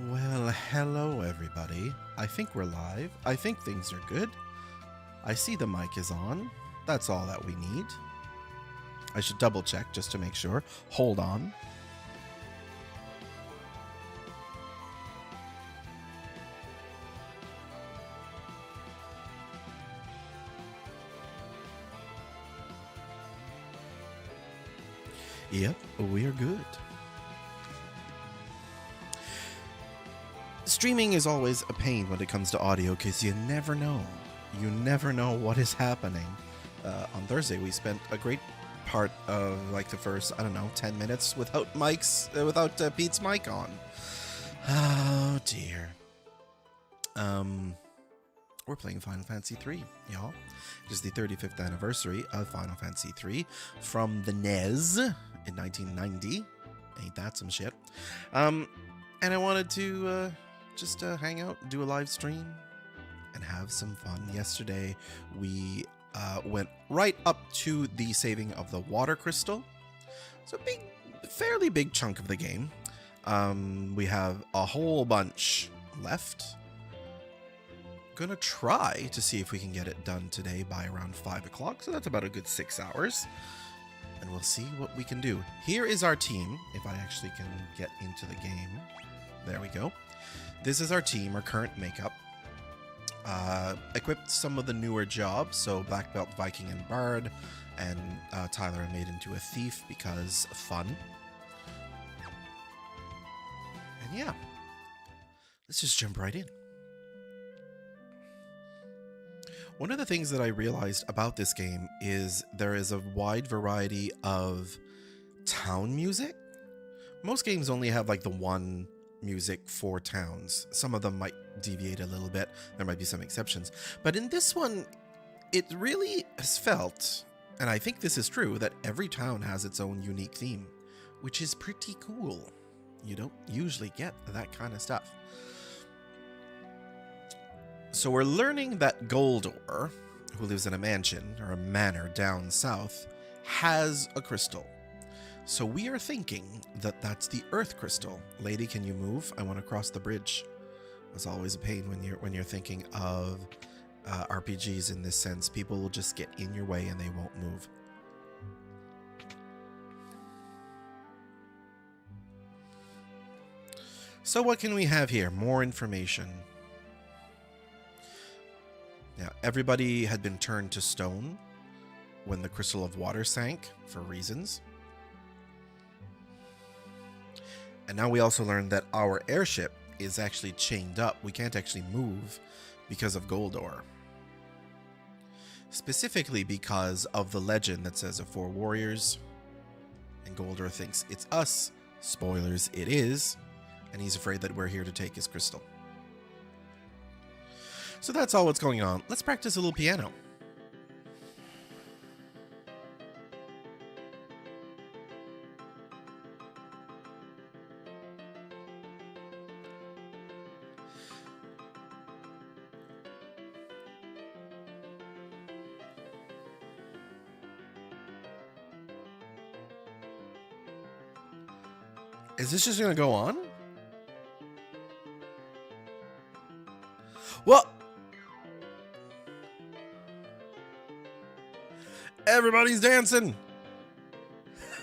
Well, hello everybody. I think we're live. I think things are good. I see the mic is on. That's all that we need. I should double check just to make sure. Hold on. Yep, we are good. Streaming is always a pain when it comes to audio because you never know. You never know what is happening. On Thursday, we spent a great part of like the first, 10 minutes without Pete's mic on. Oh dear. We're playing Final Fantasy III, y'all. It is the 35th anniversary of Final Fantasy III from the NES in 1990. Ain't that some shit? And I wanted to just hang out, do a live stream, and have some fun. Yesterday, we went right up to the saving of the water crystal. So fairly big chunk of the game. We have a whole bunch left. Gonna try to see if we can get it done today by around 5 o'clock. So that's about a good 6 hours. And we'll see what we can do. Here is our team, if I actually can get into the game. There we go. This is our team, our current makeup. Equipped some of the newer jobs, so Black Belt, Viking, and Bard, and Tyler I made into a thief because fun. And yeah, let's just jump right in. One of the things that I realized about this game is there is a wide variety of town music. Most games only have like the one music for towns. Some of them might deviate a little bit. There might be some exceptions. But in this one, it really has felt, and I think this is true, that every town has its own unique theme, which is pretty cool. You don't usually get that kind of stuff. So we're learning that Goldor, who lives in a mansion, or a manor down south, has a crystal. So we are thinking that that's the Earth Crystal. Lady, can you move? I want to cross the bridge. It's always a pain when you're thinking of RPGs in this sense. People will just get in your way and they won't move. So what can we have here? More information. Now, everybody had been turned to stone when the Crystal of Water sank for reasons. And now we also learned that our airship is actually chained up. We can't actually move because of Goldor. Specifically because of the legend that says of 4 warriors. And Goldor thinks it's us. Spoilers, it is. And he's afraid that we're here to take his crystal. So that's all what's going on. Let's practice a little piano. Is this just going to go on? Well, everybody's dancing.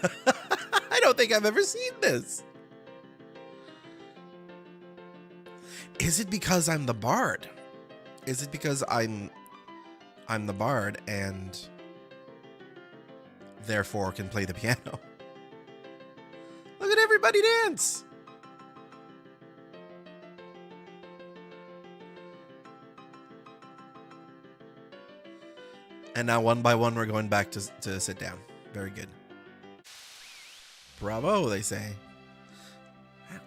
I don't think I've ever seen this. Is it because I'm the bard? Is it because I'm the bard and therefore can play the piano? Look at everybody dance. And now one by one, we're going back to sit down. Very good. Bravo, they say.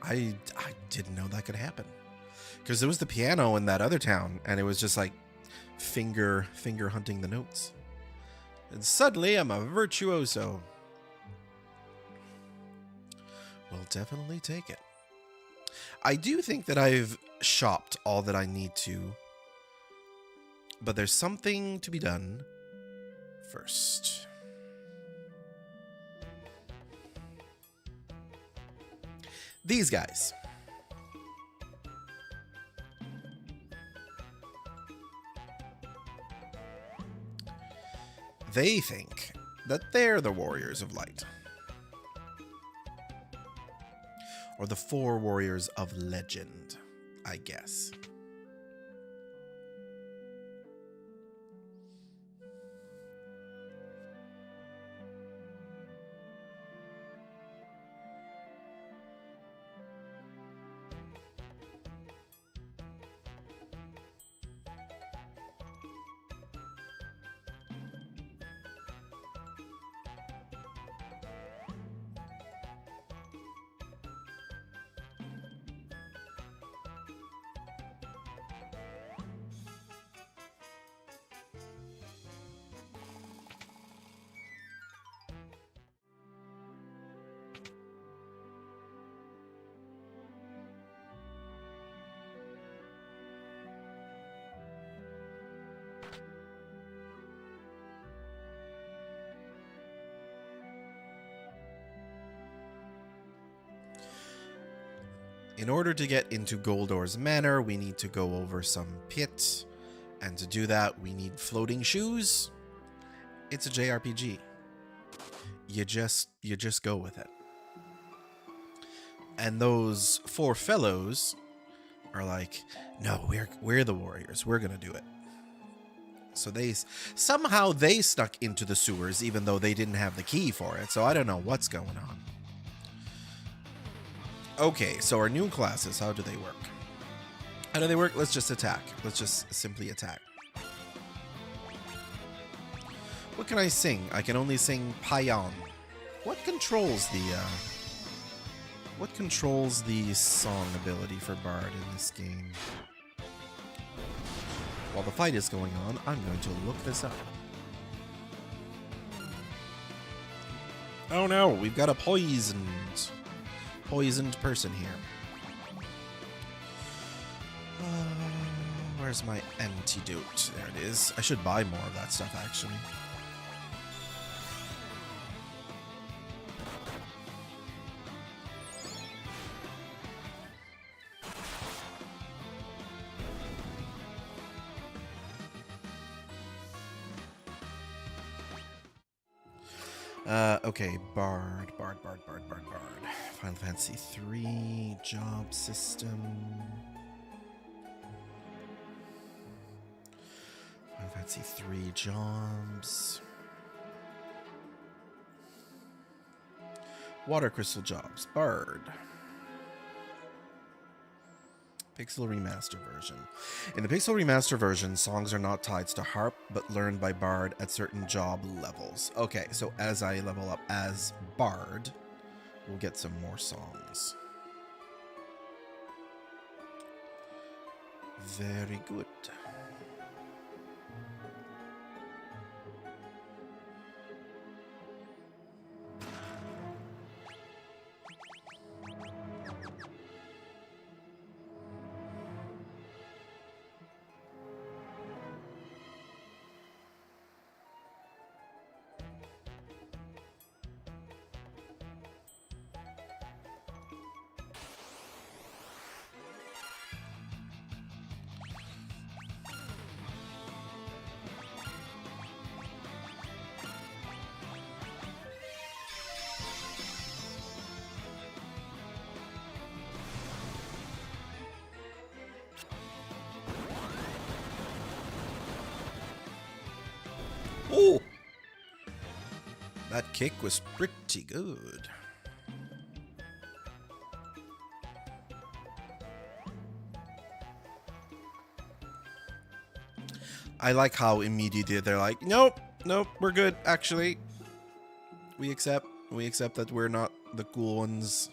I didn't know that could happen. Because there was the piano in that other town, and it was just like finger hunting the notes. And suddenly I'm a virtuoso. We'll definitely take it. I do think that I've shopped all that I need to. But there's something to be done first. These guys. they think that they're the warriors of light. Or the 4 warriors of legend, I guess. In order to get into Goldor's Manor, we need to go over some pit, and to do that, we need floating shoes. It's a JRPG. You just go with it. And those 4 fellows are like, no, we're the warriors. We're gonna do it. So somehow they snuck into the sewers, even though they didn't have the key for it. So I don't know what's going on. Okay, so our new classes, how do they work? How do they work? Let's just attack. Let's just simply attack. What can I sing? I can only sing Payan. What controls the song ability for Bard in this game? While the fight is going on, I'm going to look this up. Oh no, we've got a poisoned person here. Where's my antidote? There it is. I should buy more of that stuff, actually. Okay, Bard. Final Fantasy III, job system. Final Fantasy III jobs. Water Crystal jobs, Bard. Pixel Remaster version. In the Pixel Remaster version, songs are not tied to harp, but learned by Bard at certain job levels. Okay, so as I level up as Bard, we'll get some more songs. Very good. Oh! That kick was pretty good. I like how immediately they're like, nope, we're good, actually. We accept that we're not the cool ones.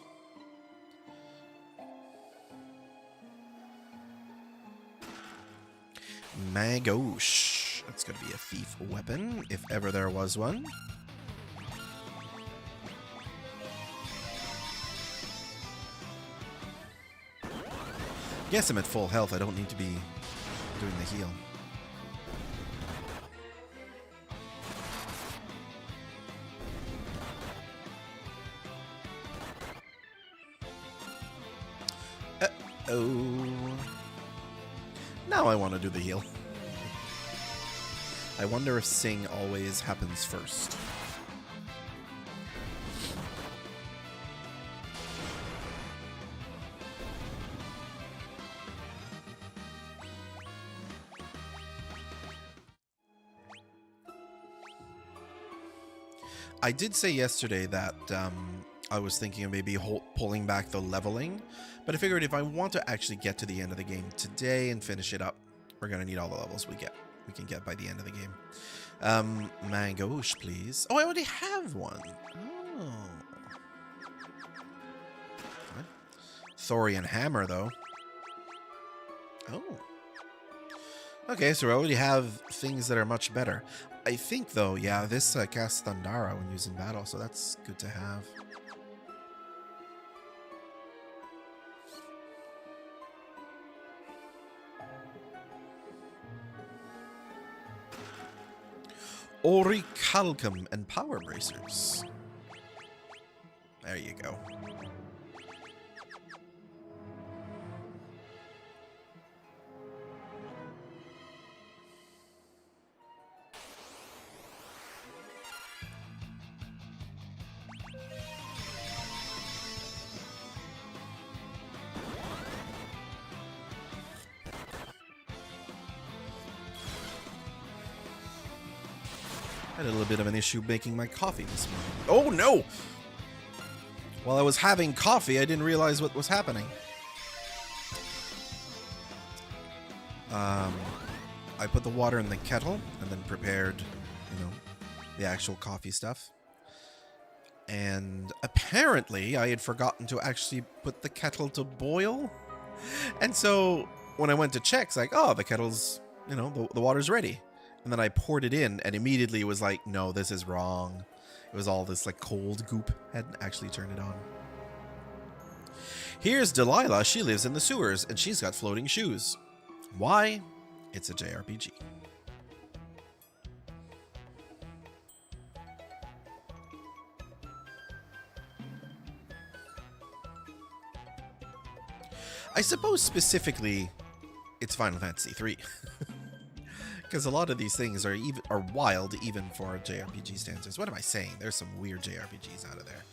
My gosh. That's gonna be a thief weapon, if ever there was one. Guess I'm at full health, I don't need to be doing the heal. Uh-oh. Now I want to do the heal. I wonder if Sing always happens first. I did say yesterday that I was thinking of maybe pulling back the leveling, but I figured if I want to actually get to the end of the game today and finish it up, we're going to need all the levels we can get by the end of the game. Mangouche, please. Oh, I already have one. Oh. What? Thorian Hammer, though. Oh. Okay, so we already have things that are much better. I think, though, yeah, this casts Thundara when used in battle, so that's good to have. Orichalcum and Power Bracers. There you go. I had a little bit of an issue making my coffee this morning. Oh no! While I was having coffee, I didn't realize what was happening. I put the water in the kettle and then prepared, you know, the actual coffee stuff. And apparently I had forgotten to actually put the kettle to boil. And so when I went to check, it's like, oh, the kettle's, you know, the water's ready. And then I poured it in and immediately it was like, no, this is wrong. It was all this like cold goop. Hadn't actually turned it on. Here's Delilah. She lives in the sewers and she's got floating shoes. Why? It's a JRPG. I suppose specifically it's Final Fantasy III. Because a lot of these things are wild even for JRPG standards. What am I saying? There's some weird JRPGs out of there.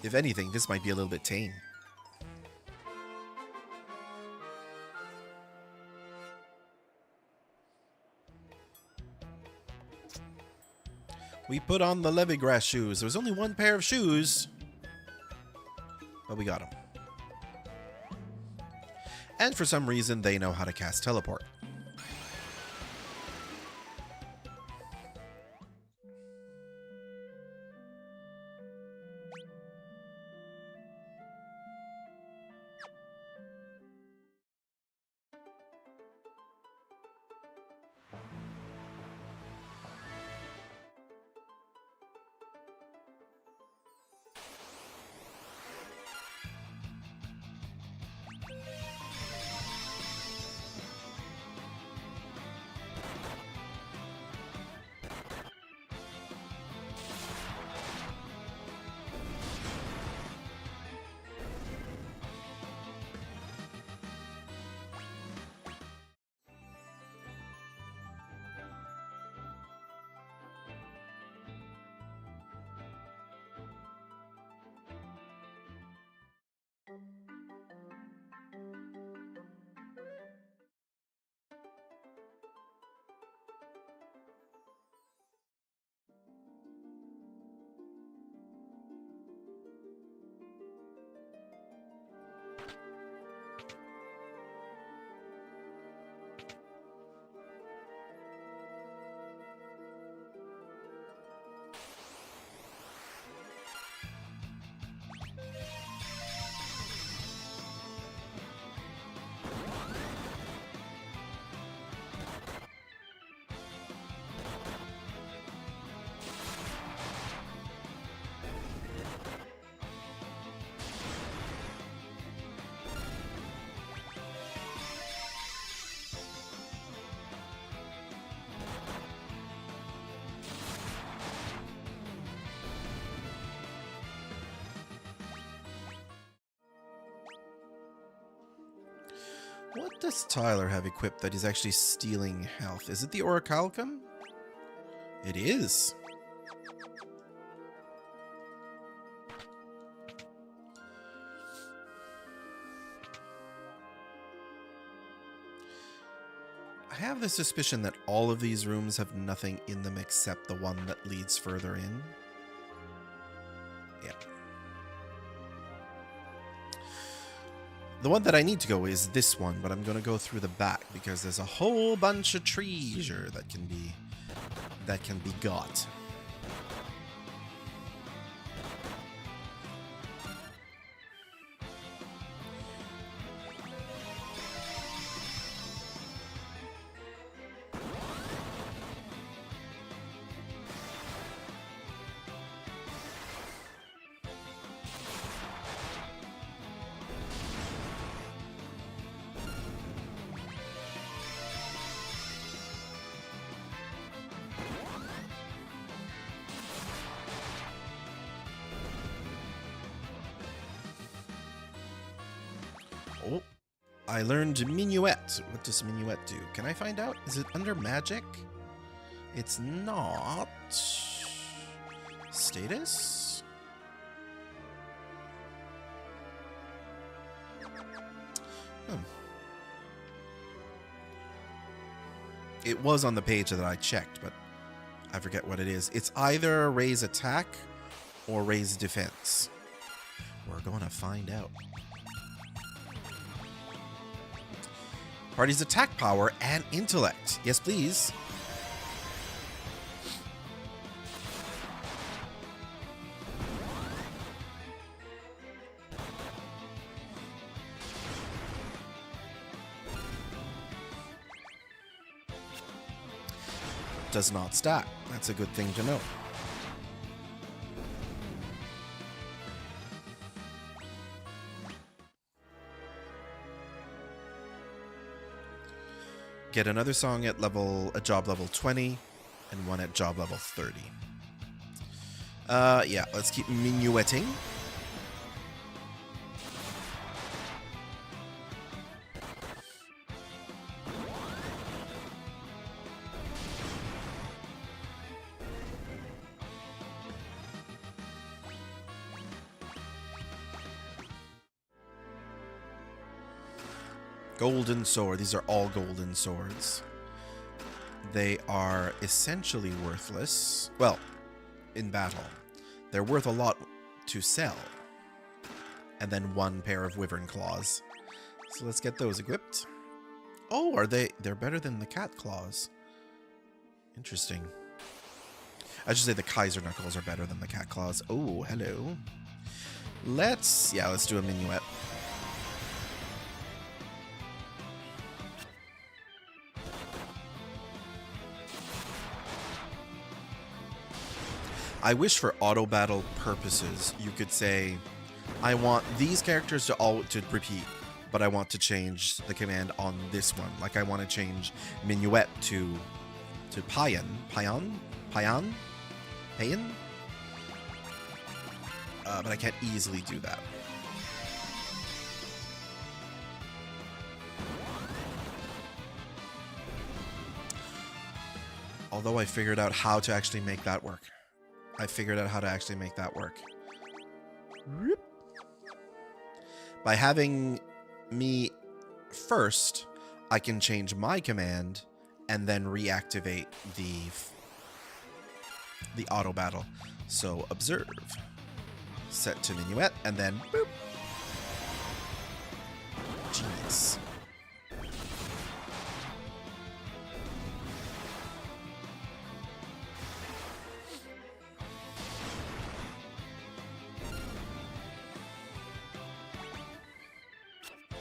If anything, this might be a little bit tame. We put on the Levigrass shoes. There was only one pair of shoes, but we got them. And for some reason, they know how to cast teleport. What does Tyler have equipped that he's actually stealing health? Is it the Orichalcum? It is. I have the suspicion that all of these rooms have nothing in them except the one that leads further in. Yeah. The one that I need to go is this one, but I'm going to go through the back because there's a whole bunch of treasure that can be got. Oh, I learned minuet. What does minuet do? Can I find out? Is it under magic? It's not. Status? It was on the page that I checked, but I forget what it is. It's either raise attack or raise defense. We're going to find out. Party's attack power and intellect. Yes, please. Does not stack. That's a good thing to know. Get another song at job level 20 and one at job level 30. Yeah, let's keep minuetting. Golden sword. These are all golden swords. They are essentially worthless. Well, in battle. They're worth a lot to sell. And then one pair of wyvern claws. So let's get those equipped. Oh, are they? They're better than the cat claws. Interesting. I should say the Kaiser knuckles are better than the cat claws. Oh, hello. Let's do a minuet. I wish for auto battle purposes you could say, I want these characters to repeat, but I want to change the command on this one. Like I want to change minuet to payan. But I can't easily do that. Although I figured out how to actually make that work. By having me first, I can change my command and then reactivate the auto battle. So observe, set to minuet, and then boop. Genius.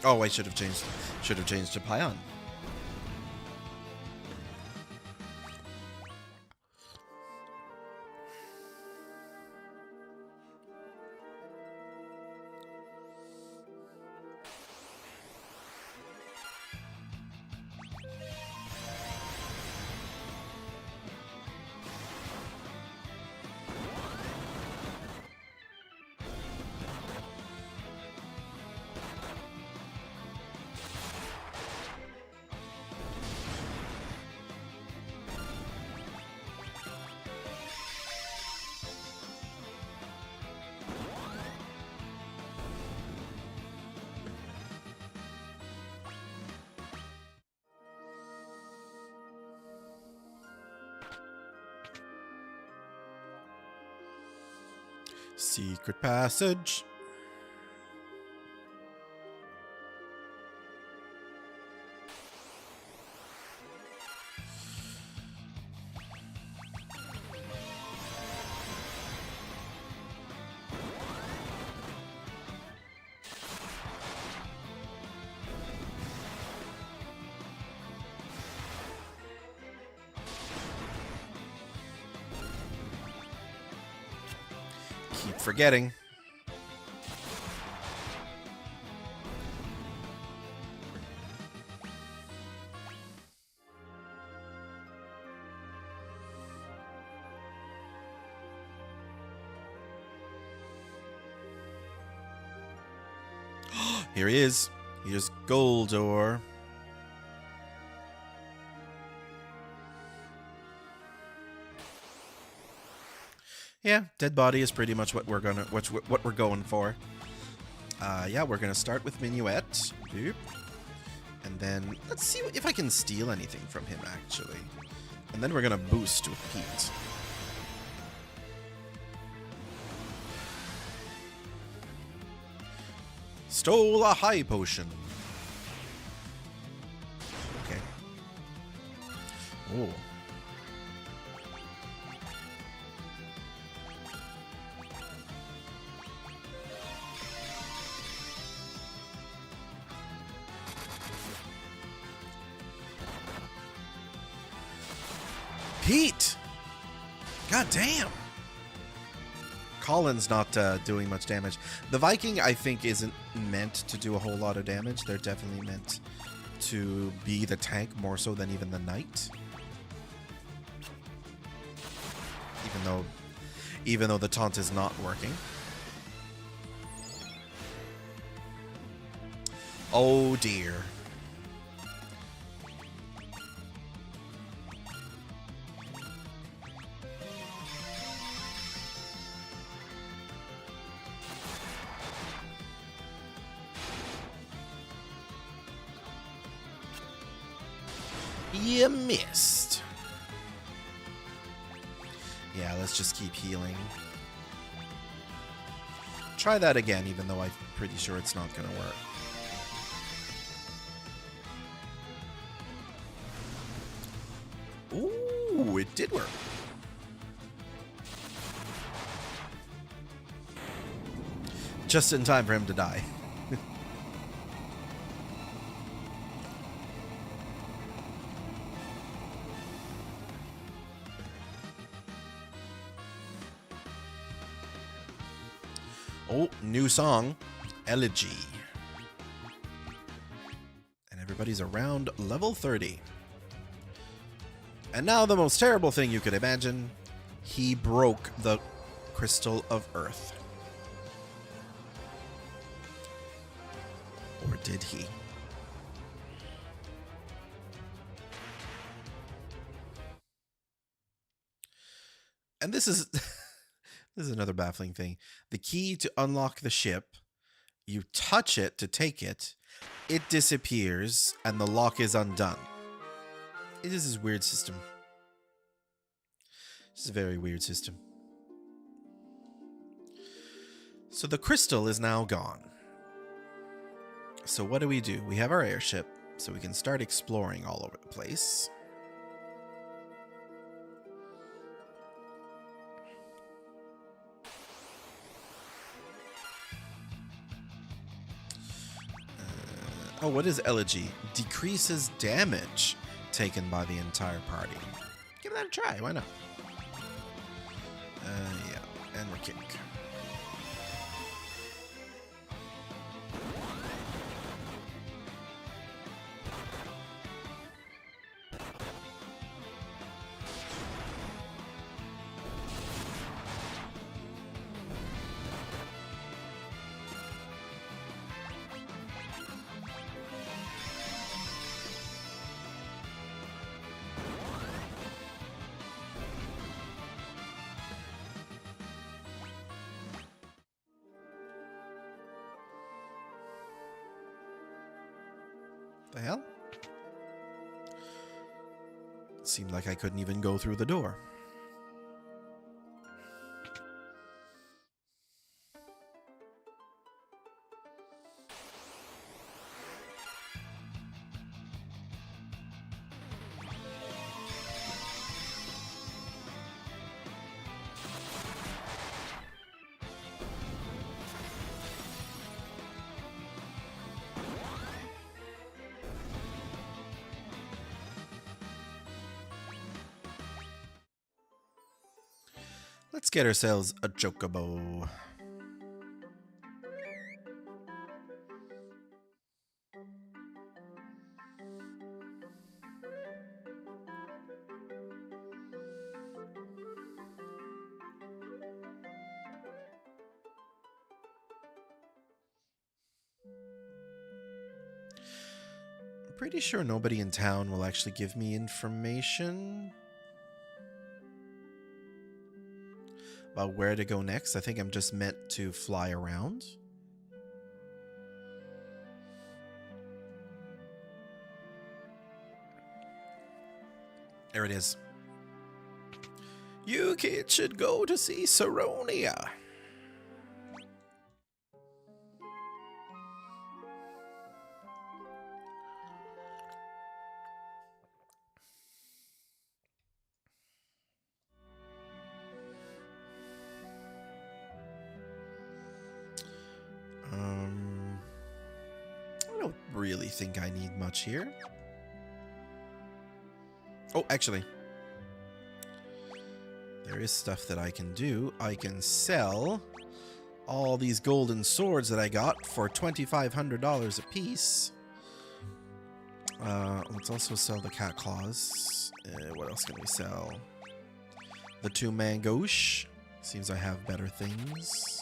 Oh, I should have changed to Payan. Secret passage. Keep forgetting. Here he is. Here's Goldor. Yeah, dead body is pretty much what we're going for. Yeah, we're gonna start with Minuet. Boop. And then let's see if I can steal anything from him actually. And then we're gonna boost with Pete. Stole a high potion. Okay. Oh. Pete! God damn! Colin's not doing much damage. The Viking, I think, isn't meant to do a whole lot of damage. They're definitely meant to be the tank more so than even the knight. Even though the taunt is not working. Oh dear. You missed. Yeah, let's just keep healing. Try that again, even though I'm pretty sure it's not going to work. Ooh, it did work. Just in time for him to die. Oh, new song, Elegy. And everybody's around level 30. And now the most terrible thing you could imagine. He broke the Crystal of Earth. Or did he? And this is... This is another baffling thing. The key to unlock the ship, you touch it to take it, it disappears, and the lock is undone. It is this weird system. This is a very weird system. So the crystal is now gone. So what do? We have our airship, so we can start exploring all over the place. Oh, what is Elegy? Decreases damage taken by the entire party. Give that a try, why not? Yeah, and we're kick. The hell? It seemed like I couldn't even go through the door. Let's get ourselves a chocobo. Pretty sure nobody in town will actually give me information about where to go next. I think I'm just meant to fly around. There it is. You kids should go to see Saronia. I don't really think I need much here. Oh, actually, there is stuff that I can do. I can sell all these golden swords that I got for $2,500 a piece. Let's also sell the cat claws. What else can we sell? The 2 mangosh. Seems I have better things.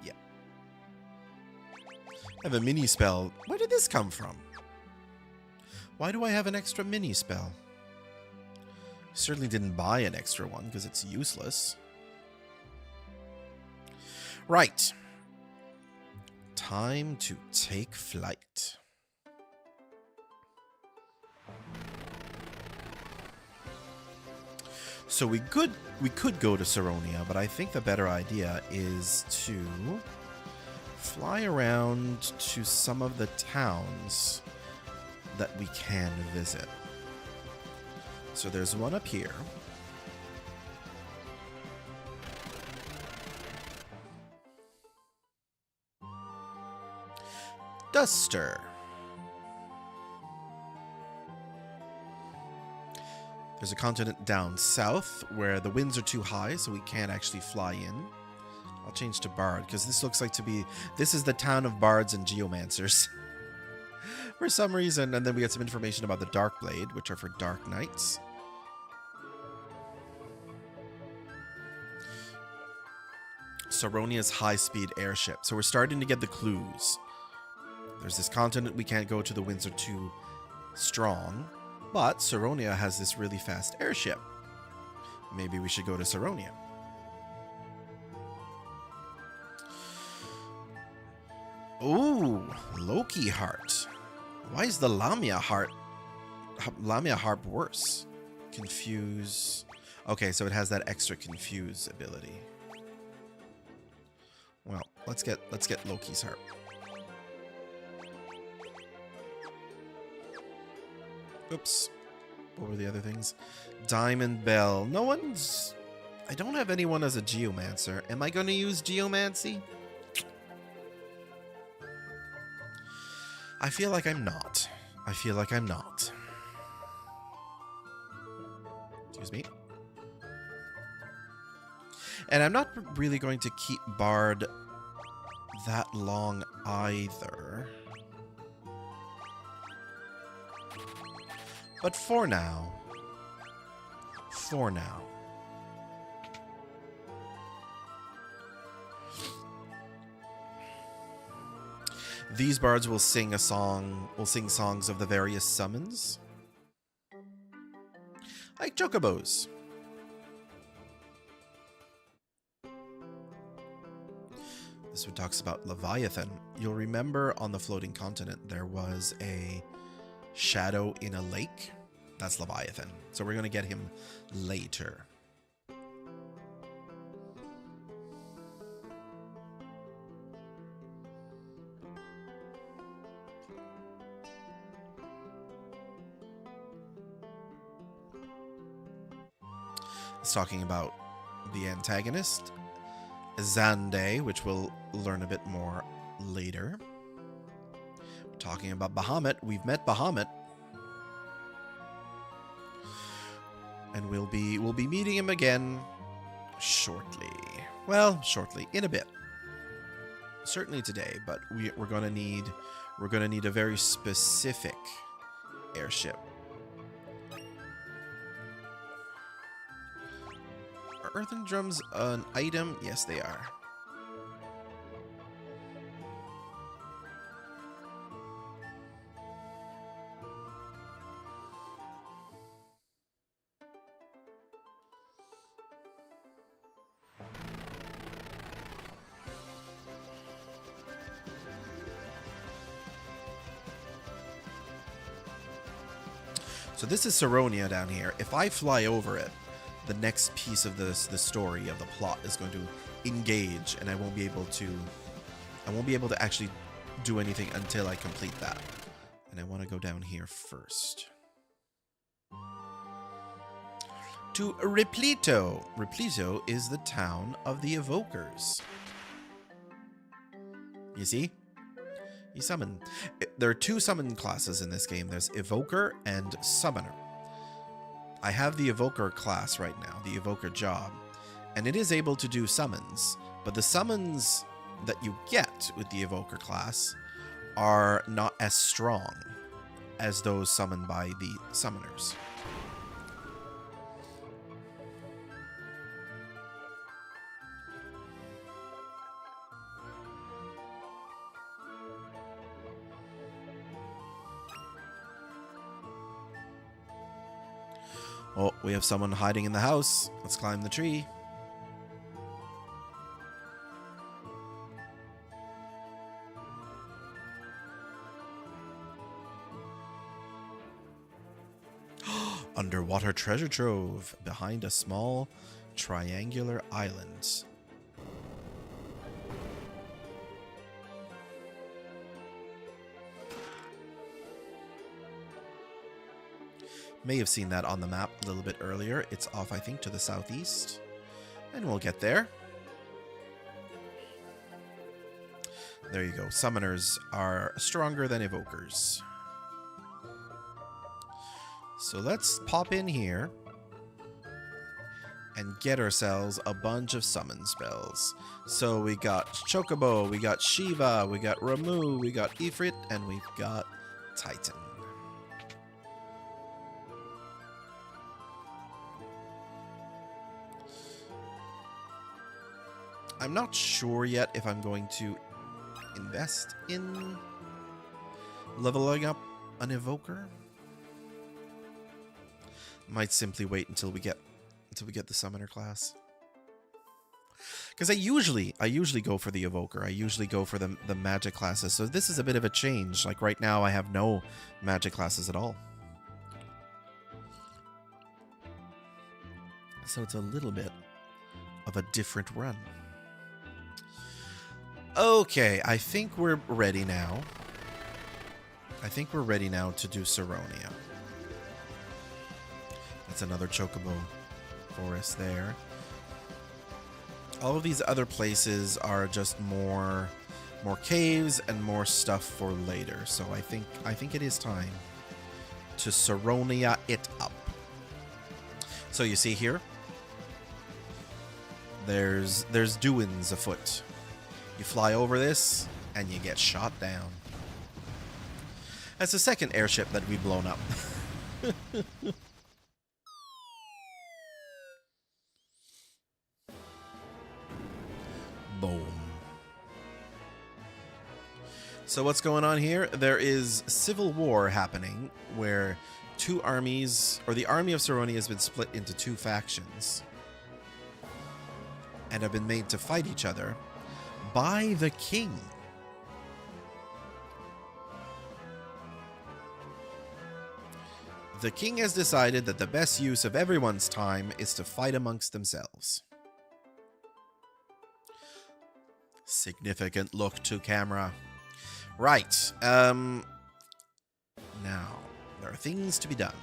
Yeah. I have a mini spell. Where did this come from? Why do I have an extra mini spell? Certainly didn't buy an extra one because it's useless. Right. Time to take flight. So we could go to Saronia, but I think the better idea is to fly around to some of the towns that we can visit. So there's one up here. Duster. There's a continent down south where the winds are too high, so we can't actually fly in. I'll change to Bard, because this looks like to be... This is the town of bards and geomancers. For some reason, and then we get some information about the Dark Blade, which are for Dark Knights. Saronia's high-speed airship. So we're starting to get the clues. There's this continent we can't go to, the winds are too strong. But Saronia has this really fast airship. Maybe we should go to Saronia. Ooh, Loki heart. Why is the Lamia harp worse? Confuse. Okay, so it has that extra confuse ability. Well, let's get Loki's harp. Oops. What were the other things? Diamond Bell. No one's... I don't have anyone as a geomancer. Am I going to use geomancy? I feel like I'm not. I feel like I'm not. Excuse me. And I'm not really going to keep Bard that long either. But for now. For now. These bards will sing a song, will sing songs of the various summons. Like chocobos. This one talks about Leviathan. You'll remember on the floating continent there was a shadow in a lake. That's Leviathan. So we're going to get him later. It's talking about the antagonist, Zande, which we'll learn a bit more later. We're talking about Bahamut. We've met Bahamut. And we'll be meeting him again shortly. Well, shortly, in a bit. Certainly today, but we're gonna need a very specific airship. Are earthen drums an item? Yes, they are. So this is Saronia down here. If I fly over it, the next piece of the story of the plot is going to engage, and I won't be able to actually do anything until I complete that. And I want to go down here first. To Repleto. Repleto is the town of the evokers. You see? You summon. There are two summon classes in this game. There's Evoker and Summoner. I have the Evoker class right now, the Evoker job, and it is able to do summons, but the summons that you get with the Evoker class are not as strong as those summoned by the Summoners. Oh, we have someone hiding in the house. Let's climb the tree. Underwater treasure trove behind a small triangular island. May have seen that on the map a little bit earlier. It's off, I think, to the southeast. And we'll get there. There you go. Summoners are stronger than evokers. So let's pop in here and get ourselves a bunch of summon spells. So we got Chocobo, we got Shiva, we got Ramu, we got Ifrit, and we've got Titan. I'm not sure yet if I'm going to invest in leveling up an evoker. Might simply wait until we get the summoner class. Because I usually go for the evoker. I usually go for the magic classes. So this is a bit of a change. Like right now I have no magic classes at all. So it's a little bit of a different run. Okay, I think we're ready now. I think we're ready now to do Saronia. That's another Chocobo forest there. All of these other places are just more caves and more stuff for later. So I think it is time to Saronia it up. So you see here, there's doings afoot. You fly over this, and you get shot down. That's the second airship that we've blown up. Boom. So what's going on here? There is civil war happening, where two armies, or the army of Saronia has been split into two factions, and have been made to fight each other by the king. The king has decided that the best use of everyone's time is to fight amongst themselves. Significant look to camera. Right. Now, there are things to be done.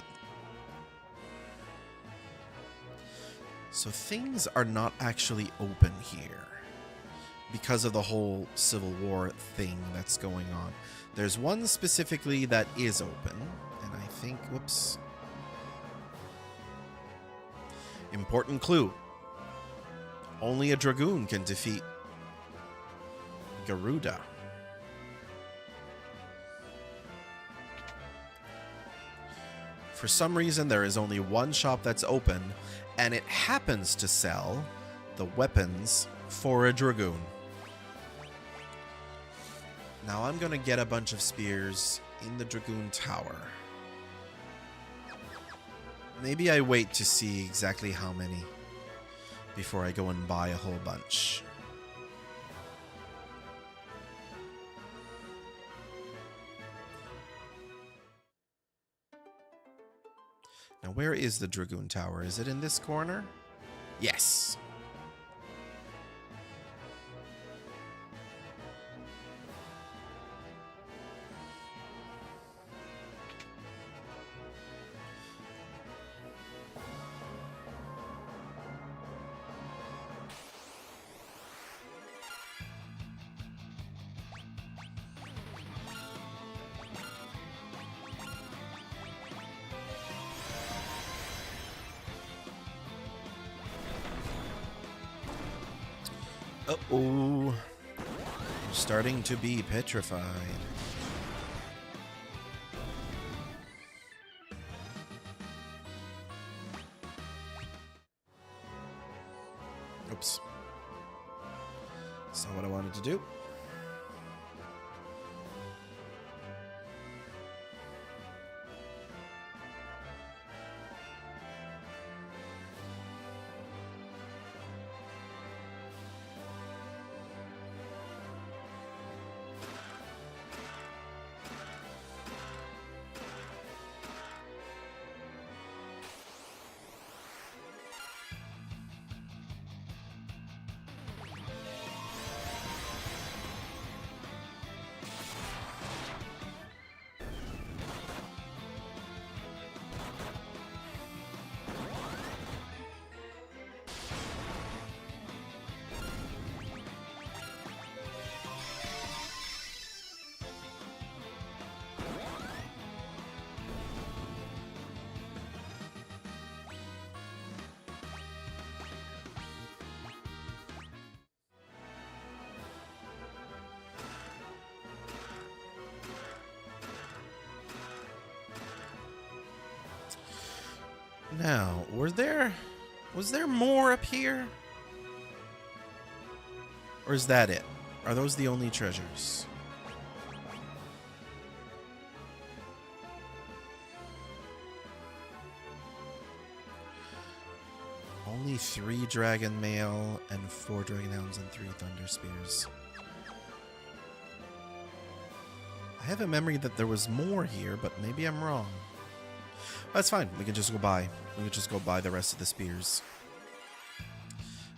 So things are not actually open here, because of the whole Civil War thing that's going on. There's one specifically that is open, and I think, whoops. Important clue. Only a Dragoon can defeat Garuda. For some reason, there is only one shop that's open, and it happens to sell the weapons for a Dragoon. Now I'm going to get a bunch of spears in the Dragoon Tower. Maybe I wait to see exactly how many before I go and buy a whole bunch. Now, where is the Dragoon Tower? Is it in this corner? Yes. Uh-oh. I'm starting to be petrified. Oops. That's not what I wanted to do. Now, was there more up here? Or is that it? Are those the only treasures? Only 3 dragon mail and 4 dragon hounds and 3 thunder spears. I have a memory that there was more here, but maybe I'm wrong. That's fine. We can just go buy. We can just go buy the rest of the spears.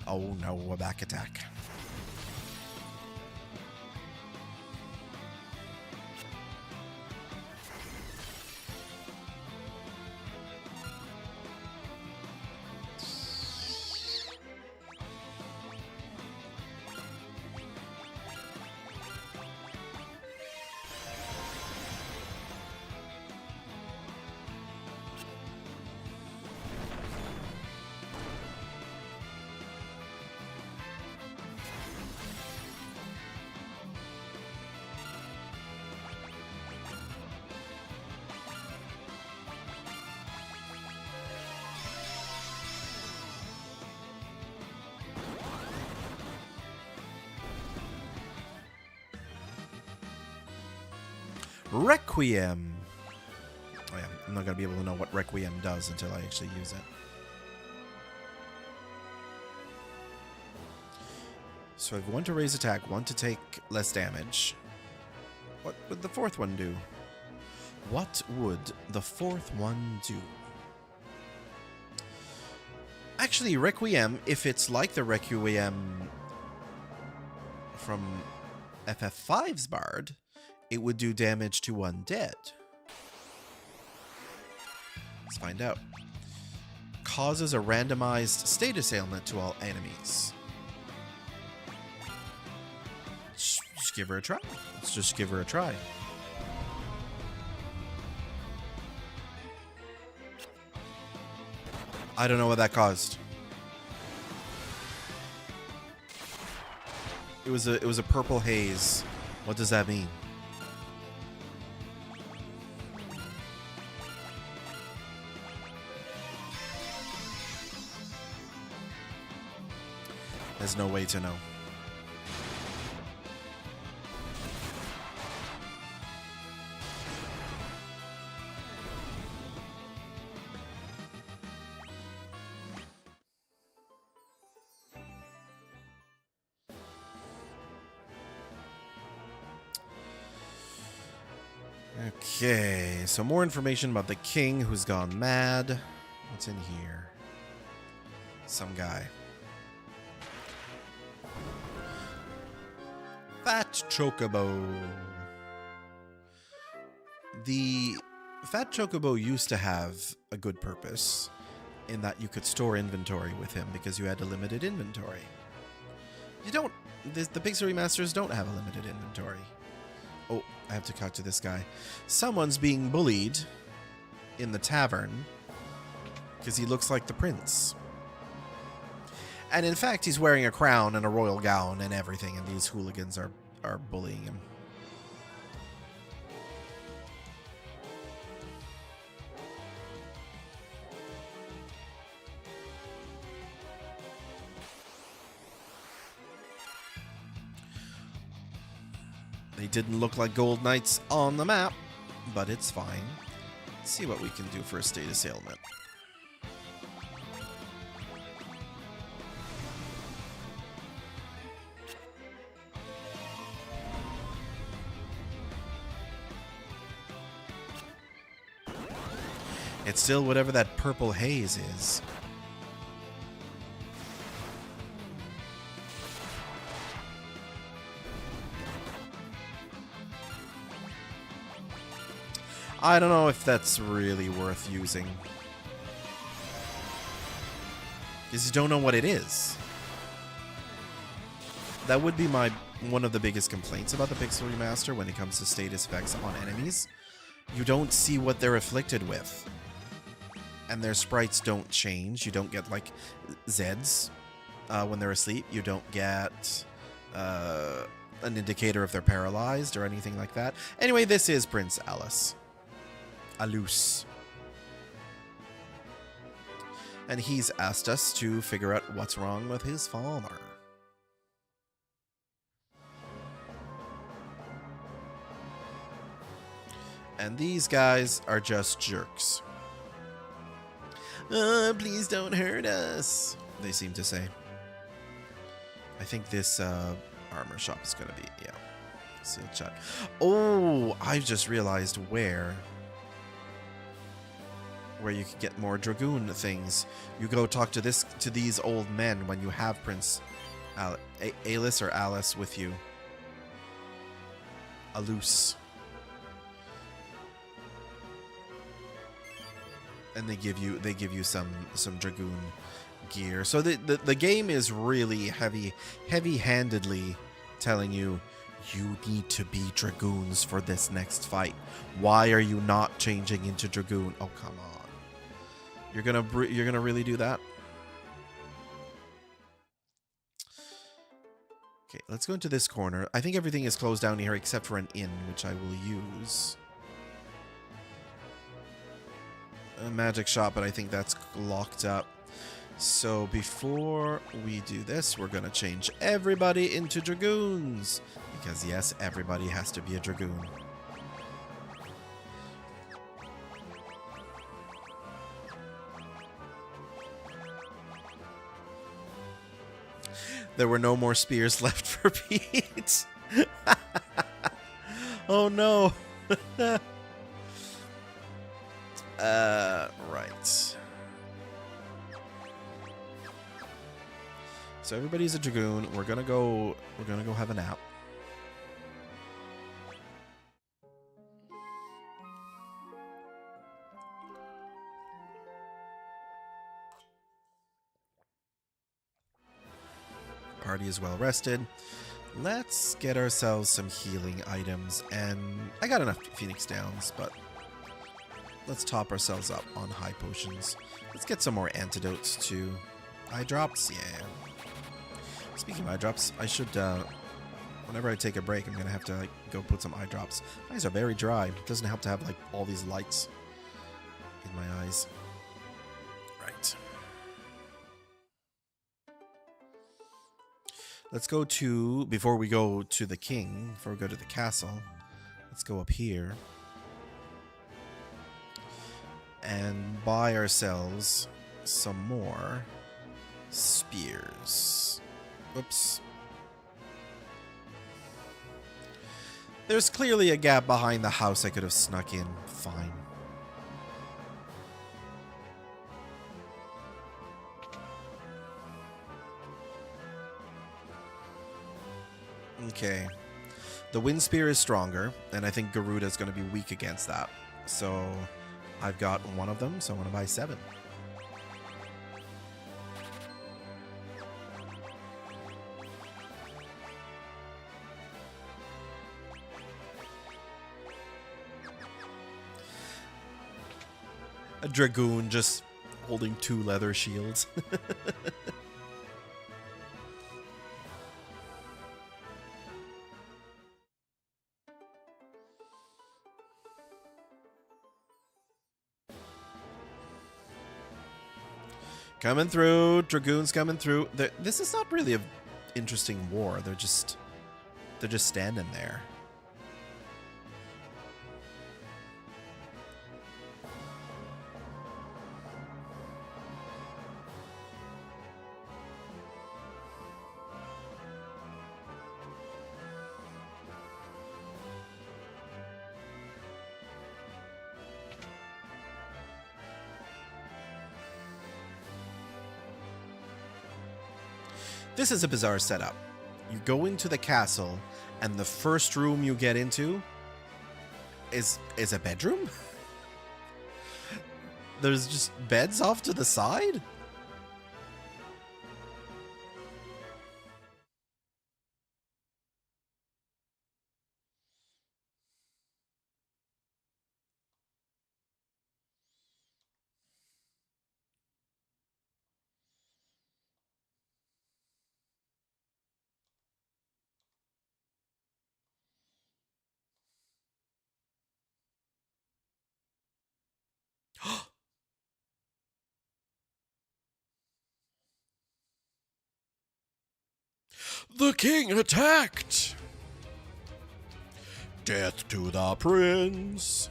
Oh no, a back attack. Requiem. Oh yeah, I'm not going to be able to know what Requiem does until I actually use it. So I have 1 to raise attack, 1 to take less damage. What would the 4th one do? What would the 4th one do? Actually, Requiem, if it's like the Requiem from FF5's Bard, it would do damage to undead. Let's find out. Causes a randomized status ailment to all enemies. Just give her a try. Let's just give her a try. I don't know what that caused. It was a purple haze. What does that mean? There's no way to know. Okay, so more information about the king who's gone mad. What's in here? Some guy. Fat Chocobo. The Fat Chocobo used to have a good purpose in that you could store inventory with him because you had a limited inventory. You don't... The Pixel Remasters don't have a limited inventory. Oh, I have to talk to this guy. Someone's being bullied in the tavern because he looks like the prince. And in fact, he's wearing a crown and a royal gown and everything, and these hooligans are bullying him. They didn't look like gold knights on the map, but it's fine. Let's see what we can do for a status ailment. It's still whatever that purple haze is. I don't know if that's really worth using. Because you don't know what it is. That would be one of the biggest complaints about the Pixel Remaster when it comes to status effects on enemies. You don't see what they're afflicted with. And their sprites don't change. You don't get, like, Zeds when they're asleep. You don't get an indicator if they're paralyzed or anything like that. Anyway, this is Prince Alus. And he's asked us to figure out what's wrong with his father. And these guys are just jerks. Please don't hurt us, they seem to say. I think this armor shop is going to be, yeah, sealed shut. Oh, I've just realized where you could get more Dragoon things. You go talk to these old men when you have Prince Alus or Alice with you. Alus. And they give you some Dragoon gear. So the game is really heavy-handedly telling you need to be Dragoons for this next fight. Why are you not changing into Dragoon? Oh, come on. You're gonna really do that? Okay, let's go into this corner. I think everything is closed down here except for an inn, which I will use. A magic shop, but I think that's locked up. So before we do this, we're gonna change everybody into Dragoons. Because yes, everybody has to be a Dragoon. There were no more spears left for Pete. Oh no. Right. So everybody's a Dragoon. We're gonna go have a nap. Party is well rested. Let's get ourselves some healing items, and I got enough Phoenix Downs, but let's top ourselves up on high potions. Let's get some more antidotes to eye drops. Yeah. Speaking of eye drops, I should, whenever I take a break, I'm going to have to like, go put some eye drops. My eyes are very dry. It doesn't help to have like all these lights in my eyes. Right. Let's go to, before we go to the king, before we go to the castle, let's go up here and buy ourselves some more spears. Oops. There's clearly a gap behind the house I could have snuck in. Fine. Okay. The wind spear is stronger, and I think Garuda is going to be weak against that. So I've got one of them, so I'm going to buy 7. A dragoon just holding 2 leather shields. Coming through, dragoons coming through. This is not really an interesting war. They're just standing there. This is a bizarre setup. You go into the castle, and the first room you get into is a bedroom? There's just beds off to the side? The king attacked! Death to the prince!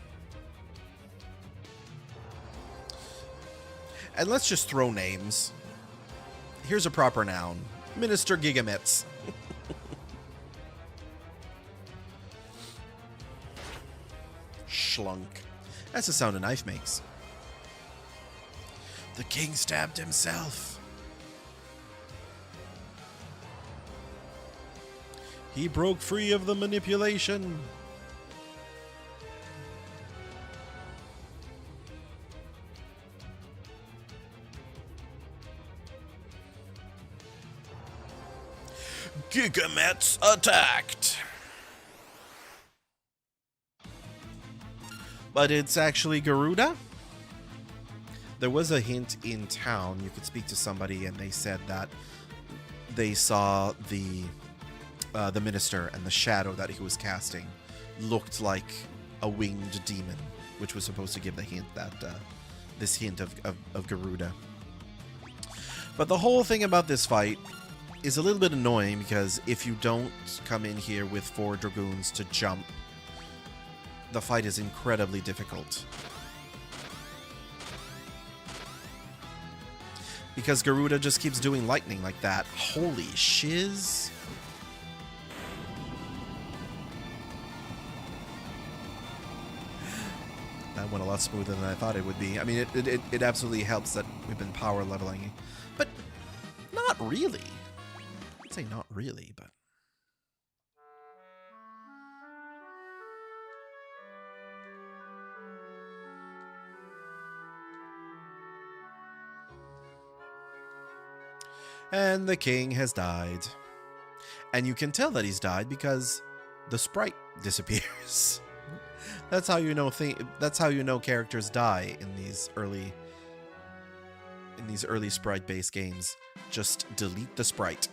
And let's just throw names. Here's a proper noun. Minister Gigamitz. Schlunk. That's the sound a knife makes. The king stabbed himself. He broke free of the manipulation. Gigametz attacked. But it's actually Garuda? There was a hint in town. You could speak to somebody and they said that they saw the minister, and the shadow that he was casting looked like a winged demon, which was supposed to give the hint that this hint of Garuda. But the whole thing about this fight is a little bit annoying, because if you don't come in here with 4 dragoons to jump, the fight is incredibly difficult. Because Garuda just keeps doing lightning like that. Holy shiz. That went a lot smoother than I thought it would be. I mean, it absolutely helps that we've been power leveling. But not really. I'd say not really, but... And the king has died. And you can tell that he's died because the sprite disappears. That's how you know that's how you know characters die in these early sprite-based games. Just delete the sprite.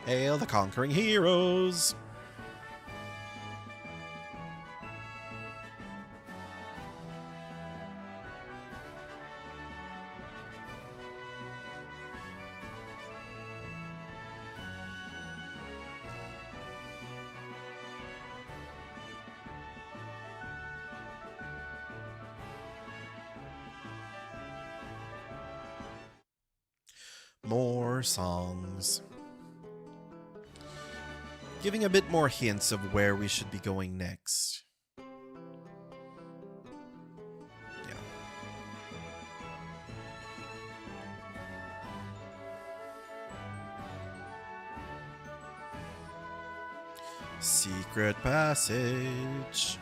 Hail the conquering heroes! More songs. Giving a bit more hints of where we should be going next. Yeah. Secret passage.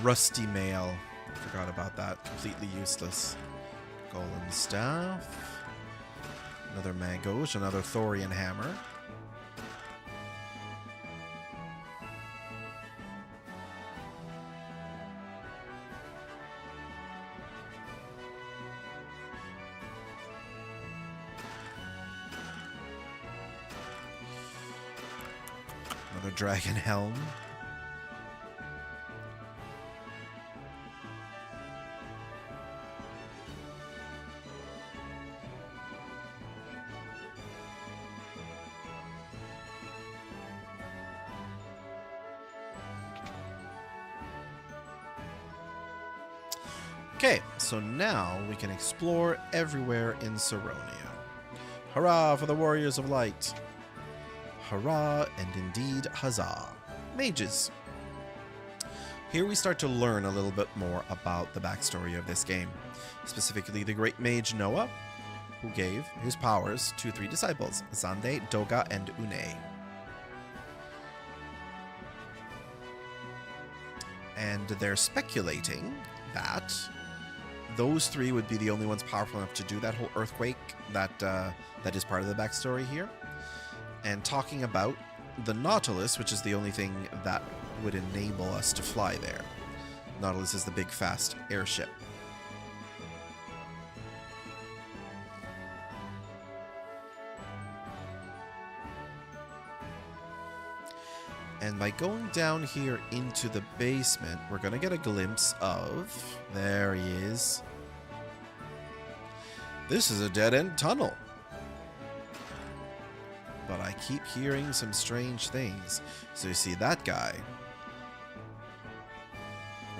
Rusty mail. Forgot about that. Completely useless. Golem staff. Another Magoj, another Thorian hammer. Another dragon helm. Okay, so now we can explore everywhere in Saronia. Hurrah for the Warriors of Light! Hurrah and indeed huzzah! Mages! Here we start to learn a little bit more about the backstory of this game, specifically the great mage Noah, who gave his powers to 3 disciples, Zande, Doga, and Une. And they're speculating that those 3 would be the only ones powerful enough to do that whole earthquake that is part of the backstory here. And talking about the Nautilus, which is the only thing that would enable us to fly there. Nautilus is the big fast airship. And by going down here into the basement, we're going to get a glimpse of... There he is. This is a dead-end tunnel. But I keep hearing some strange things. So you see that guy.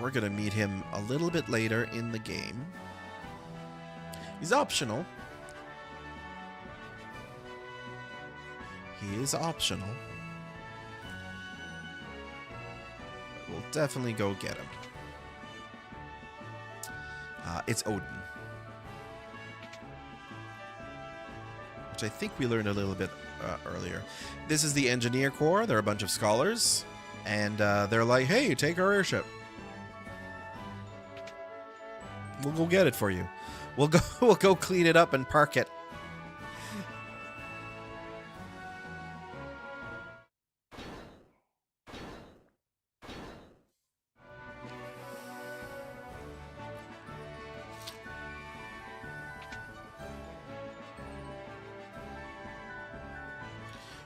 We're going to meet him a little bit later in the game. He's optional. He is optional. We'll definitely go get him. It's Odin. Which I think we learned a little bit earlier. This is the Engineer Corps. They're a bunch of scholars. And they're like, hey, take our airship. We'll go get it for you. We'll go clean it up and park it.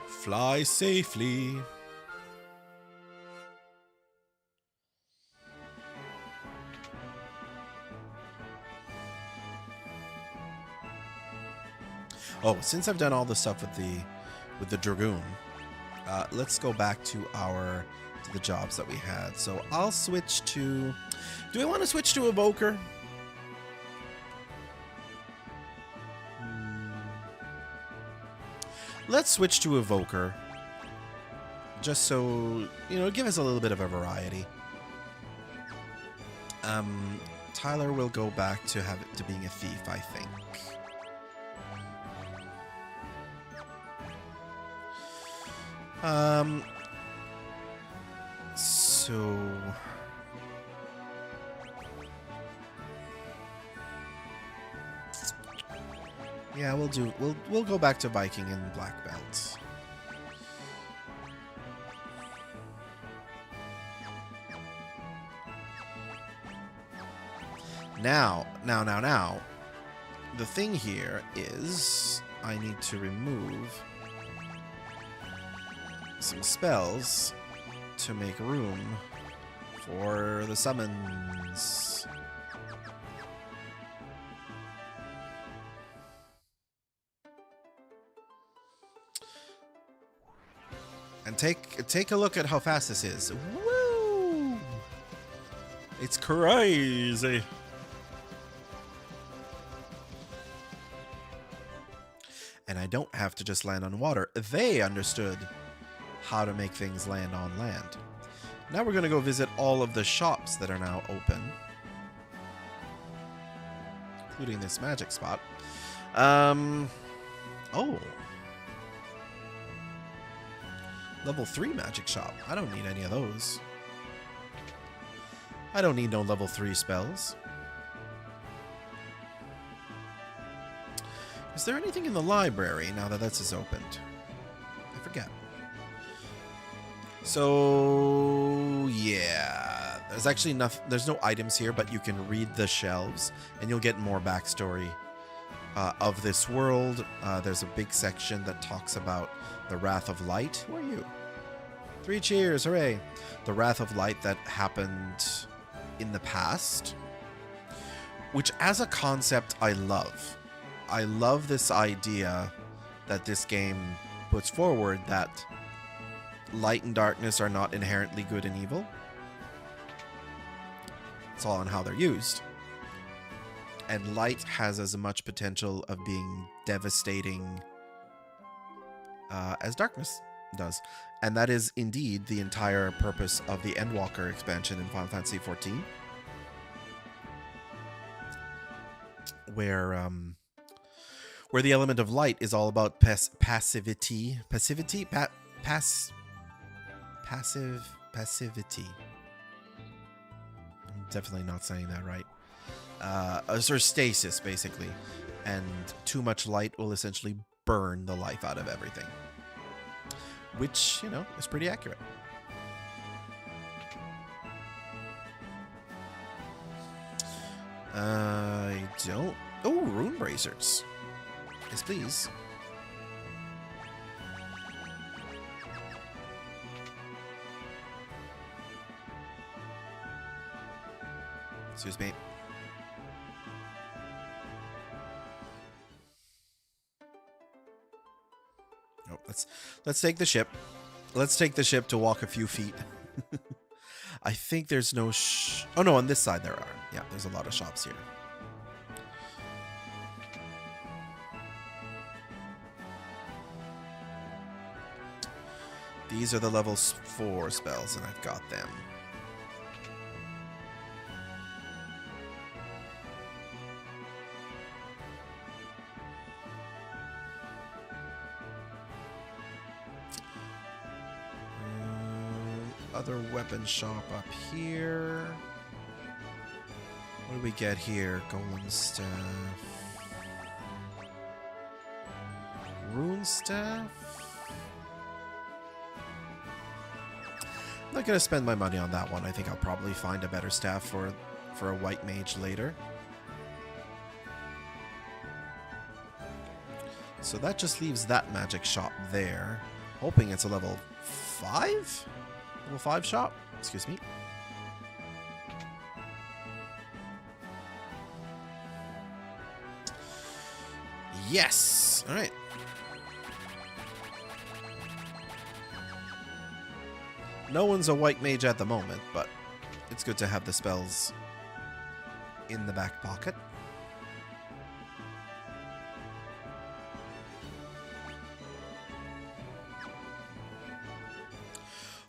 Fly safely. Oh, since I've done all the stuff with the Dragoon, let's go back to the jobs that we had. So I'll switch to... Do I want to switch to Evoker? Let's switch to Evoker. Just so, give us a little bit of a variety. Tyler will go back to being a thief, I think. So Yeah, we'll go back to Viking and Black Belt. Now. The thing here is I need to remove some spells to make room for the summons. And take a look at how fast this is. Woo! It's crazy. And I don't have to just land on water. They understood how to make things land on land. Now we're going to go visit all of the shops that are now open, including this magic spot. Oh. Level 3 magic shop. I don't need any of those. I don't need no level 3 spells. Is there anything in the library now that this is opened? I forget. So, yeah. There's actually nothing. There's no items here, but you can read the shelves, and you'll get more backstory of this world. There's a big section that talks about the Wrath of Light. Who are you? 3 cheers, hooray! The Wrath of Light that happened in the past, which as a concept I love. I love this idea that this game puts forward, that light and darkness are not inherently good and evil. It's all on how they're used. And light has as much potential of being devastating as darkness does. And that is indeed the entire purpose of the Endwalker expansion in Final Fantasy XIV. Where the element of light is all about passivity. Passivity? Passivity. I'm definitely not saying that right. Or stasis, basically. And too much light will essentially burn the life out of everything. Which, you know, is pretty accurate. I don't... Oh, rune bracers. Yes, please. Excuse me. Oh, let's take the ship. Let's take the ship to walk a few feet. I think there's no oh no, on this side there are. Yeah, there's a lot of shops here. These are the level 4 spells, and I've got them. Other weapon shop up here. What do we get here? Golem staff. Rune staff? I'm not going to spend my money on that one. I think I'll probably find a better staff for a white mage later. So that just leaves that magic shop there. Hoping it's a level 5? Level 5 shop? Excuse me. Yes! Alright. No one's a white mage at the moment, but it's good to have the spells in the back pocket.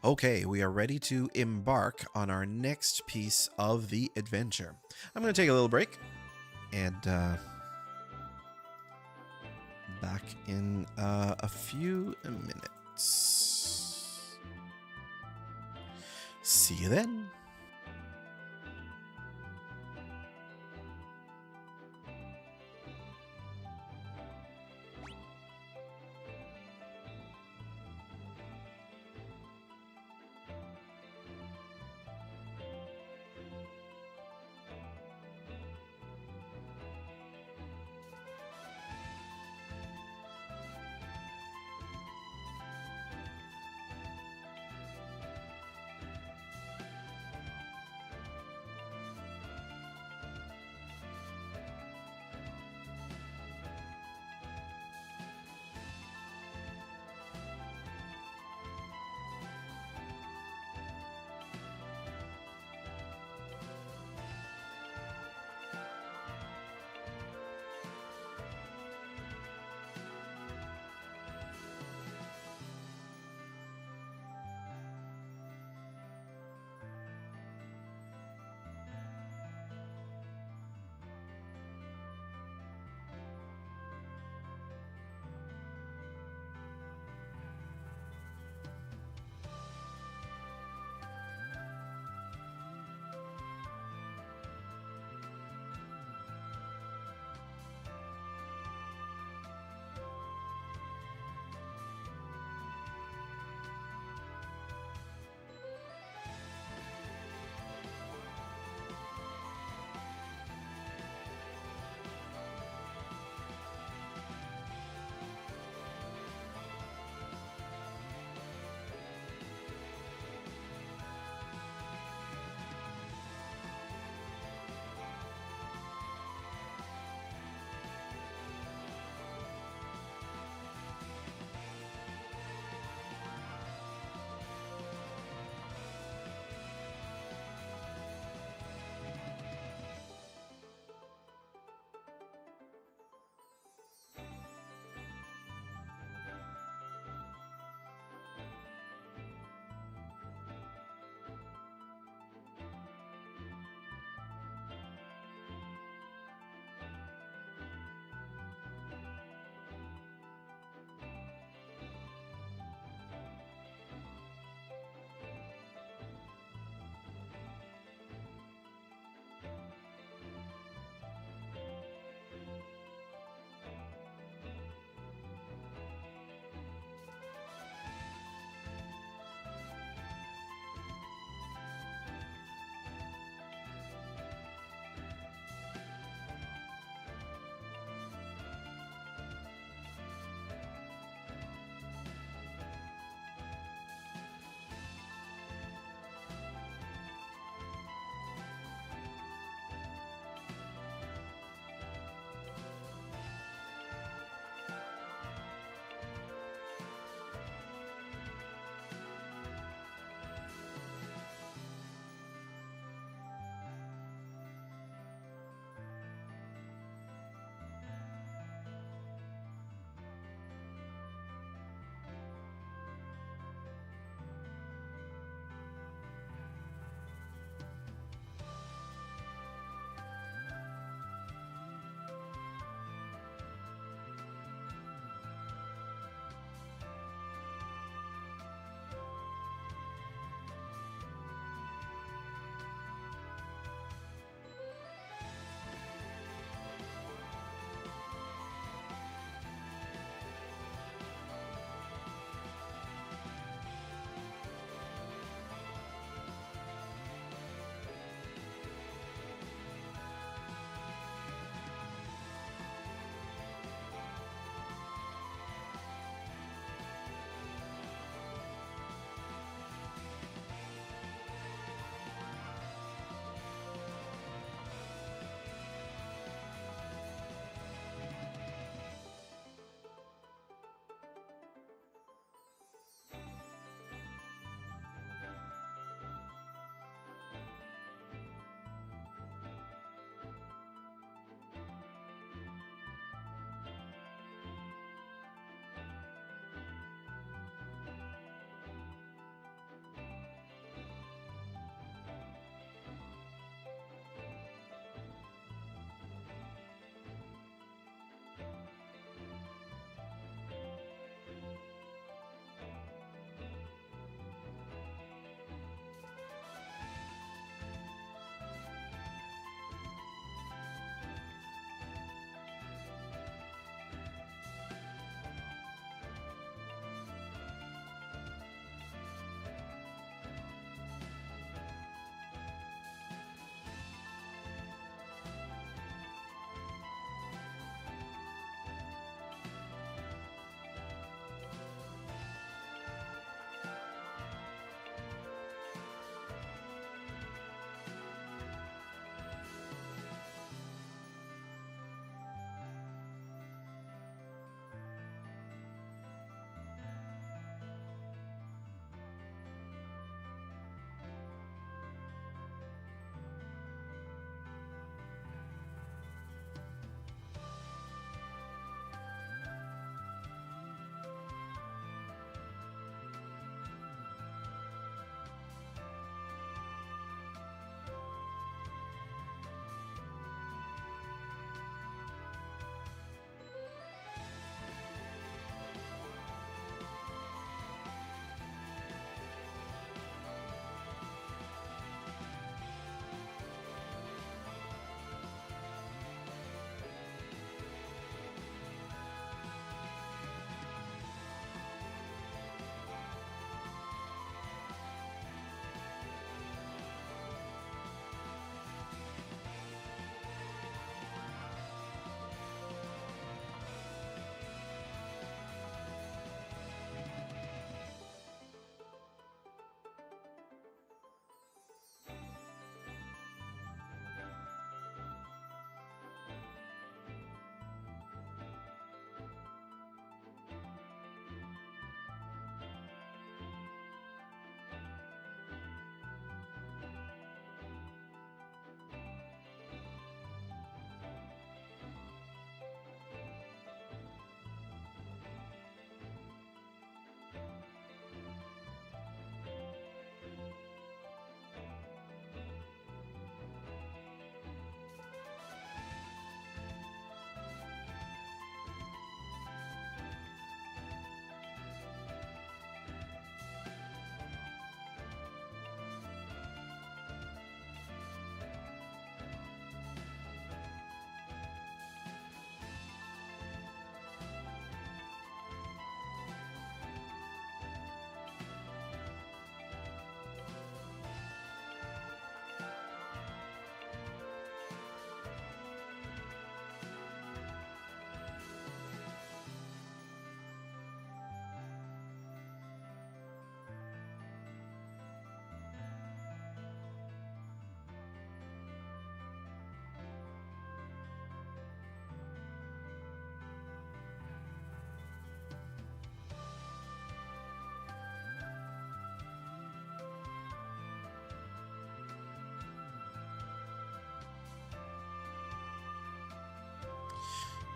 Okay, we are ready to embark on our next piece of the adventure. I'm going to take a little break and back in a few minutes. See you then.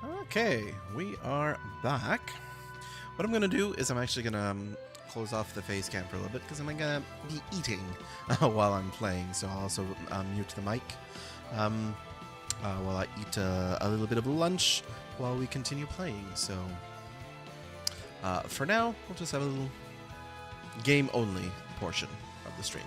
Okay, we are back. What I'm gonna do is I'm actually gonna close off the face cam for a little bit because I'm gonna be eating while I'm playing. So I'll also mute the mic while I eat a little bit of lunch while we continue playing. So for now, we'll just have a little game only portion of the stream.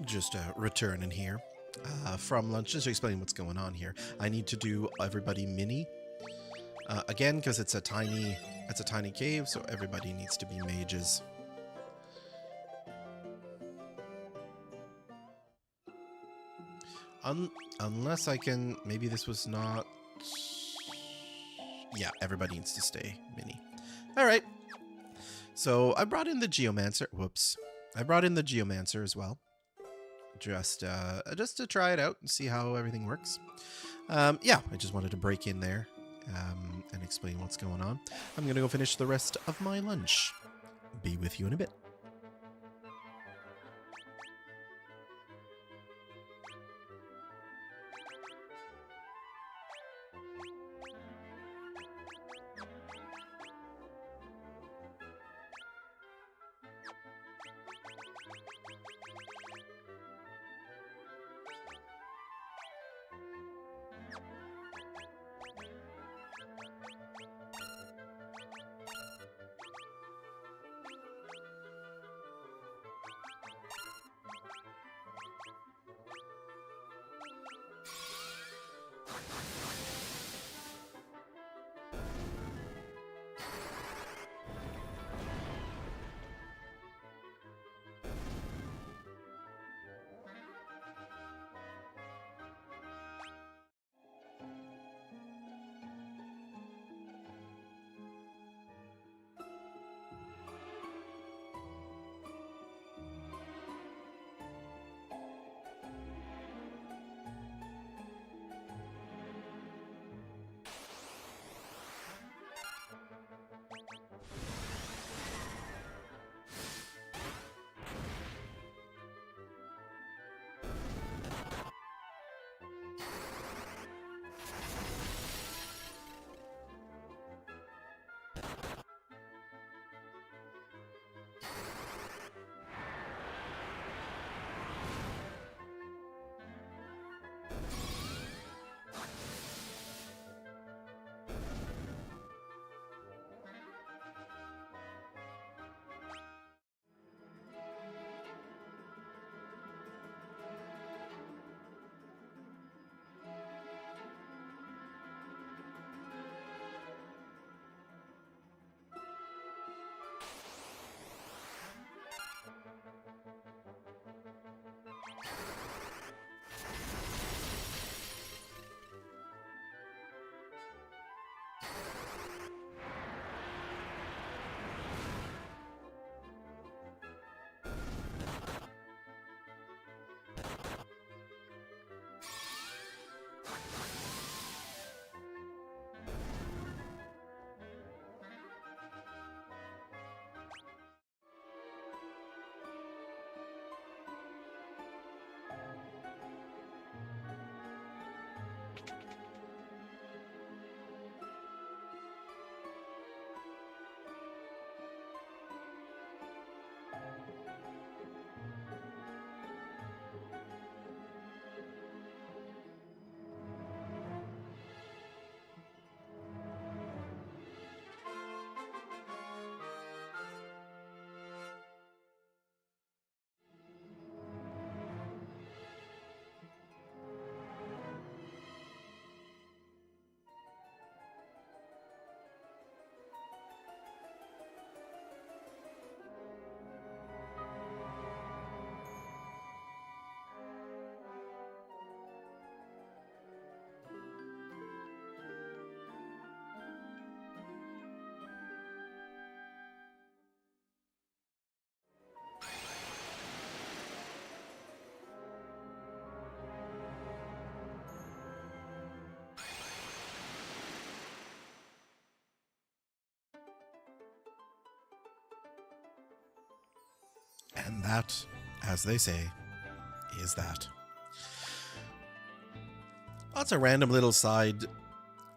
Just returning here from lunch, just to explain what's going on here. I need to do everybody mini again because it's a tiny cave, so everybody needs to be mages. Unless I can, maybe this was not. Yeah, everybody needs to stay mini. All right. So I brought in the Geomancer. Whoops. I brought in the Geomancer as well. Just to try it out and see how everything works. Yeah, I just wanted to break in there and explain what's going on. I'm going to go finish the rest of my lunch. Be with you in a bit. And that, as they say, is that. Lots of random little side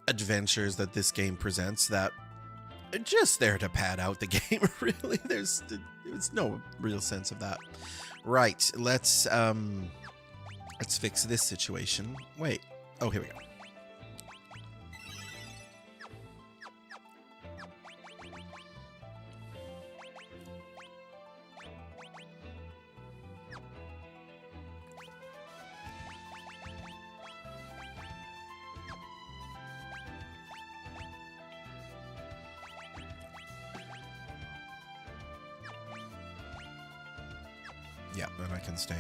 adventures that this game presents that are just there to pad out the game, really. There's no real sense of that. Right, let's fix this situation. Wait. Oh, here we go. Yeah, then I can stay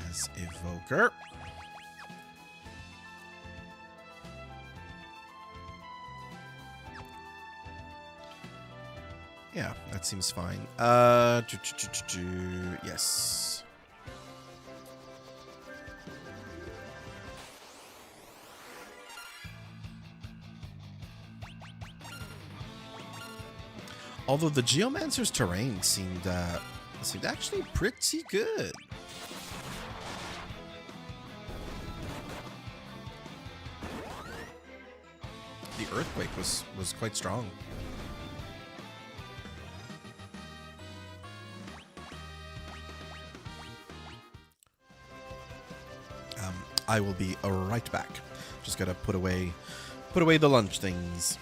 as Evoker. Yeah, that seems fine. Yes. Although the Geomancer's terrain seemed actually pretty good. The Earthquake was quite strong. I will be right back. Just gotta put away the lunch things.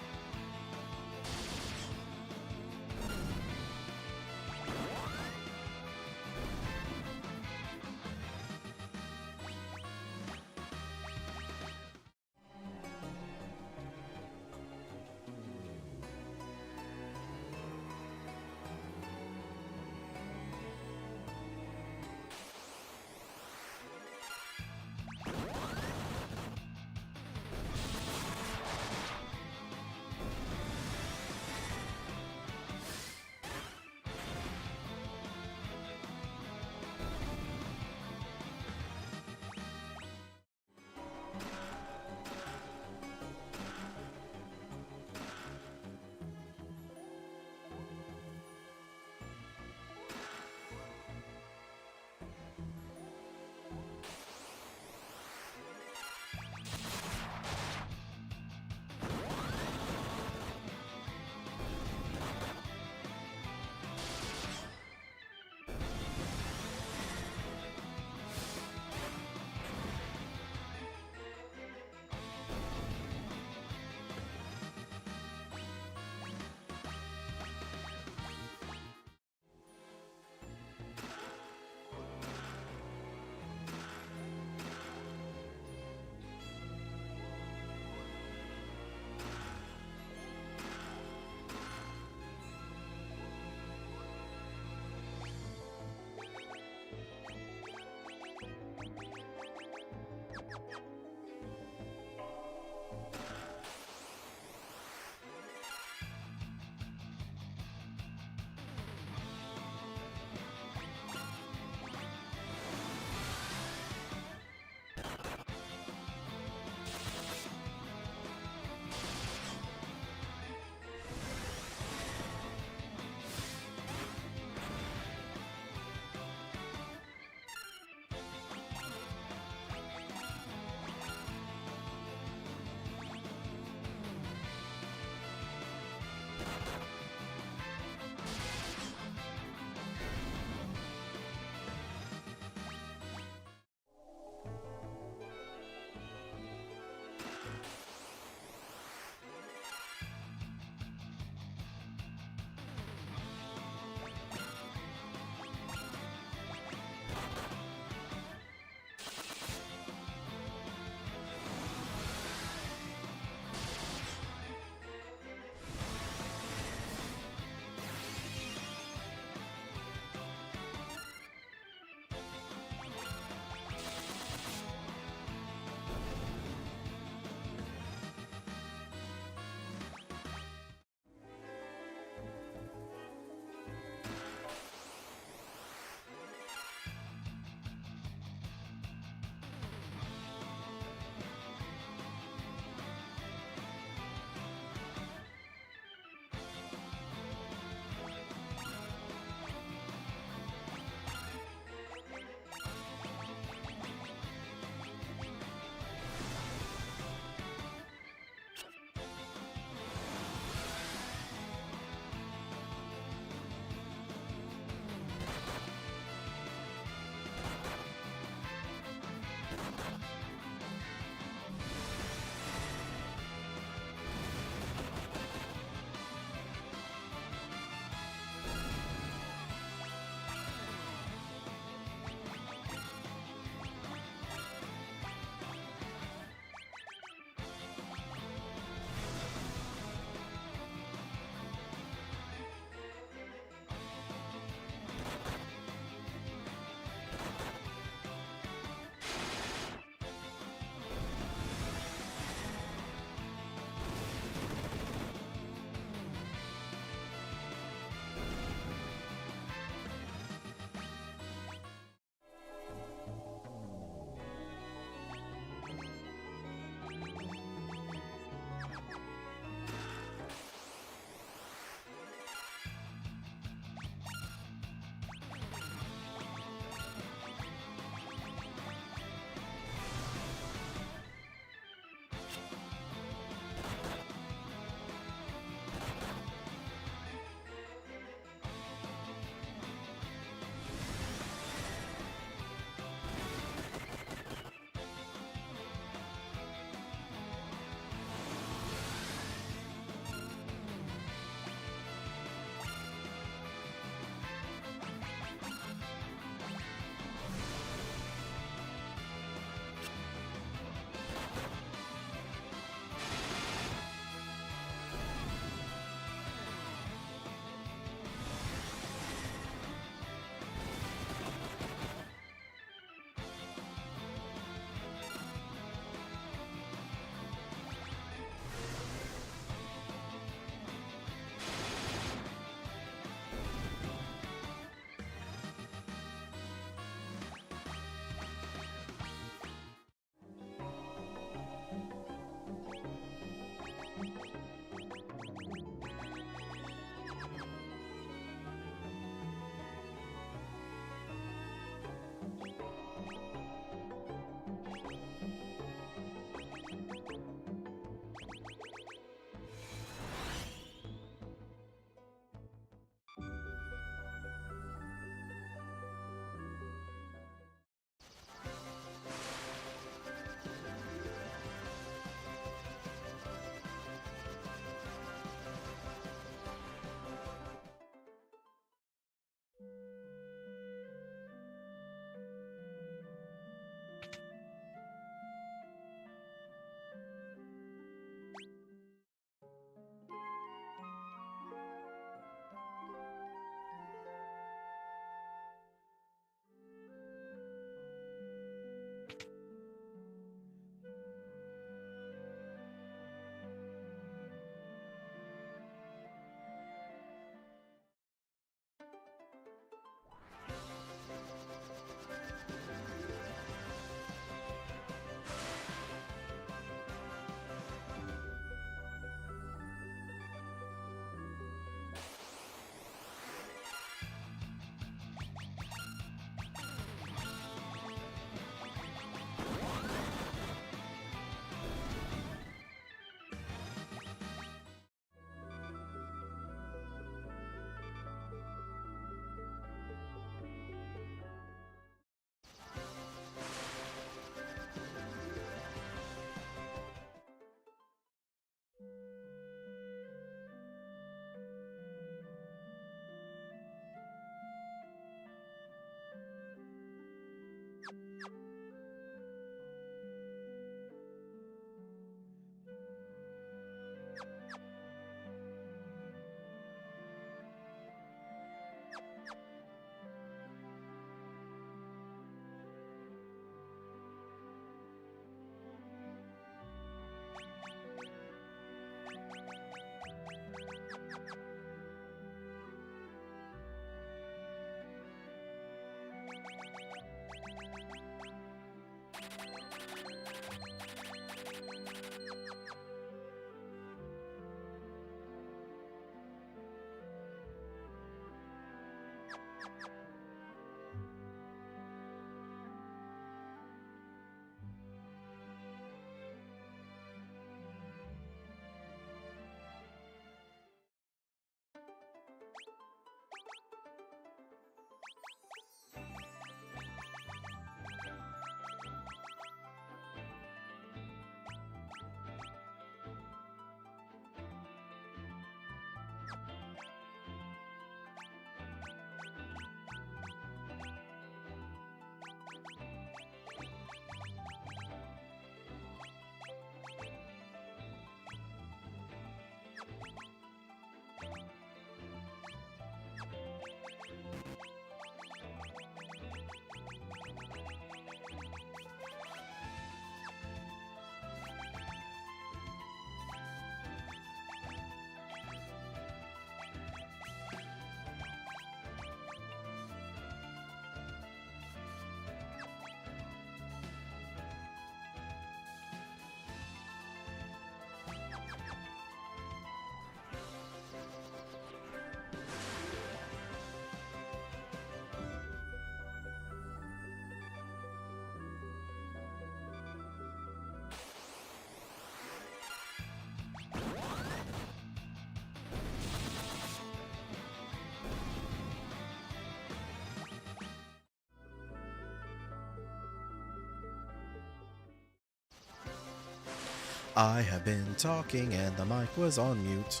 I have been talking and the mic was on mute.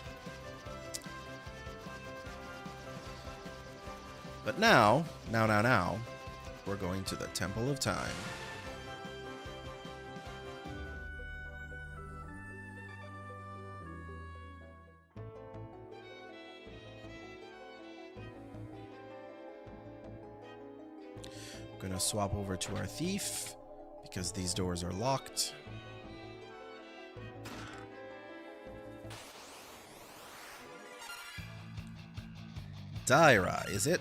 But now, we're going to the Temple of Time. I'm gonna swap over to our thief because these doors are locked. Daira, is it?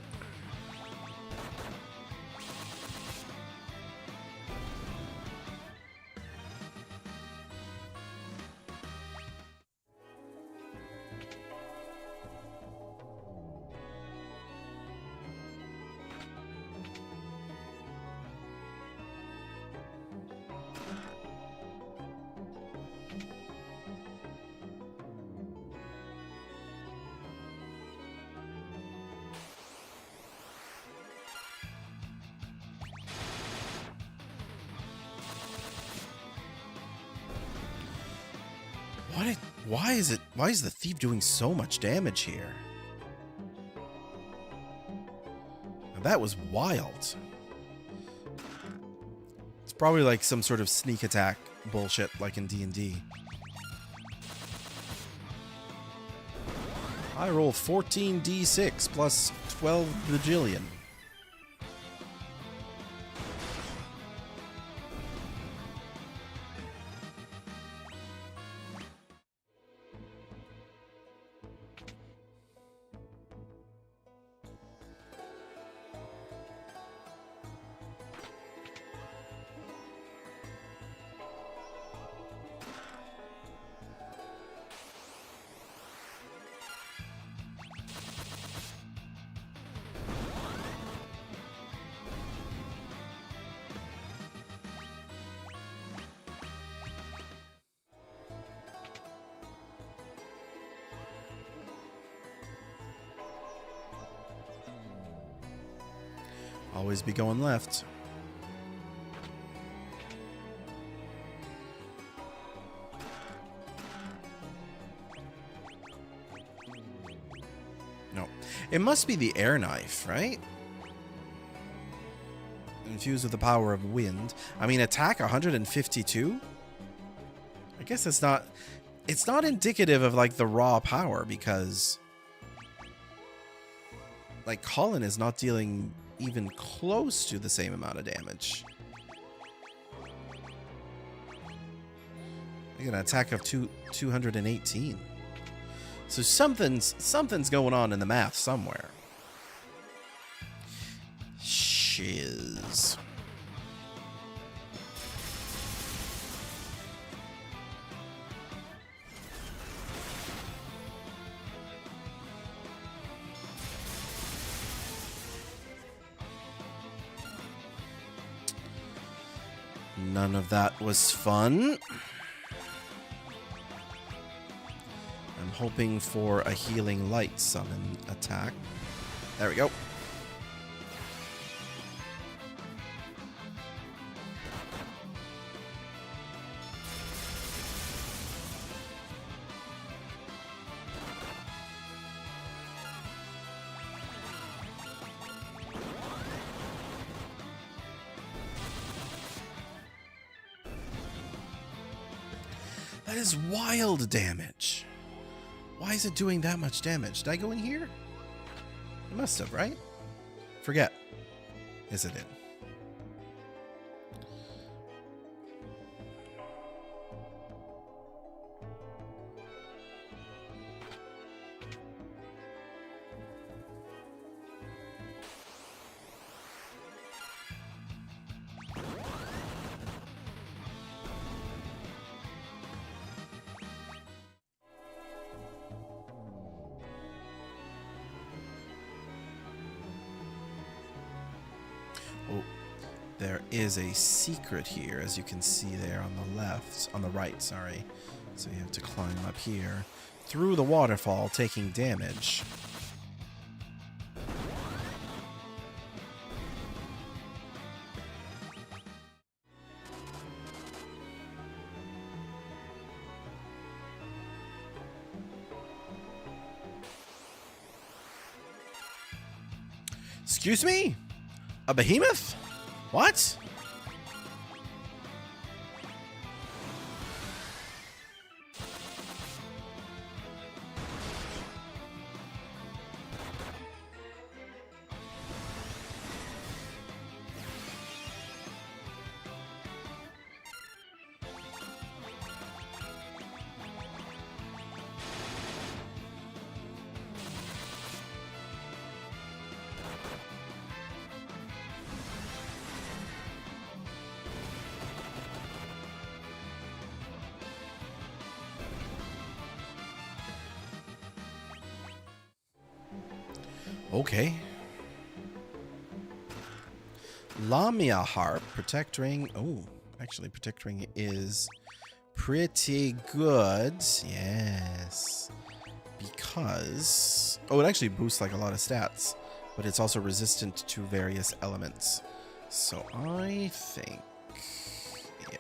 Why is the thief doing so much damage here? That was wild. It's probably like some sort of sneak attack bullshit like in D&D. I roll 14d6 plus 12 bajillion. Always be going left. No. It must be the air knife, right? infused with the power of wind. I mean, attack 152? I guess it's not indicative of like the raw power, because like Colin is not dealing even close to the same amount of damage. I got an attack of 218. So something's going on in the math somewhere. Shiz. None of that was fun. I'm hoping for a healing light summon attack. There we go. That is wild damage. Why is it doing that much damage? Did I go in here? It must have, right? Forget. Is it in? Oh, there is a secret here, as you can see there on the left, on the right, sorry. So you have to climb up here through the waterfall, taking damage. Excuse me? A behemoth? What? Okay. Lamia Harp, Protect Ring. Oh, actually, Protect Ring is pretty good. Yes. Because... oh, it actually boosts like a lot of stats. But it's also resistant to various elements. So I think... yeah.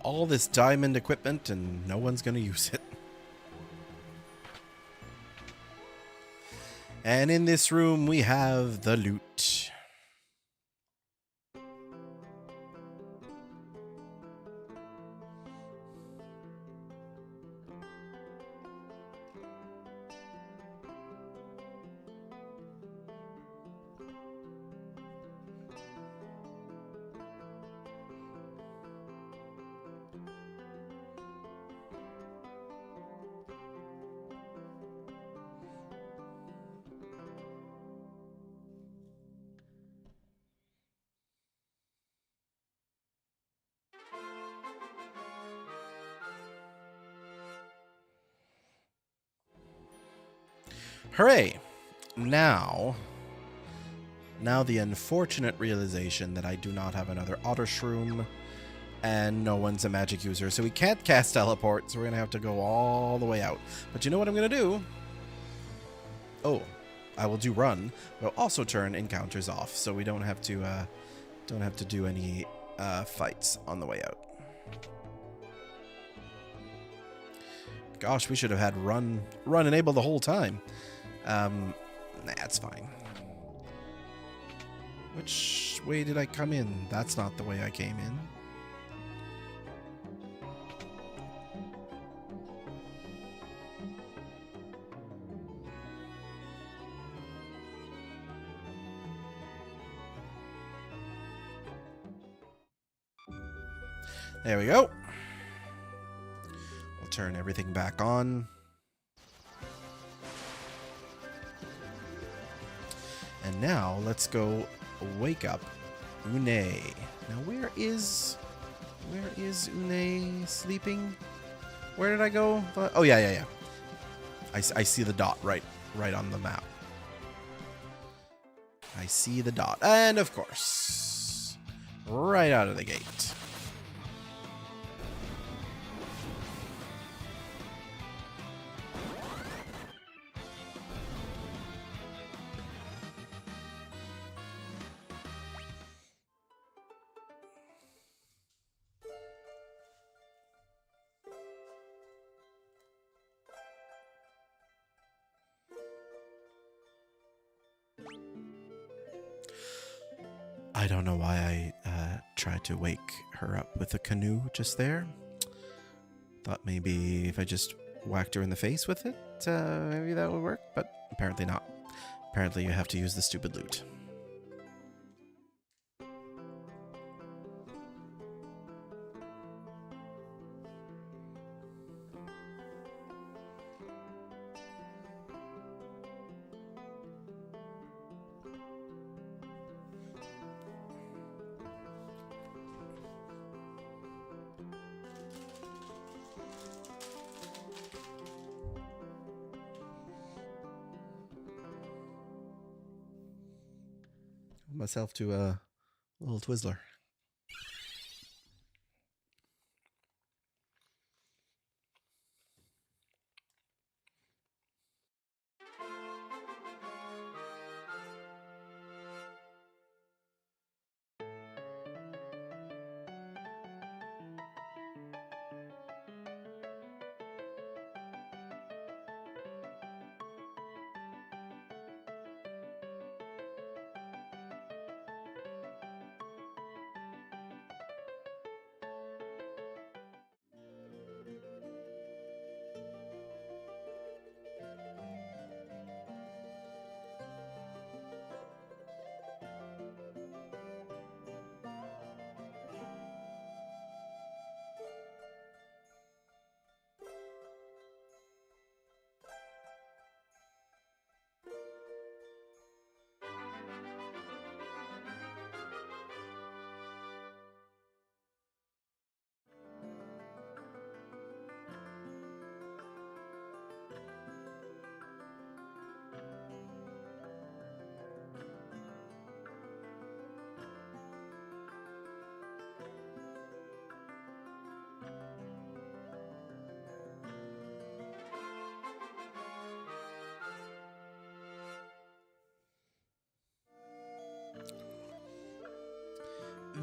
All this diamond equipment and no one's going to use it. And in this room we have the loot. Hooray! Now the unfortunate realization that I do not have another Otter Shroom, and no one's a magic user, so we can't cast teleport, so we're gonna have to go all the way out. But you know what I'm gonna do? Oh, I will do run, but I'll also turn encounters off, so we don't have to do any fights on the way out. Gosh, we should have had run enabled the whole time. That's fine. Which way did I come in? That's not the way I came in. There we go. We'll turn everything back on. And now let's go wake up Une. Now where is Une sleeping? Where did I go? Oh yeah. I see the dot right on the map. I see the dot. And of course, right out of the gate. I don't know why I tried to wake her up with a canoe just there. Thought maybe if I just whacked her in the face with it, maybe that would work, but apparently not. Apparently you have to use the stupid loot. Myself to a little Twizzler.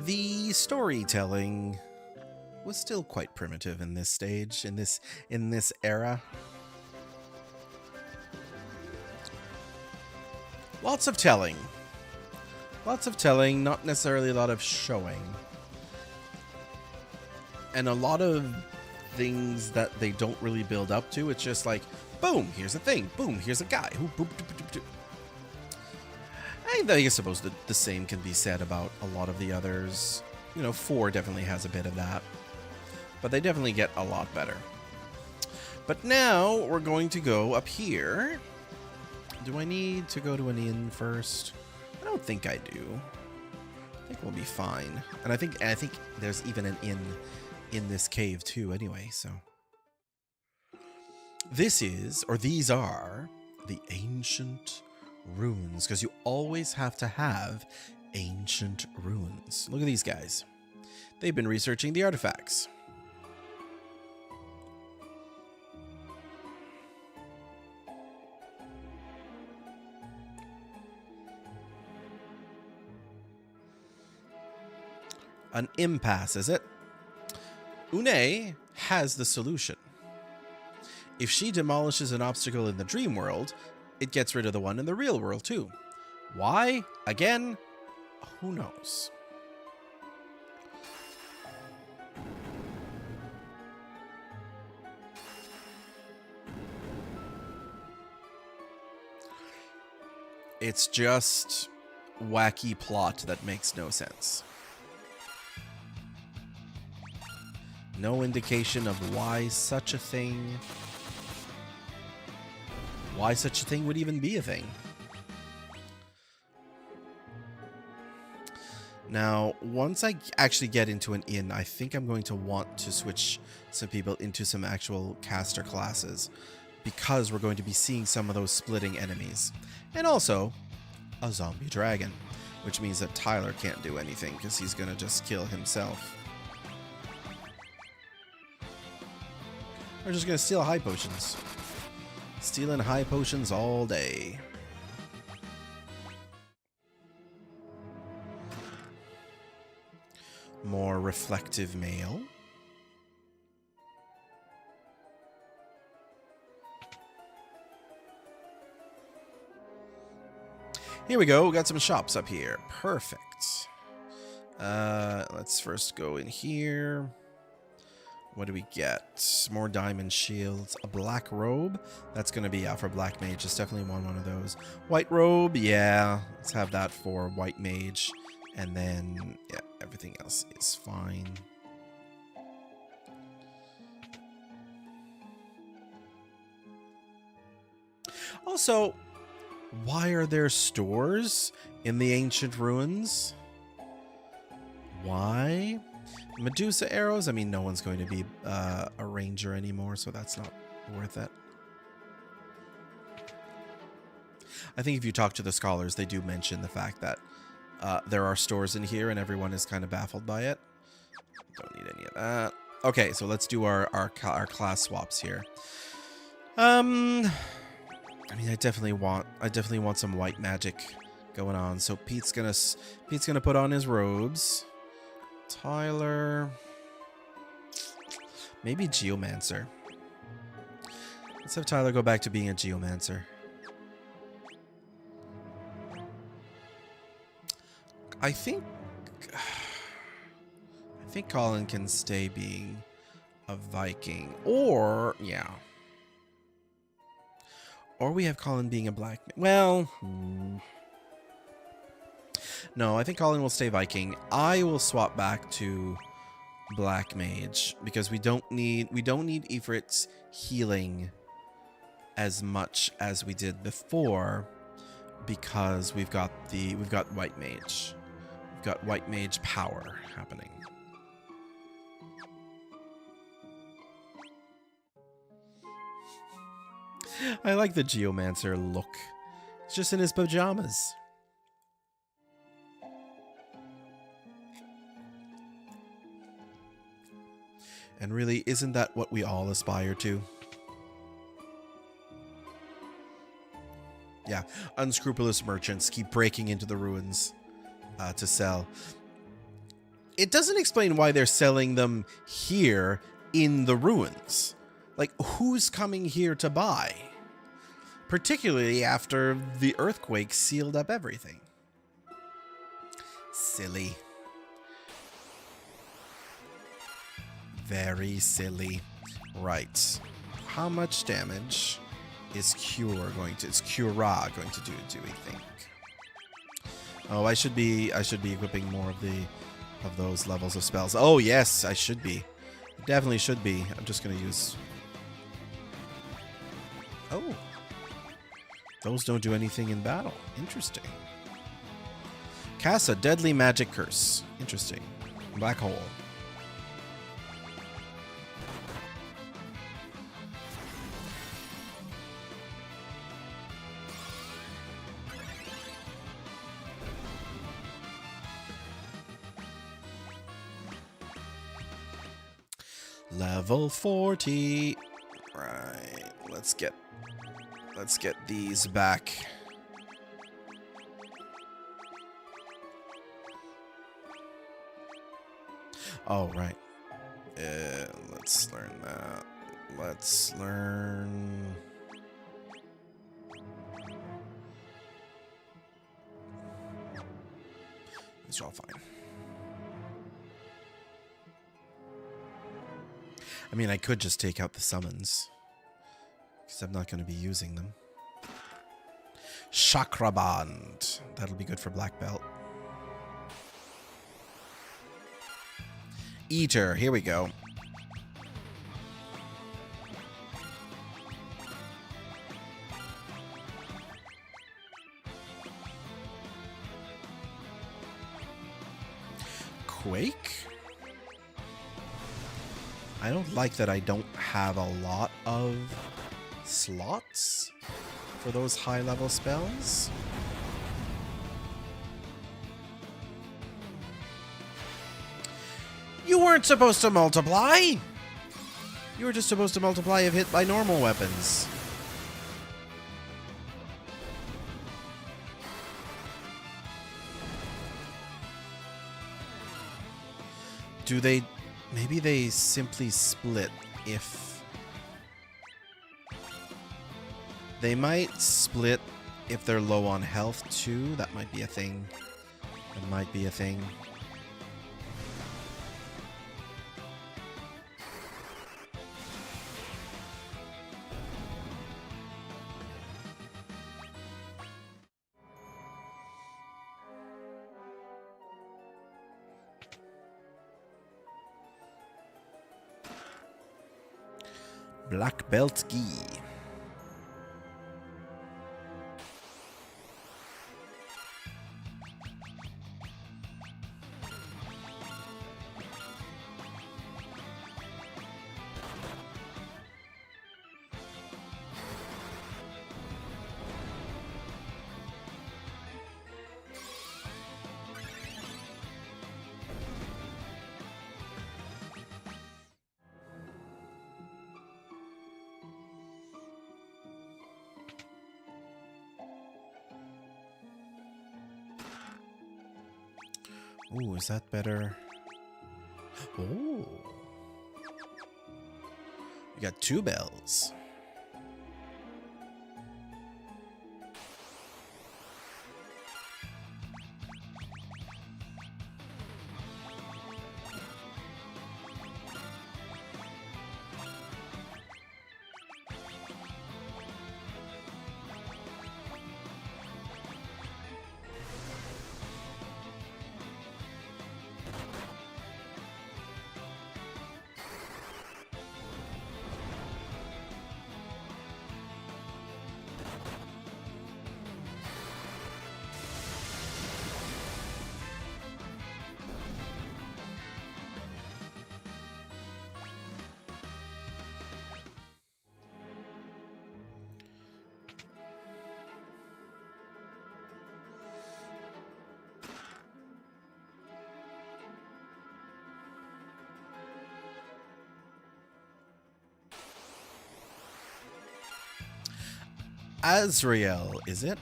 The storytelling was still quite primitive in this stage, in this era. Lots of telling, not necessarily a lot of showing. And a lot of things that they don't really build up to. It's just like, boom, here's a thing. Boom, here's a guy. I suppose the same can be said about a lot of the others. You know, 4 definitely has a bit of that. But they definitely get a lot better. But now we're going to go up here. Do I need to go to an inn first? I don't think I do. I think we'll be fine. And I think there's even an inn in this cave too anyway, so. These are The ancient ruins, because you always have to have ancient ruins. Look at these guys. They've been researching the artifacts. An impasse, is it? Une has the solution. If she demolishes an obstacle in the dream world, it gets rid of the one in the real world too. Why? Again, who knows? It's just wacky plot that makes no sense. No indication of why such a thing would even be a thing. Now, once I actually get into an inn, I think I'm going to want to switch some people into some actual caster classes, because we're going to be seeing some of those splitting enemies. And also, a zombie dragon, which means that Tyler can't do anything because he's going to just kill himself. We're just going to steal high potions. Stealing high potions all day. More reflective mail. Here we go. We got some shops up here. Perfect. Let's first go in here. What do we get? More diamond shields. A black robe. That's going to be for black mage. Just definitely want one of those. White robe. Yeah. Let's have that for white mage. And then, yeah, everything else is fine. Also, why are there stores in the ancient ruins? Why? Medusa arrows? I mean, no one's going to be a ranger anymore, so that's not worth it. I think if you talk to the scholars, they do mention the fact that there are stores in here and everyone is kind of baffled by it. Don't need any of that. Okay, so let's do our class swaps here. I mean, I definitely want some white magic going on. So Pete's gonna put on his robes. Tyler, maybe Geomancer. Let's have Tyler go back to being a Geomancer. I think Colin can stay being a Viking, or yeah, or we have Colin being a black. Well, no, I think Colin will stay Viking. I will swap back to black mage because we don't need Ifrit's healing as much as we did before, because we've got white mage. We've got white mage power happening. I like the Geomancer look. It's just in his pajamas. And really, isn't that what we all aspire to? Yeah, unscrupulous merchants keep breaking into the ruins to sell. It doesn't explain why they're selling them here in the ruins. Like, who's coming here to buy? Particularly after the earthquake sealed up everything. Silly. Very silly. Right. How much damage is Cura going to do we think? Oh, I should be equipping more of those levels of spells. Oh yes, I should be. Definitely should be. I'm just gonna use. Oh. Those don't do anything in battle. Interesting. Cast a deadly magic curse. Interesting. Black hole. Level 40. Right. Let's get these back. Oh, right. Let's learn that. Let's learn... These are all fine. I mean, I could just take out the summons, because I'm not going to be using them. Chakra Bond. That'll be good for black belt. Eater. Here we go. Quake? I don't like that I don't have a lot of slots for those high-level spells. You weren't supposed to multiply! You were just supposed to multiply if hit by normal weapons. Do they... Maybe they simply split if... They might split if they're low on health too. That might be a thing. That might be a thing. Black Belt Gi. Ooh, is that better? Oh. We got 2 bells. Azrael, is it?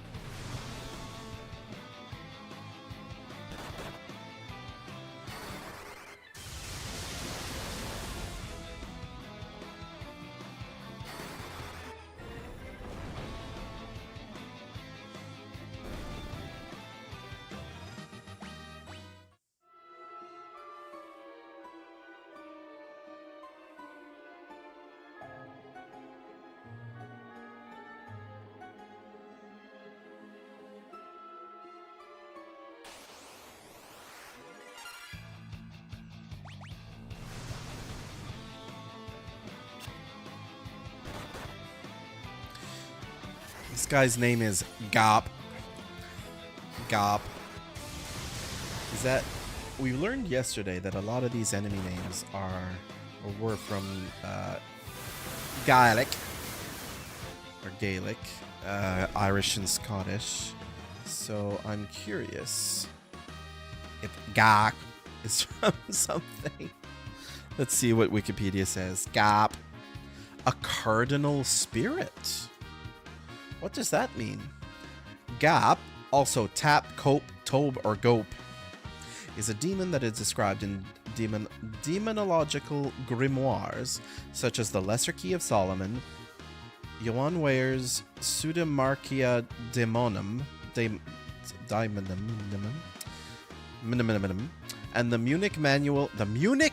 This guy's name is Gop. Gop. Is that... We learned yesterday that a lot of these enemy names are... or were from... Gaelic. Or Gaelic. Irish and Scottish. So I'm curious if Gak is from something Let's see what Wikipedia says. Gap. A cardinal spirit. What does that mean? Gap, also tap, cope, tobe, or gope, is a demon that is described in demonological grimoires such as the Lesser Key of Solomon, Johann Weyer's Pseudemarchia Daemonum, and the Munich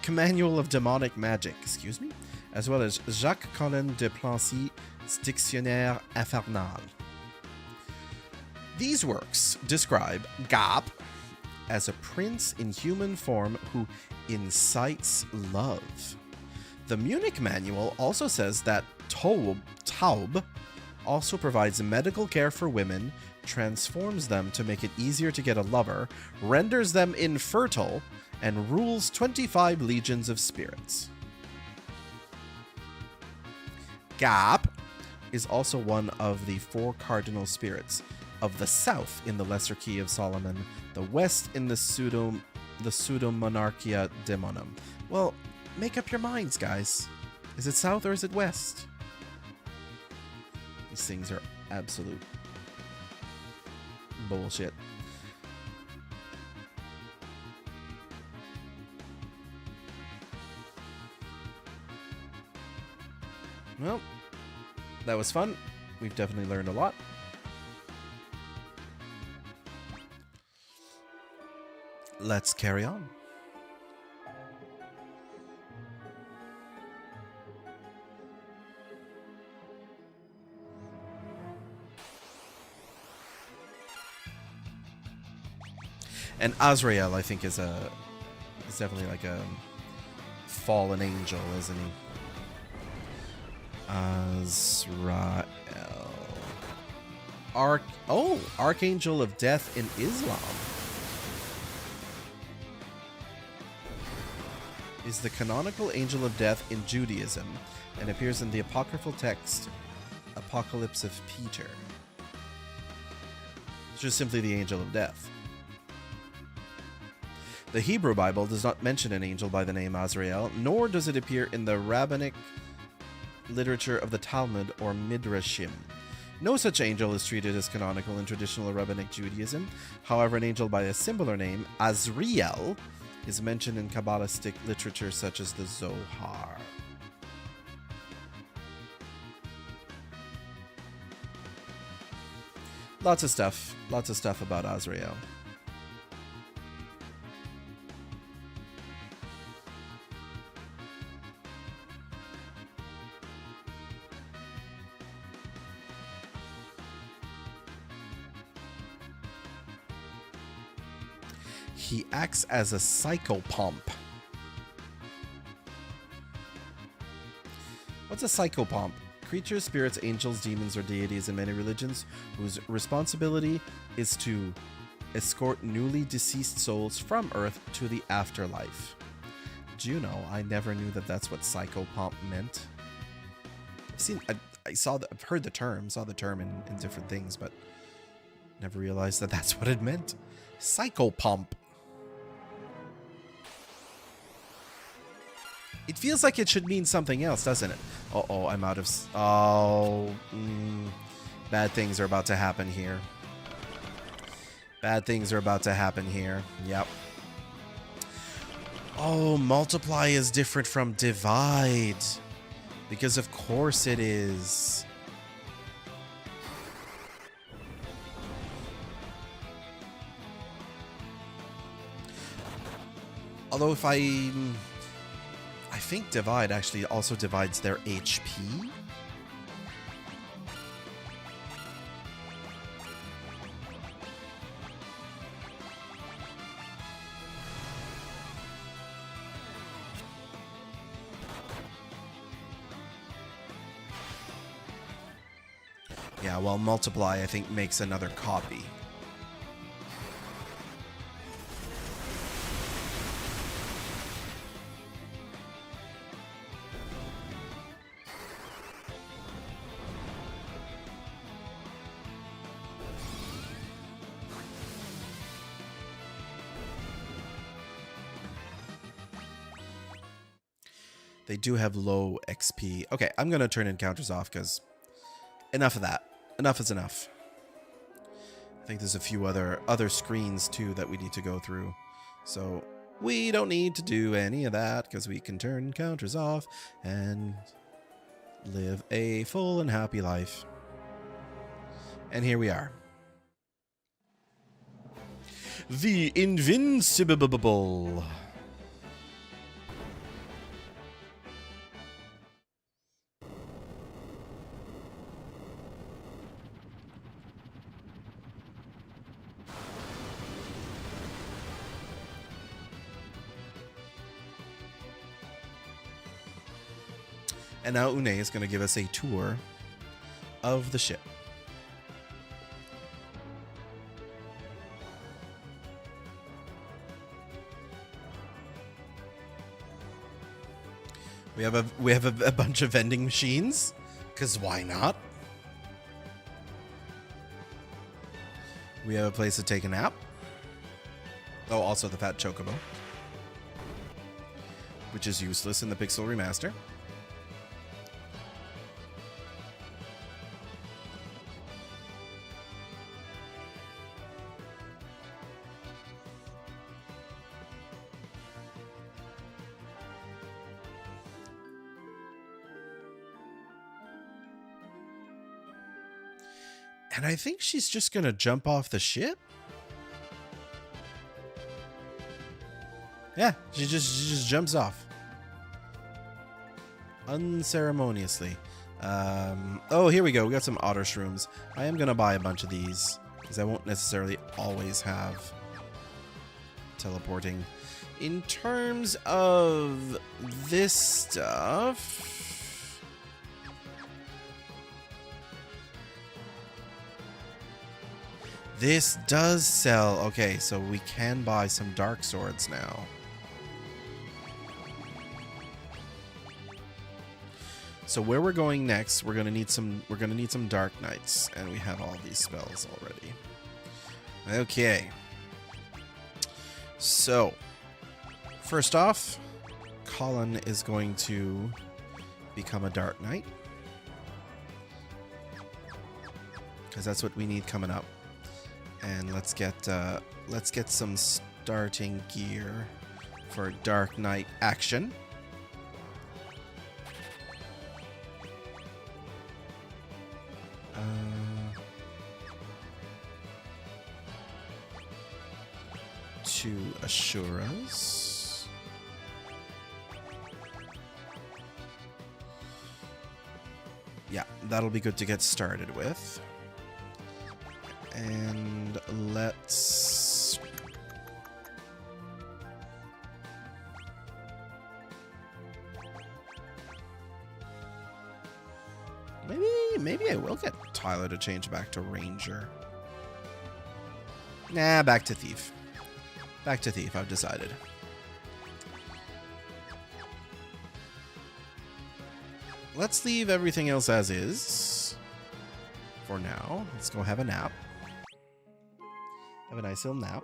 Manual of Demonic Magic, excuse me, as well as Jacques Collin de Plancy's Dictionnaire Infernal. These works describe Gap as a prince in human form who incites love. The Munich Manual also says that Taub also provides medical care for women, transforms them to make it easier to get a lover, renders them infertile, and rules 25 legions of spirits. Gap is also one of the 4 cardinal spirits of the south in the Lesser Key of Solomon, the west in the Pseudomonarchia Daemonum. Well, make up your minds, guys. Is it south or is it west? These things are absolute bullshit. Well, that was fun. We've definitely learned a lot. Let's carry on. And Azrael, I think, is definitely like a fallen angel, isn't he? Azrael. Archangel of Death in Islam. Is the canonical angel of death in Judaism and appears in the apocryphal text Apocalypse of Peter. It's just simply the angel of death. The Hebrew Bible does not mention an angel by the name Azrael, nor does it appear in the rabbinic literature of the Talmud or Midrashim. No such angel is treated as canonical in traditional rabbinic Judaism. However, an angel by a similar name, Azriel, is mentioned in Kabbalistic literature such as the Zohar. Lots of stuff about Azrael. He acts as a psychopomp. What's a psychopomp? Creatures, spirits, angels, demons, or deities in many religions whose responsibility is to escort newly deceased souls from Earth to the afterlife. Do you know, I never knew that that's what psychopomp meant. I've heard the term, saw the term in different things, but never realized that that's what it meant. Psychopomp. It feels like it should mean something else, doesn't it? Uh-oh, I'm out of... Bad things are about to happen here. Bad things are about to happen here. Yep. Oh, multiply is different from divide. Because of course it is. Although if I think divide actually also divides their HP. Yeah, well, multiply I think makes another copy. They do have low XP. Okay, I'm going to turn encounters off because enough of that. Enough is enough. I think there's a few other screens too that we need to go through. So we don't need to do any of that because we can turn encounters off and live a full and happy life. And here we are. The Invincible. And now Une is going to give us a tour of the ship. We have a bunch of vending machines, because why not? We have a place to take a nap. Oh, also the fat chocobo, which is useless in the Pixel Remaster. And I think she's just going to jump off the ship. Yeah, she just jumps off. Unceremoniously. Oh, here we go. We got some otter shrooms. I am going to buy a bunch of these because I won't necessarily always have teleporting. In terms of this stuff... This does sell. Okay, so we can buy some dark swords now. So where we're going next, we're gonna need some dark knights, and we have all these spells already. Okay. So first off, Colin is going to become a dark knight, because that's what we need coming up. And let's get some starting gear for Dark Knight action. To assure us. Yeah, that'll be good to get started with. And let's... Maybe I will get Tyler to change back to Ranger. Nah, back to Thief. Back to Thief, I've decided. Let's leave everything else as is. For now. Let's go have a nap. Have a nice little nap.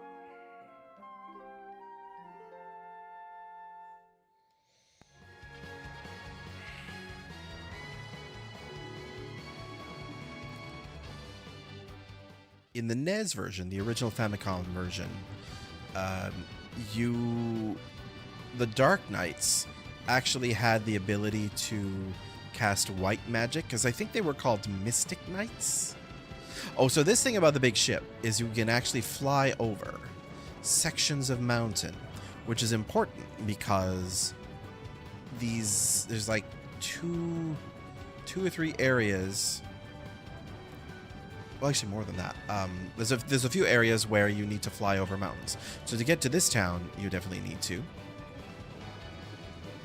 In the NES version, the original Famicom version, the Dark Knights actually had the ability to cast white magic, because I think they were called Mystic Knights. Oh, so this thing about the big ship is you can actually fly over sections of mountain, which is important because there's like two or three areas. Well, actually more than that. There's a few areas where you need to fly over mountains. So to get to this town, you definitely need to.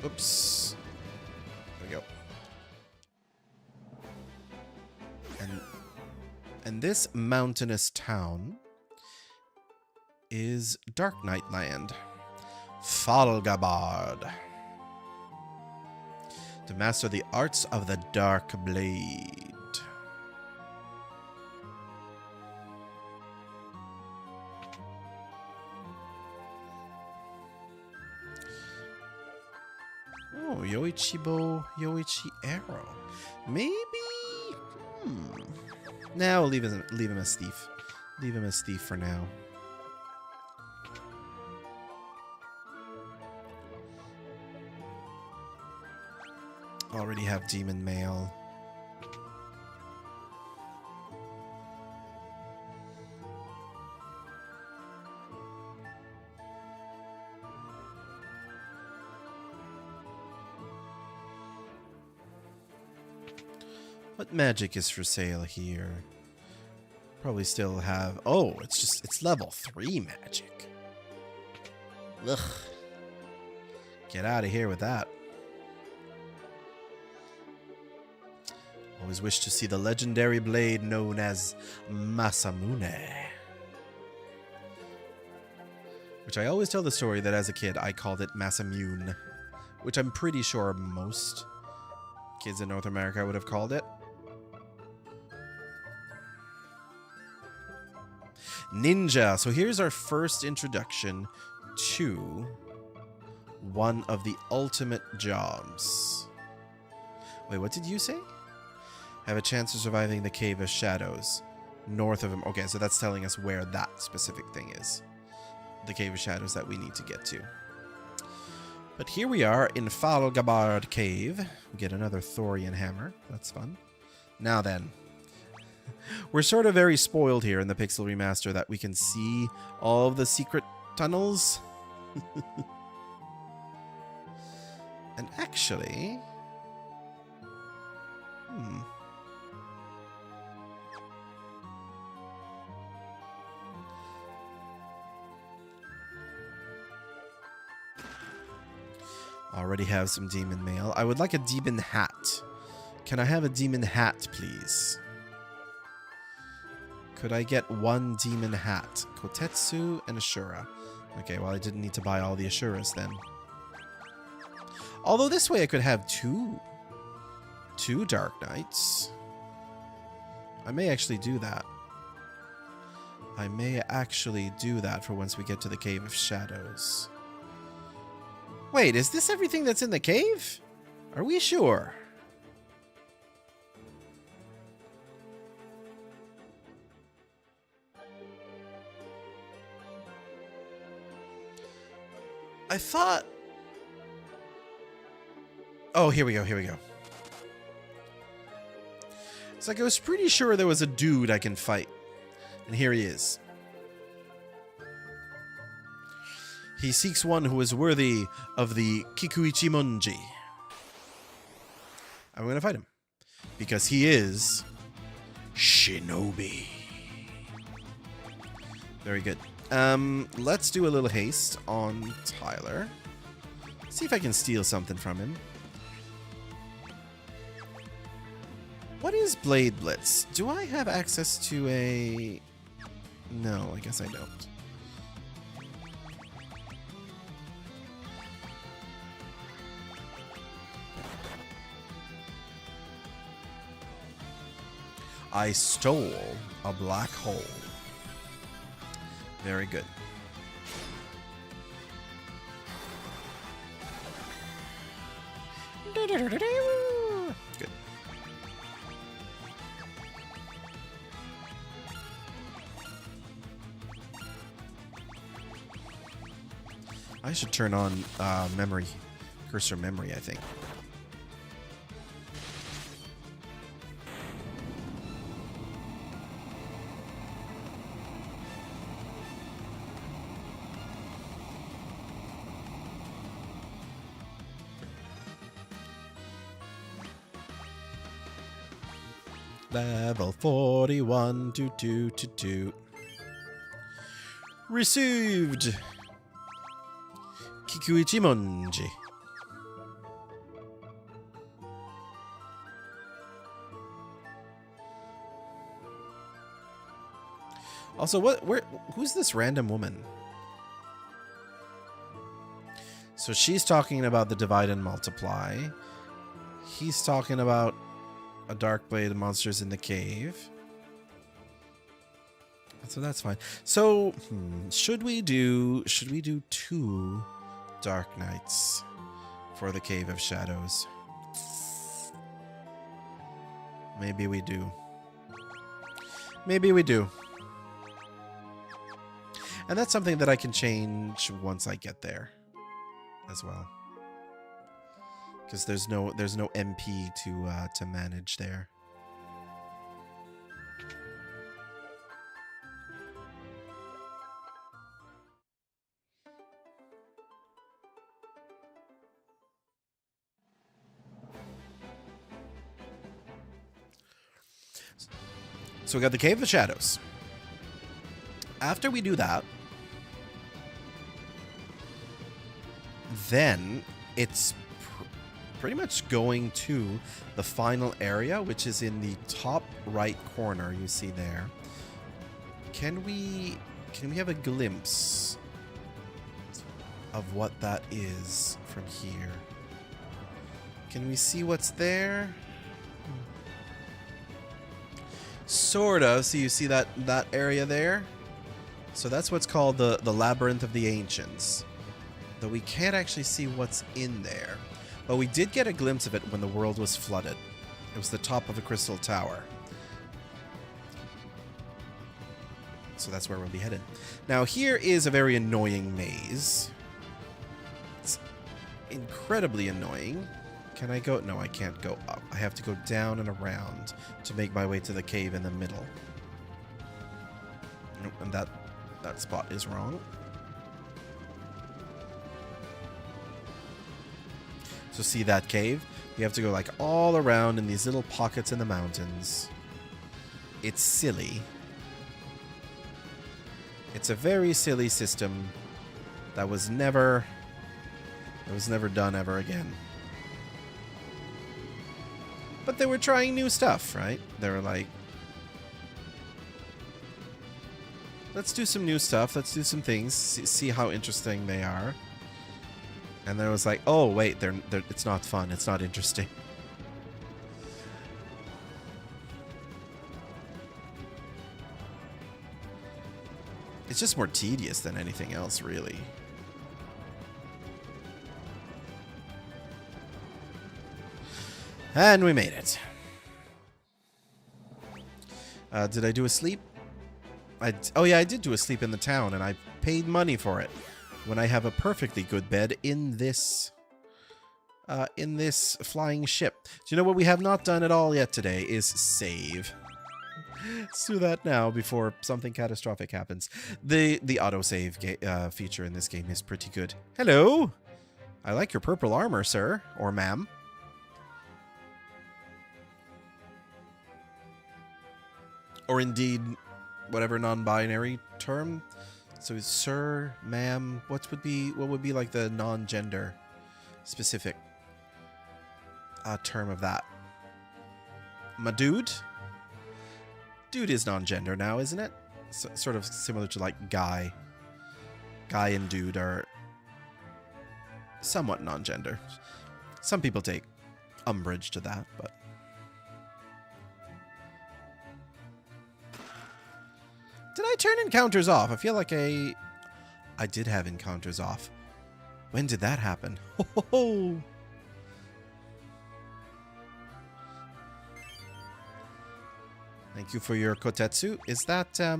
Oops. There we go. And this mountainous town is Dark Knight Land. Falgabard. To master the arts of the Dark Blade. Oh, yo. Yoichi bow, Yoichi arrow. Maybe. Now we'll leave him as thief. Leave him as thief for now. Already have demon mail. What magic is for sale here? Probably still have... Oh, it's level 3 magic. Ugh. Get out of here with that. Always wish to see the legendary blade known as Masamune. Which I always tell the story that as a kid I called it Masamune. Which I'm pretty sure most kids in North America would have called it. Ninja. So here's our first introduction to one of the ultimate jobs. Wait, what did you say? Have a chance of surviving the Cave of Shadows. North of him. Okay, so that's telling us where that specific thing is. The Cave of Shadows that we need to get to. But here we are in Falgabard Cave. We get another Thorian hammer. That's fun. Now then. We're sort of very spoiled here in the Pixel Remaster that we can see all of the secret tunnels. And actually... Already have some demon mail. I would like a demon hat. Can I have a demon hat, please? Could I get one demon hat? Kotetsu and Ashura. Okay, well, I didn't need to buy all the Ashuras then. Although this way I could have two Dark Knights. I may actually do that. I may actually do that for once we get to the Cave of Shadows. Wait, is this everything that's in the cave? Are we sure? I thought... Oh, here we go, here we go. It's like I was pretty sure there was a dude I can fight. And here he is. He seeks one who is worthy of the Kikuichimonji. I'm going to fight him. Because he is... Shinobi. Very good. Let's do a little haste on Tyler. See if I can steal something from him. What is Blade Blitz? Do I have access to a... No, I guess I don't. I stole a black hole. Very good. Good. I should turn on memory, cursor memory, I think. Level 41, 2222. Received. Kikuichimonji. Also, who's this random woman? So she's talking about the divide and multiply. He's talking about a dark blade of monsters in the cave. So that's fine. So should we do 2 Dark Knights for the Cave of Shadows. Maybe we do. Maybe we do. And that's something that I can change once I get there as well. Because there's no MP to manage there. So we got the Cave of Shadows. After we do that, then it's pretty much going to the final area, which is in the top right corner. You see there. Can we have a glimpse of what that is from here? Can we see what's there? Sort of. So you see that area there? So that's what's called the Labyrinth of the Ancients. Though we can't actually see what's in there. But we did get a glimpse of it when the world was flooded. It was the top of a crystal tower. So that's where we'll be headed. Now here is a very annoying maze. It's incredibly annoying. Can I go? No, I can't go up. I have to go down and around to make my way to the cave in the middle. Nope, and that spot is wrong. So see that cave? You have to go like all around in these little pockets in the mountains. It's silly. It's a very silly system that was never done ever again. But they were trying new stuff, right? They were like, let's do some new stuff. Let's do some things. See how interesting they are. And then it was like, oh wait, it's not fun. It's not interesting. It's just more tedious than anything else, really. And we made it. Did I do a sleep? Oh yeah, I did do a sleep in the town, and I paid money for it. When I have a perfectly good bed in this flying ship. Do you know what we have not done at all yet today is save. Let's do that now before something catastrophic happens. The autosave feature in this game is pretty good. Hello! I like your purple armor, sir. Or ma'am. Or indeed, whatever non-binary term. So sir, ma'am, what would be like the non-gender specific term of that? My dude? Dude is non-gender now, isn't it? Sort of similar to like guy. Guy and dude are somewhat non-gender. Some people take umbrage to that, but did I turn encounters off? I feel like I did have encounters off. When did that happen? Ho ho ho! Thank you for your kotetsu. Is that yeah.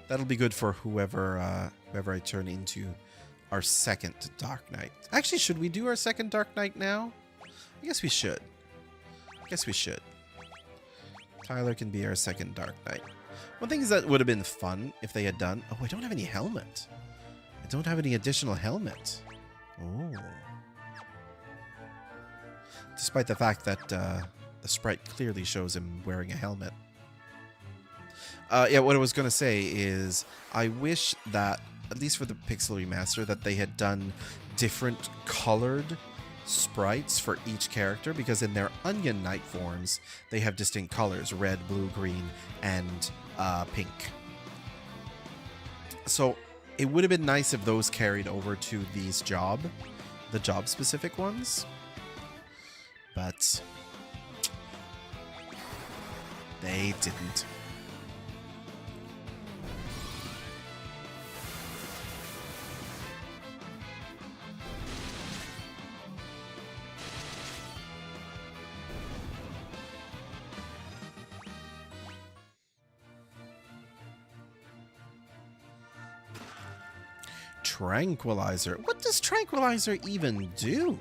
That'll be good for whoever I turn into our second Dark Knight. Actually, should we do our second Dark Knight now? I guess we should. Guess we should. Tyler can be our second Dark Knight. One thing is that would have been fun if they had done... Oh, I don't have any helmet. I don't have any additional helmet. Oh. Despite the fact that the sprite clearly shows him wearing a helmet. Yeah, what I was going to say is I wish that, at least for the Pixel Remaster, that they had done different colored sprites for each character, because in their Onion Knight forms they have distinct colors: red, blue, green, and pink. So it would have been nice if those carried over to the job specific ones, but they didn't. Tranquilizer. What does Tranquilizer even do?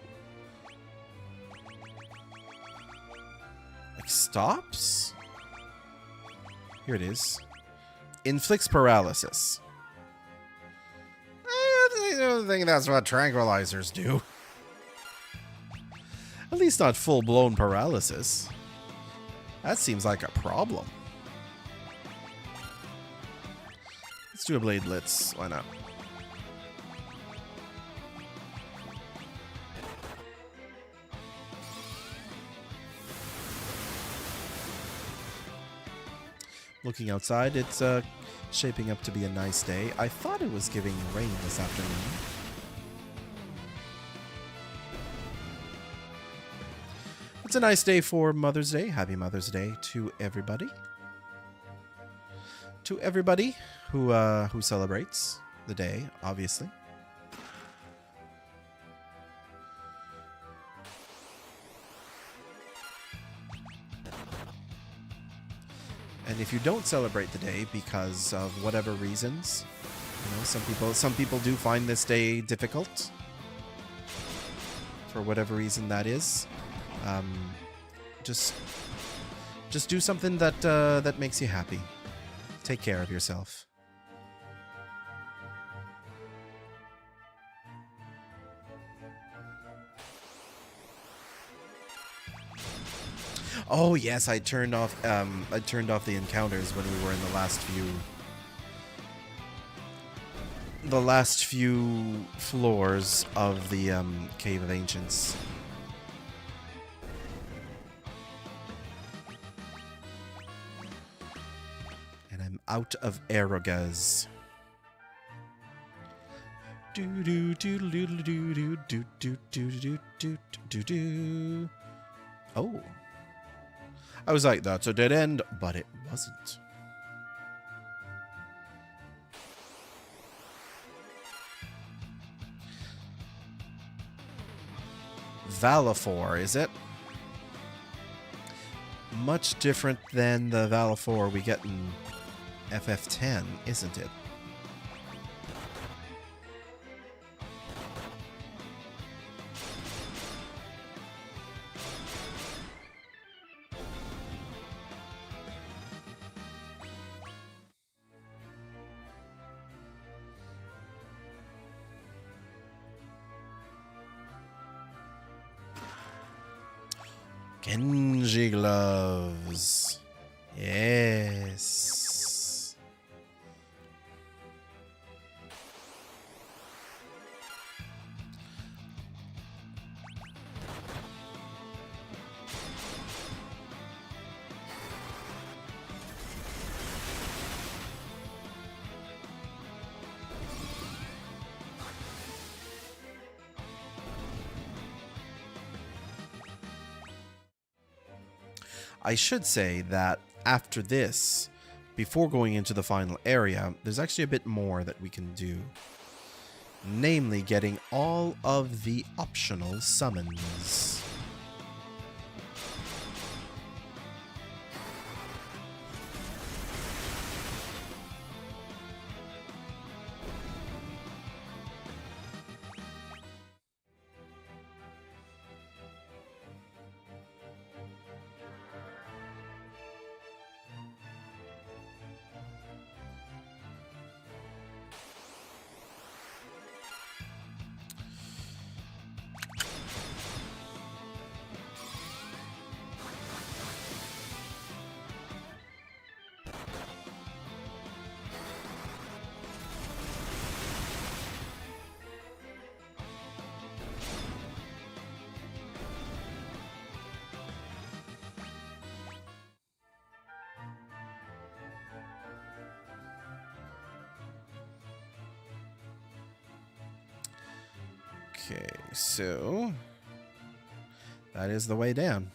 Like, stops? Here it is. Inflicts paralysis. I don't think that's what tranquilizers do. At least not full-blown paralysis. That seems like a problem. Let's do a Blade Blitz. Why not? Looking outside, it's shaping up to be a nice day. I thought it was giving rain this afternoon. It's a nice day for Mother's Day. Happy Mother's Day to everybody. To everybody who celebrates the day, obviously. And if you don't celebrate the day because of whatever reasons, you know, some people do find this day difficult for whatever reason that is. Just do something that that makes you happy. Take care of yourself. Oh yes, I turned off the encounters when we were in the last few floors of the Cave of Ancients. And I'm out of Aerogas. Do do do do do do do do do do do do. Oh. I was like, that's a dead end, but it wasn't. Valifor, is it? Much different than the Valifor we get in FF10, isn't it? Genji gloves. Yes. I should say that after this, before going into the final area, there's actually a bit more that we can do. Namely, getting all of the optional summons. Okay, so that is the way down.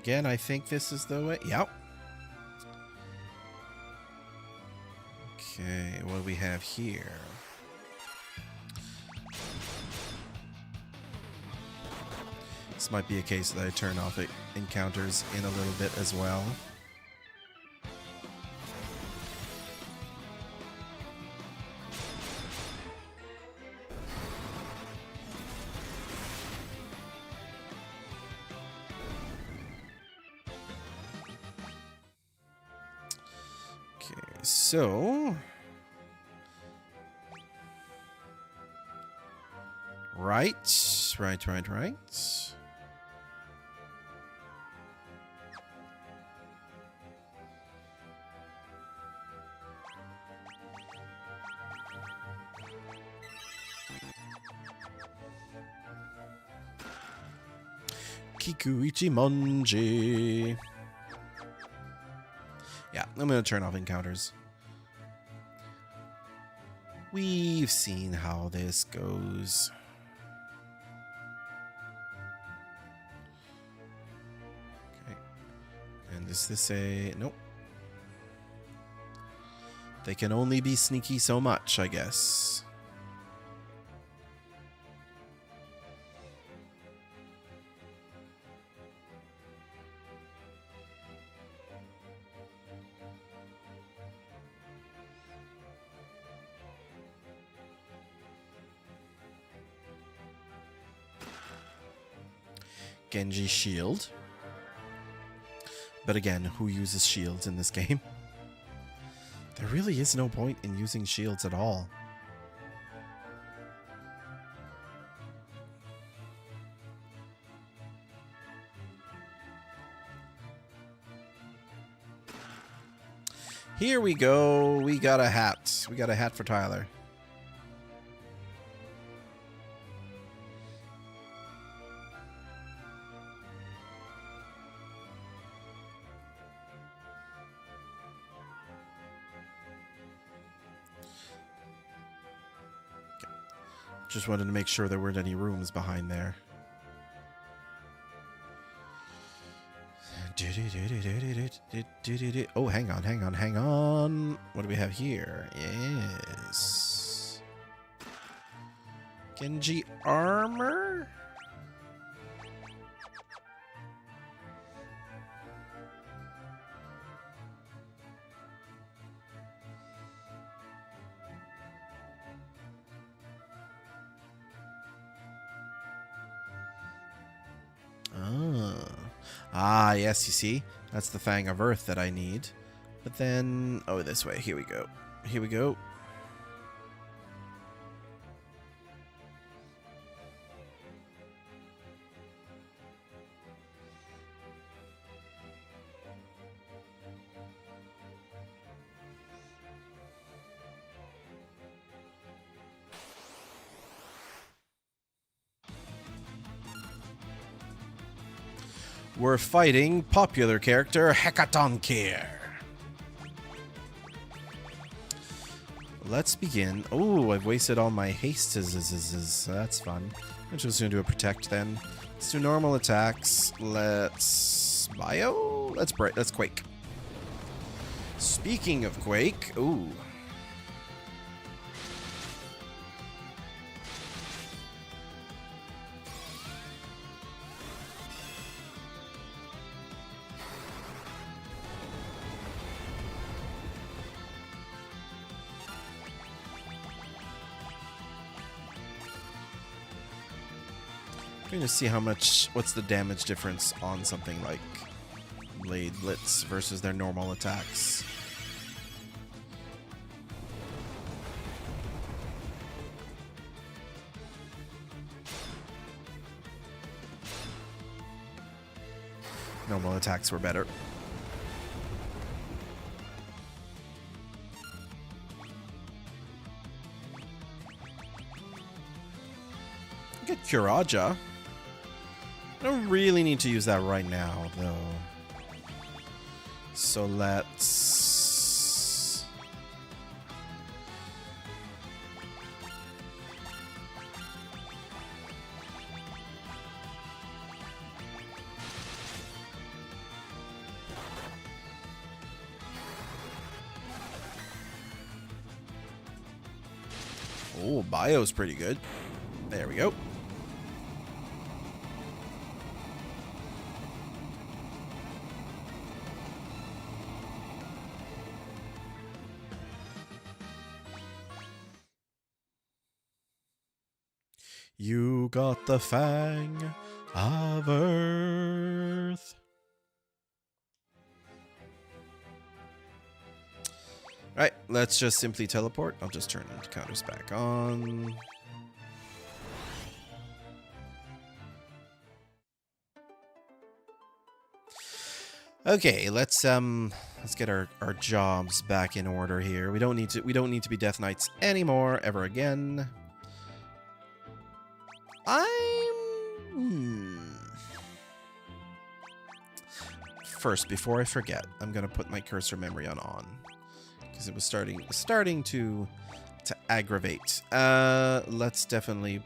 Again, I think this is the way. Yep. Okay, what do we have here? This might be a case that I turn off encounters in a little bit as well. So, right. Kikuichi Monji. Yeah, I'm going to turn off encounters. We've seen how this goes. Okay. And does this say... Nope. They can only be sneaky so much, I guess. Genji shield. But again, who uses shields in this game? There really is no point in using shields at all. Here we go. We got a hat. We got a hat for Tyler. Just wanted to make sure there weren't any rooms behind there. Oh, hang on. What do we have here? Yes. Genji armor? Ah, yes, you see? That's the Fang of Earth that I need. But then... Oh, this way. Here we go. Here we go. We're fighting popular character Hekatonkir. Let's begin. Oh, I've wasted all my haste. That's fun. I'm just going to do a protect then. Let's do normal attacks. Let's bio. Let's break. Let's quake. Speaking of quake, ooh. I'm going to see what's the damage difference on something like Blade Blitz versus their normal attacks. Normal attacks were better. Get Kuraja. I don't really need to use that right now, though. So let's... Oh, bio's pretty good. There we go. You got the fang of Earth. Right, let's just simply teleport. I'll just turn the counters back on. Okay, let's get our jobs back in order here. We don't need to be Death Knights anymore ever again. First, before I forget, I'm gonna put my cursor memory on because it was starting to aggravate. Let's definitely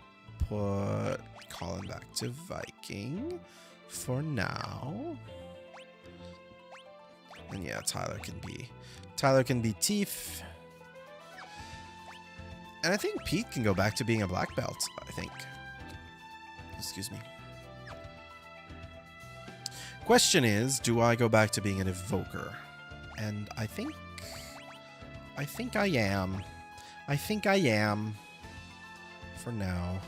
put Colin back to Viking for now. And yeah, Tyler can be Tief. And I think Pete can go back to being a black belt, I think. Excuse me. Question is, do I go back to being an evoker? And I think I am. I think I am. For now.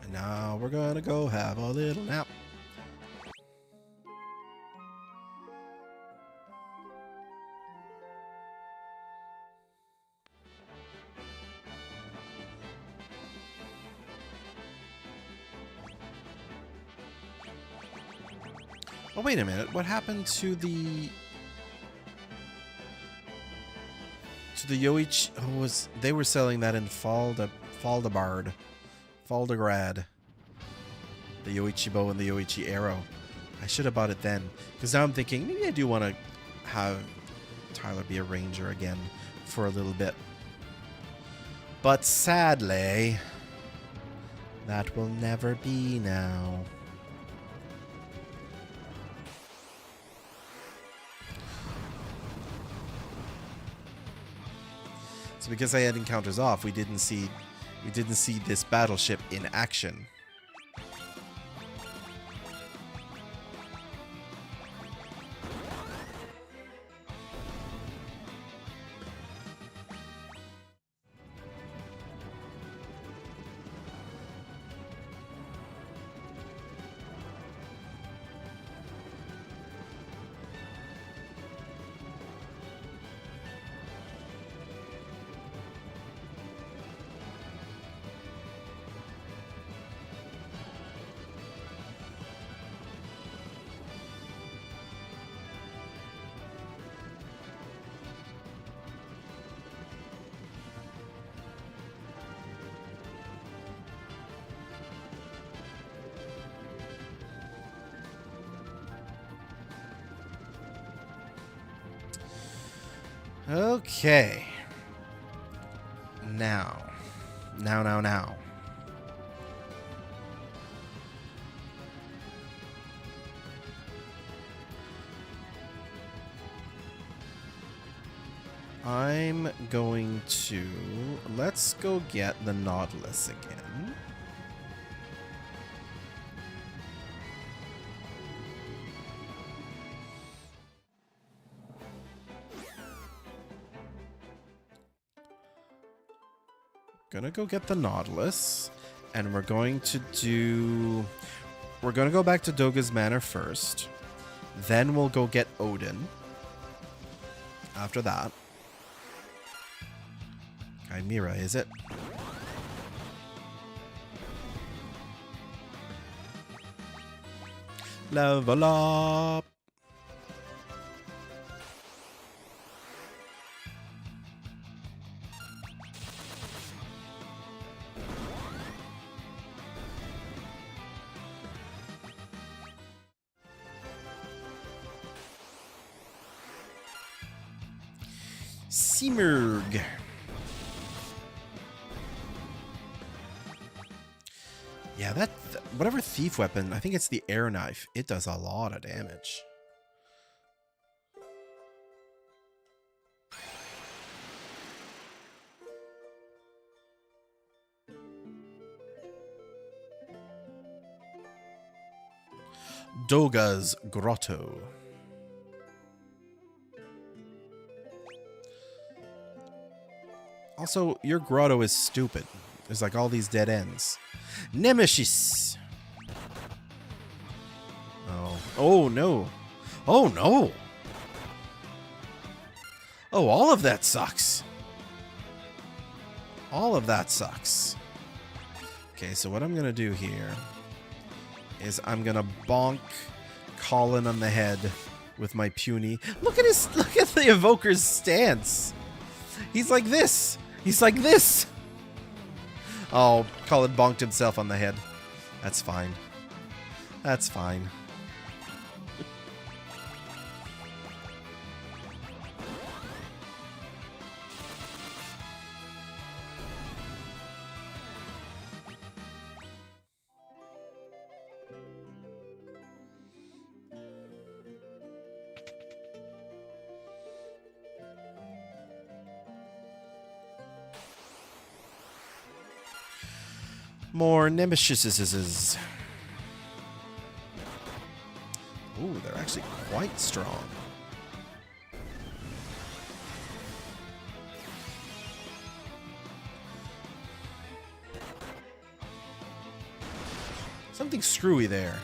And now we're gonna go have a little nap. Oh, wait a minute. What happened to the Yoichi? Oh, they were selling that in Faldabard. Faldegrad. The Yoichi bow and the Yoichi arrow. I should have bought it then. Because now I'm thinking, maybe I do want to have Tyler be a ranger again for a little bit. But sadly, that will never be now. So because I had encounters off, we didn't see this battleship in action. Okay. Now. I'm going to... Let's go get the Nautilus again. Gonna go get the Nautilus, and we're going to go back to Doga's Manor first, then we'll go get Odin after that. Chimera, is it? Level up. Simurg. Yeah, whatever thief weapon, I think it's the air knife. It does a lot of damage. Doga's Grotto. Also, your grotto is stupid. There's like all these dead ends. Nemesis. Oh. Oh, no. Oh, no. Oh, all of that sucks. All of that sucks. Okay, so what I'm going to do here is I'm going to bonk Colin on the head with my puny. Look at the evoker's stance. He's like this. He's like this. Oh, Colin bonked himself on the head. That's fine. That's fine. More nemesises. Ooh, they're actually quite strong. Something screwy there.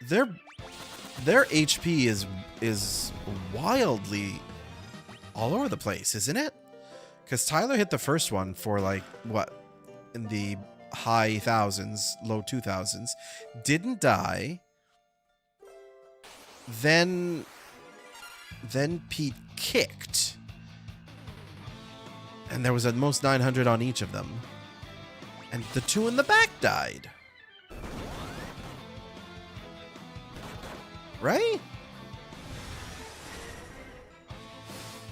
Their HP is wildly all over the place, isn't it? Because Tyler hit the first one for like, what, in the high thousands, low 2000s. Didn't die. Then Pete kicked. And there was at most 900 on each of them. And the two in the back died. Right?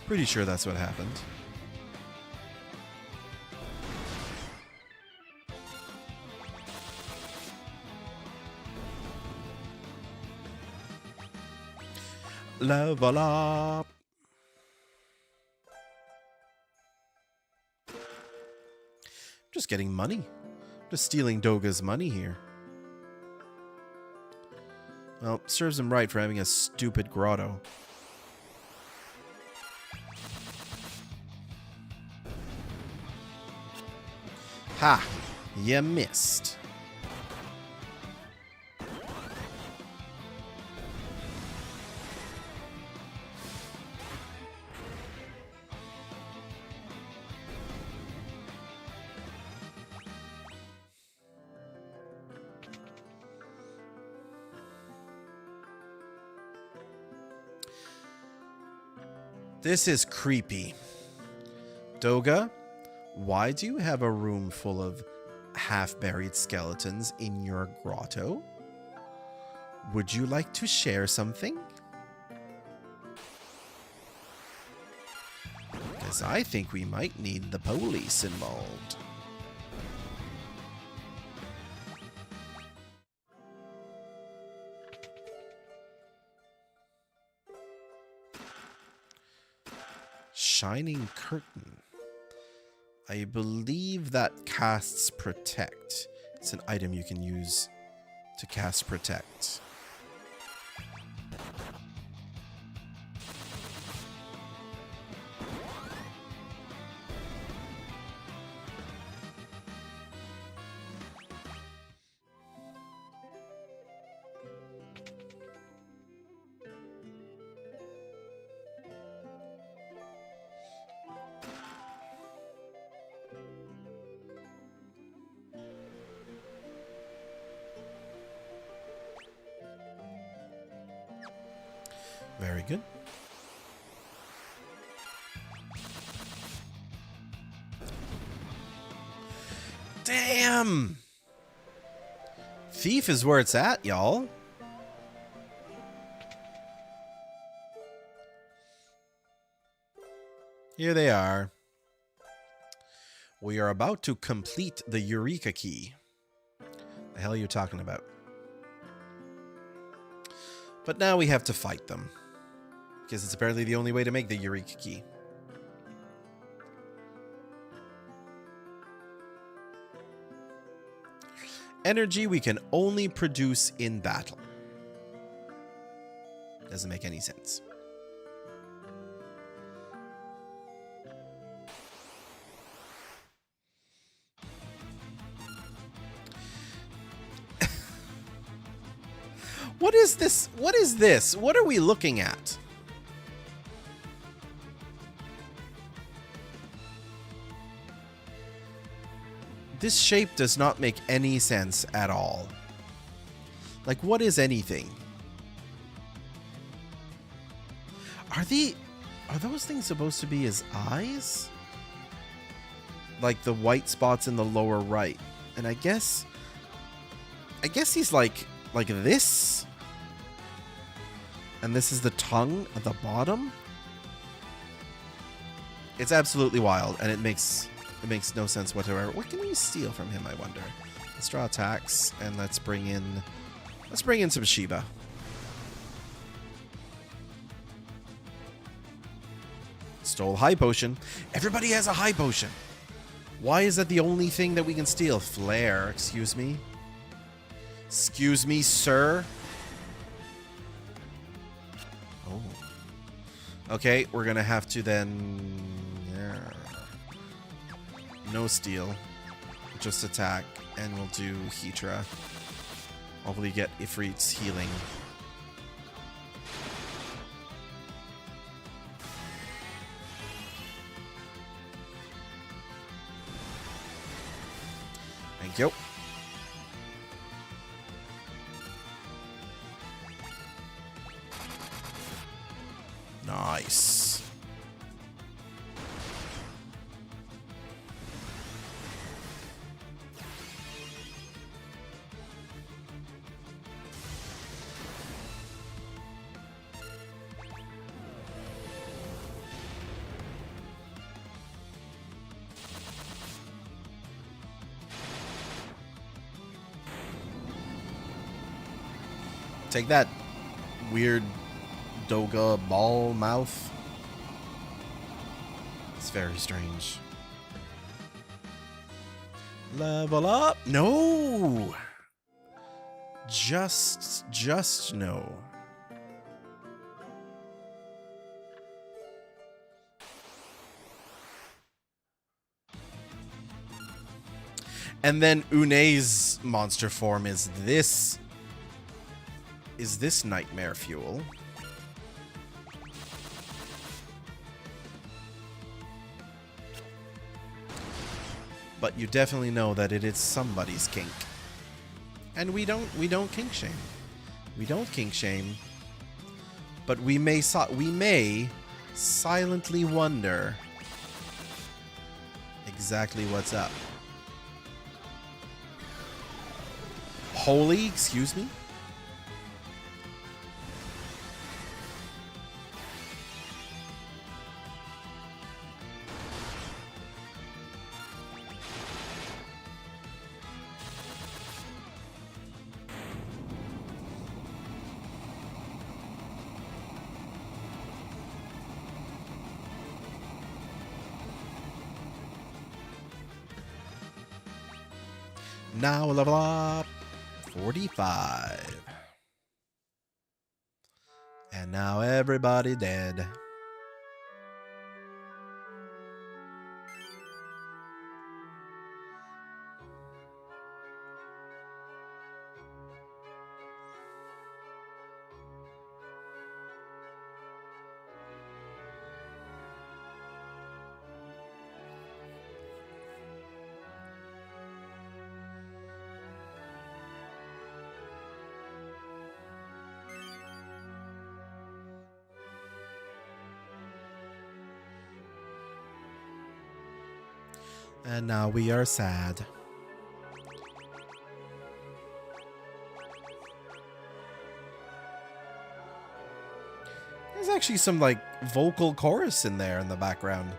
Pretty sure that's what happened. Level up. Just getting money. Just stealing Doga's money here. Well, serves him right for having a stupid grotto. Ha! You missed. This is creepy. Doga, why do you have a room full of half-buried skeletons in your grotto? Would you like to share something? Because I think we might need the police involved. Shining Curtain. I believe that casts Protect. It's an item you can use to cast Protect. Very good. Damn! Thief is where it's at, y'all. Here they are. We are about to complete the Eureka Key. The hell are you talking about? But now we have to fight them. Because it's apparently the only way to make the Eureka Key. Energy we can only produce in battle. Doesn't make any sense. What is this? What is this? What are we looking at? This shape does not make any sense at all. Like, what is anything? Are those things supposed to be his eyes? Like the white spots in the lower right. And I guess he's like this. And this is the tongue at the bottom. It's absolutely wild, and it makes no sense whatsoever. What can we steal from him, I wonder? Let's draw attacks, and let's bring in some Shiba. Stole high potion. Everybody has a high potion. Why is that the only thing that we can steal? Flare, excuse me. Excuse me, sir. Oh. Okay, we're gonna have to then... Yeah. No steal. Just attack, and we'll do Heatra. Hopefully get Ifrit's healing. Thank you. Nice. Take that, weird Doga ball mouth. It's very strange. Level up? No! Just no. And then Une's monster form is this. Is this nightmare fuel? But you definitely know that it is somebody's kink. And we don't kink shame. We don't kink shame. But we may silently wonder exactly what's up. Holy, excuse me? Now level up 45. And now everybody dead. And now we are sad. There's actually some, like, vocal chorus in there in the background.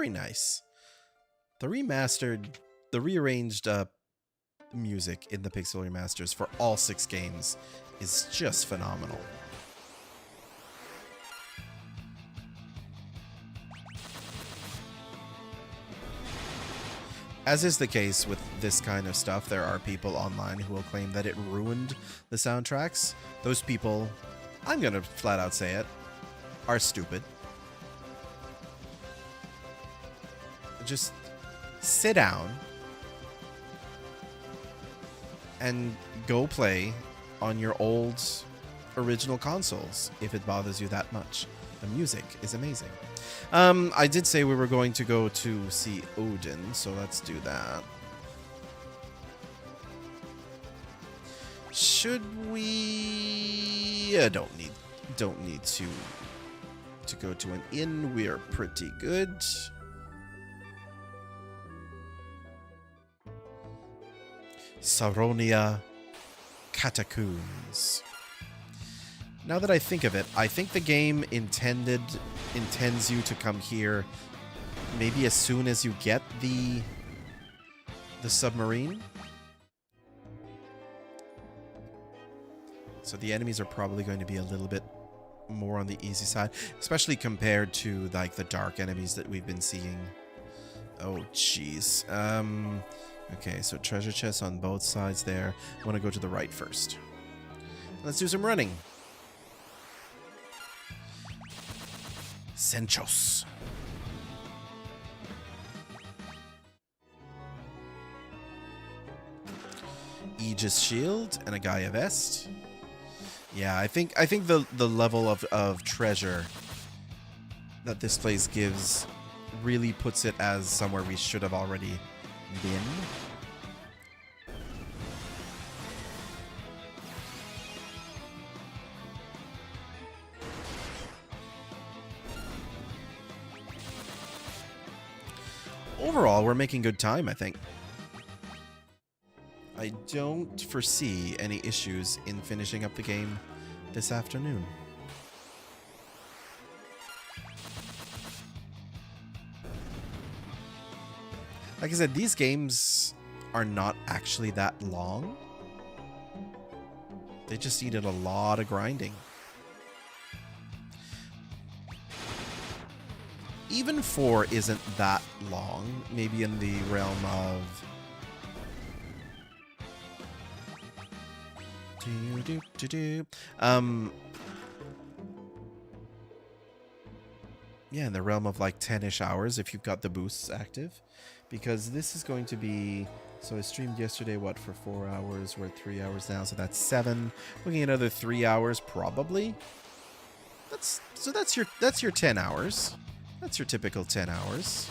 Very nice. The rearranged music in the Pixel Remasters for all 6 games is just phenomenal. As is the case with this kind of stuff, there are people online who will claim that it ruined the soundtracks. Those people, I'm gonna flat out say it, are stupid. Just sit down and go play on your old original consoles if it bothers you that much. The music is amazing. I did say we were going to go to see Odin, so let's do that. Should we? Don't need to go to an inn. We are pretty good. Saronia Catacombs. Now that I think of it, I think the game intends you to come here maybe as soon as you get the submarine. So the enemies are probably going to be a little bit more on the easy side, especially compared to like the dark enemies that we've been seeing. Oh jeez. Okay, so treasure chests on both sides there. I want to go to the right first. Let's do some running. Senchos. Aegis shield and a Gaia vest. Yeah, I think the level of treasure that this place gives really puts it as somewhere we should have already been. Overall, we're making good time, I think. I don't foresee any issues in finishing up the game this afternoon. Like I said, these games are not actually that long. They just needed a lot of grinding. Even 4 isn't that long, maybe in the realm of... yeah, in the realm of like 10-ish hours if you've got the boosts active. Because this is going to be... So I streamed yesterday, what, for 4 hours? We're at 3 hours now, so that's 7. Looking at another 3 hours, probably. That's your 10 hours. That's your typical 10 hours.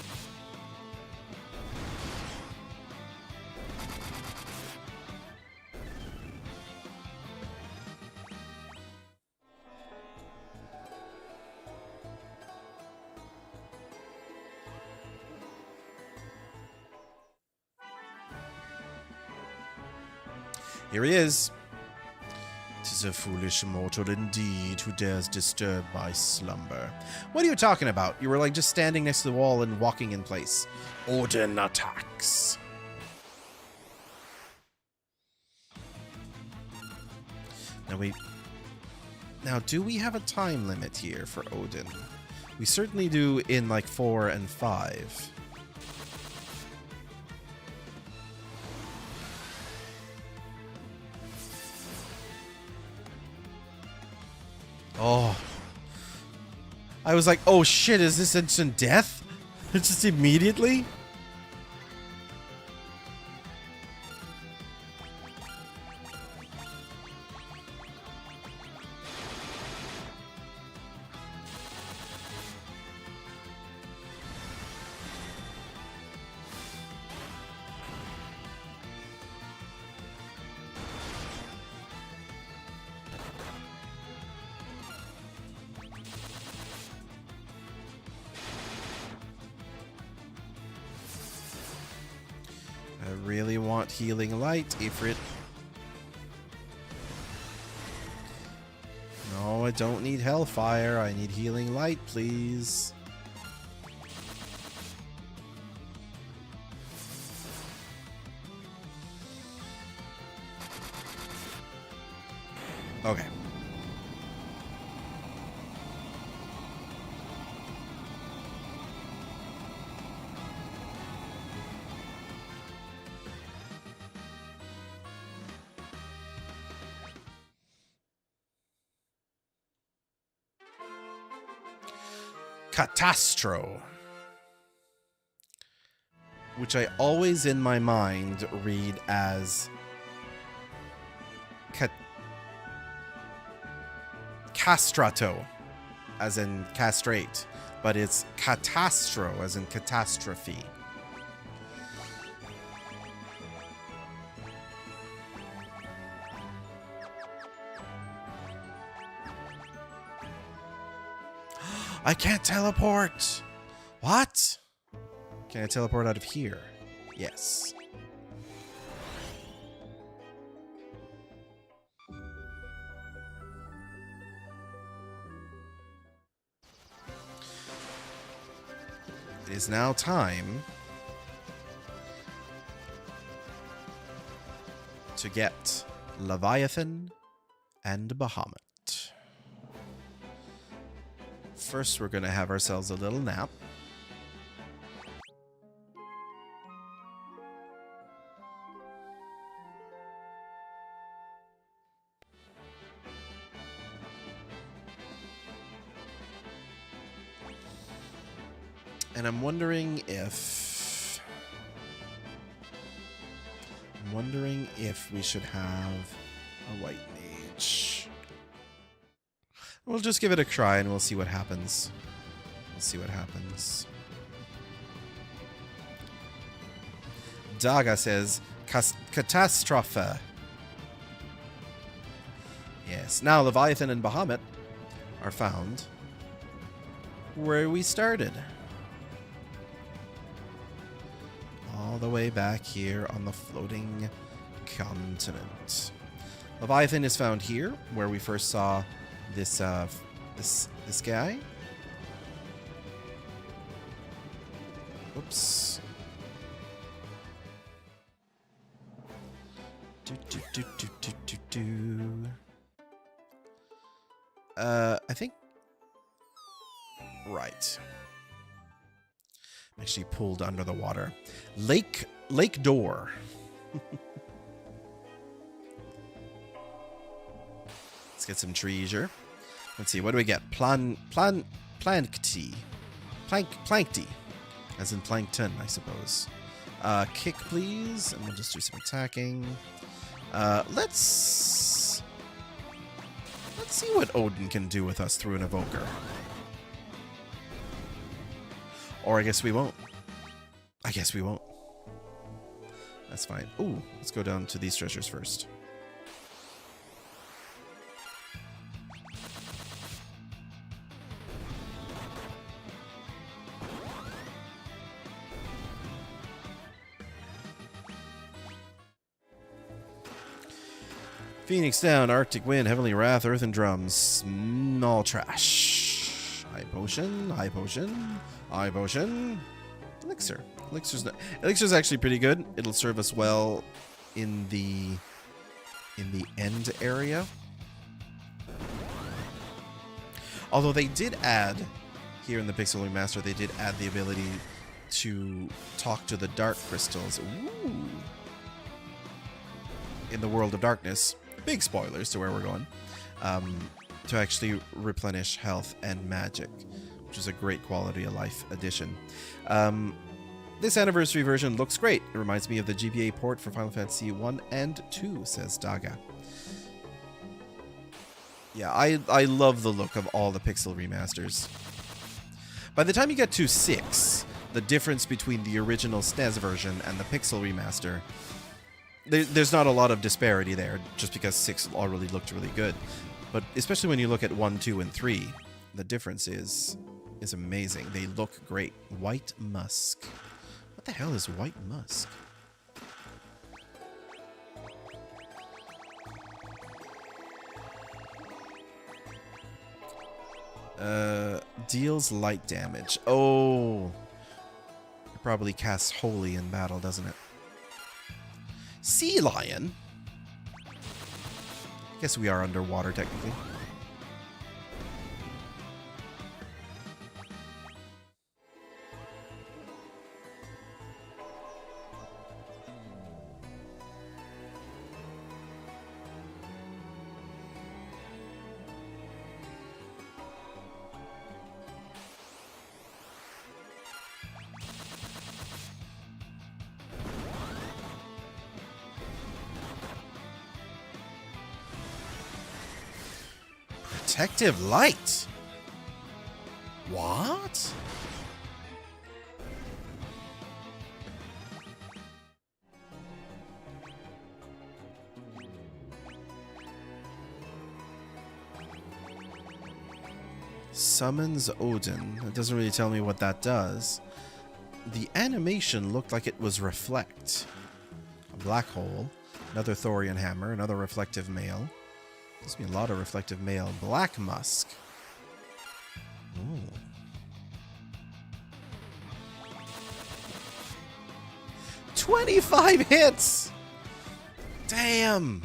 Here he is. 'Tis a foolish mortal indeed who dares disturb my slumber. What are you talking about? You were like just standing next to the wall and walking in place. Odin attacks. Now, do we have a time limit here for Odin? We certainly do in like 4 and 5. Oh. I was like, oh shit, is this instant death? Just immediately? I really want healing light, Ifrit. No, I don't need hellfire. I need healing light, please. Okay. Catastro. Which I always in my mind read as castrato, as in castrate, but it's catastro, as in catastrophe. I can't teleport! What? Can I teleport out of here? Yes. It is now time to get Leviathan and Bahamut. First, we're going to have ourselves a little nap. And I'm wondering if we should have a white mage. We'll just give it a try and we'll see what happens. We'll see what happens. Daga says, catastrophe. Yes. Now Leviathan and Bahamut are found where we started. All the way back here on the floating continent. Leviathan is found here, where we first saw this this guy. Oops. I think. Right. Actually pulled under the water. Lake door. Let's get some treasure. Let's see, what do we get? Plankty. Plankty. As in plankton, I suppose. Kick, please. And we'll just do some attacking. Let's see what Odin can do with us through an evoker. Or I guess we won't. I guess we won't. That's fine. Ooh, let's go down to these treasures first. Phoenix down, Arctic wind, heavenly wrath, earthen drums, all trash. High potion, high potion. Eye potion. Elixir. Elixir's actually pretty good. It'll serve us well in the end area. Although they did add here in the Pixel Remaster, they did add the ability to talk to the dark crystals. Ooh. In the world of darkness. Big spoilers to where we're going. To actually replenish health and magic, which is a great quality of life addition. This anniversary version looks great. It reminds me of the GBA port for Final Fantasy 1 and 2, says Daga. Yeah, I love the look of all the Pixel remasters. By the time you get to 6, the difference between the original SNES version and the Pixel remaster, there's not a lot of disparity there, just because 6 already looked really good. But especially when you look at 1, 2, and 3, the difference is amazing. They look great. White musk. What the hell is white musk? Deals light damage. Oh. It probably casts holy in battle, doesn't it? Sea lion? Guess we are underwater, technically. Protective light? What? Summons Odin. It doesn't really tell me what that does. The animation looked like it was reflect. A black hole. Another Thorian hammer. Another reflective mail. Must be a lot of reflective mail. Black musk. Ooh. "25 hits! Damn!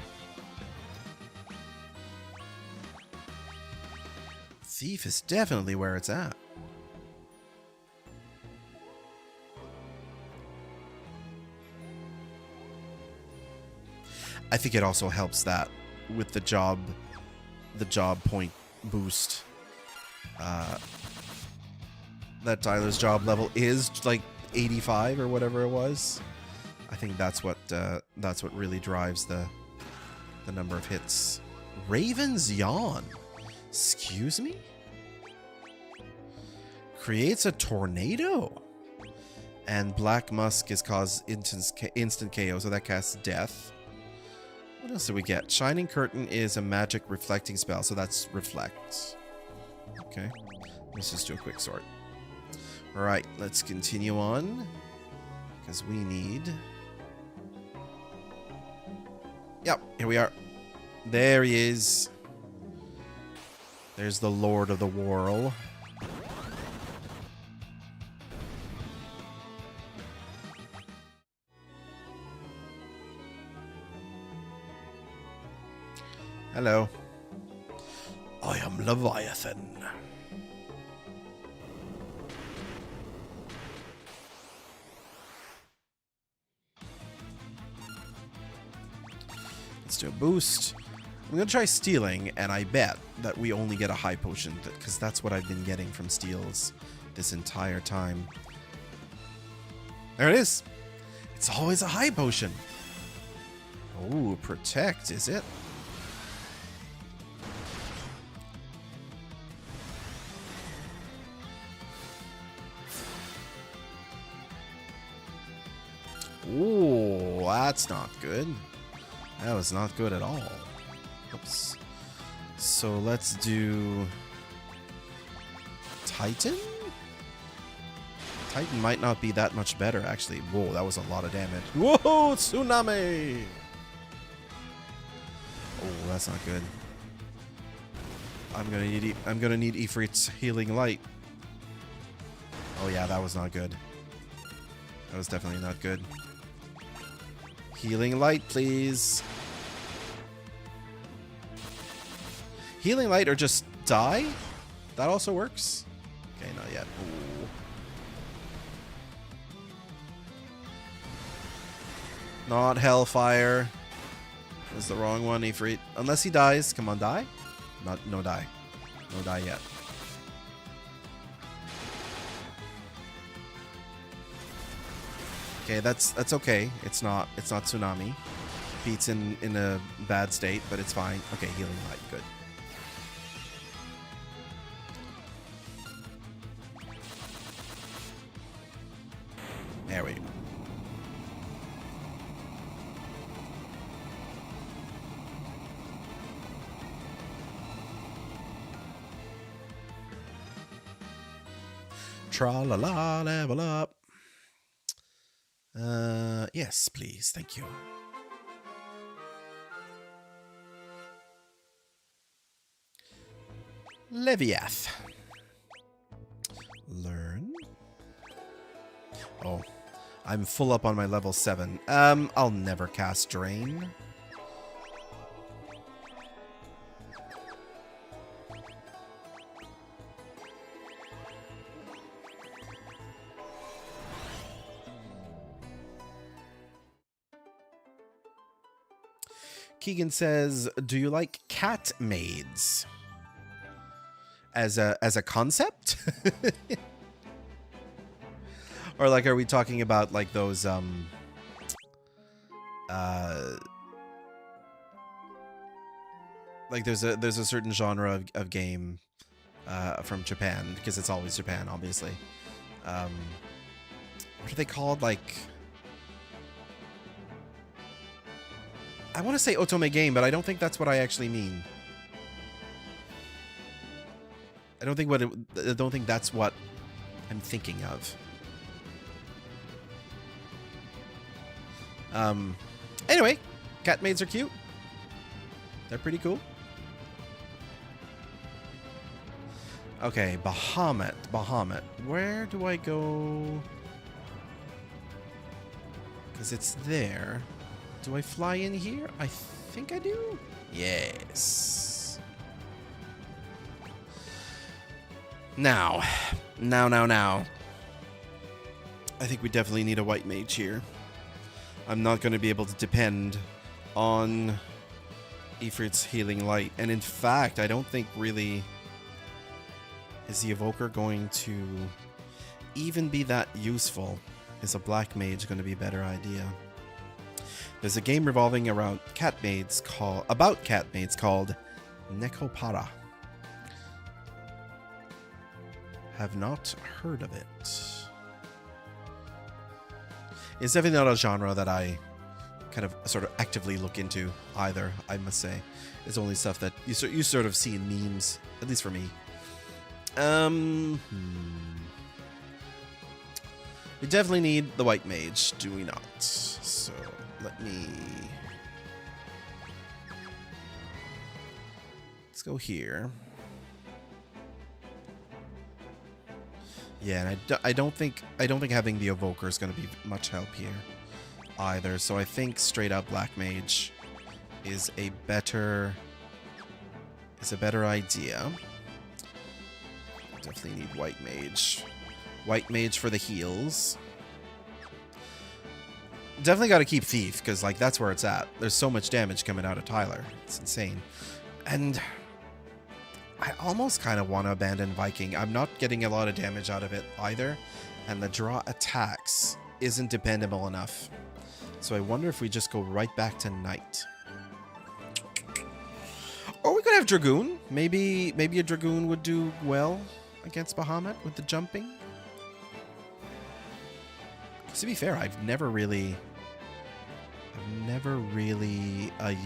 Thief is definitely where it's at. I think it also helps that with the job point boost. That Tyler's job level is like 85 or whatever it was. I think that's what really drives the number of hits. Raven's Yawn. Excuse me? Creates a tornado. And Black Musk is cause instant KO, so that casts death. What else do we get? Shining Curtain is a magic reflecting spell, so that's reflect. Okay. Let's just do a quick sort. Alright, let's continue on. Because we need... Yep, here we are. There he is. There's the Lord of the Whirl. Hello. I am Leviathan. Let's do a boost. I'm going to try stealing, and I bet that we only get a high potion, because that's what I've been getting from steals this entire time. There it is. It's always a high potion. Oh, protect, is it? Ooh, that's not good. That was not good at all. Oops. So let's do... Titan? Titan might not be that much better, actually. Whoa, that was a lot of damage. Whoa, tsunami! Oh, that's not good. I'm gonna need Ifrit's healing light. Oh yeah, that was not good. That was definitely not good. Healing light, please. Healing light or just die? That also works? Okay, not yet. Ooh. Not Hellfire. That's the wrong one, Ifrit. Unless he dies. Come on, die? No die. No die yet. Okay, that's okay. It's not tsunami. Pete's in a bad state, but it's fine. Okay, healing light, good. There we go. Tra-la-la, level up. Yes, please. Thank you. Leviath. Learn. Oh, I'm full up on my level 7. I'll never cast Drain. Keegan says, do you like cat maids? As a concept? Or like, are we talking about like those like there's a certain genre of game from Japan, because it's always Japan, obviously. What are they called? Like, I want to say otome game, but I don't think that's what I actually mean. I don't think that's what I'm thinking of. Anyway, cat maids are cute. They're pretty cool. Okay, Bahamut. Bahamut. Where do I go? Because it's there. Do I fly in here? I think I do. Yes. Now. I think we definitely need a white mage here. I'm not going to be able to depend on Ifrit's healing light. And in fact, I don't think really... Is the evoker going to even be that useful? Is a black mage going to be a better idea? There's a game revolving around cat maids called Nekopara. Have not heard of it. It's definitely not a genre that I kind of sort of actively look into either, I must say. It's only stuff that you sort of see in memes, at least for me. We definitely need the white mage, do we not? So let me... Let's go here. Yeah, and I don't think having the evoker is going to be much help here either. So I think straight up black mage is a better idea. Definitely need white mage. White mage for the heals. Definitely got to keep thief, because like that's where it's at. There's so much damage coming out of Tyler. It's insane. And I almost kind of want to abandon Viking. I'm not getting a lot of damage out of it either. And the draw attacks isn't dependable enough. So I wonder if we just go right back to Knight. Or we could have Dragoon. Maybe a Dragoon would do well against Bahamut with the jumping. To be fair, I've never really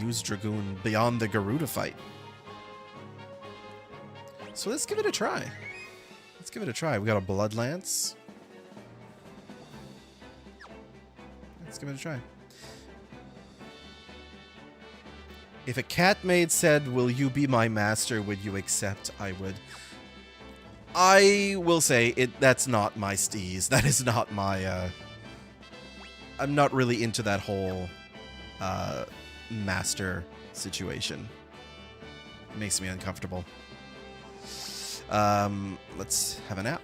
used Dragoon beyond the Garuda fight. So let's give it a try. We got a Blood Lance. Let's give it a try. If a cat maid said, "Will you be my master? Would you accept?" I would. I will say that's not my steez. That is not my I'm not really into that whole master situation. It makes me uncomfortable. Let's have a nap.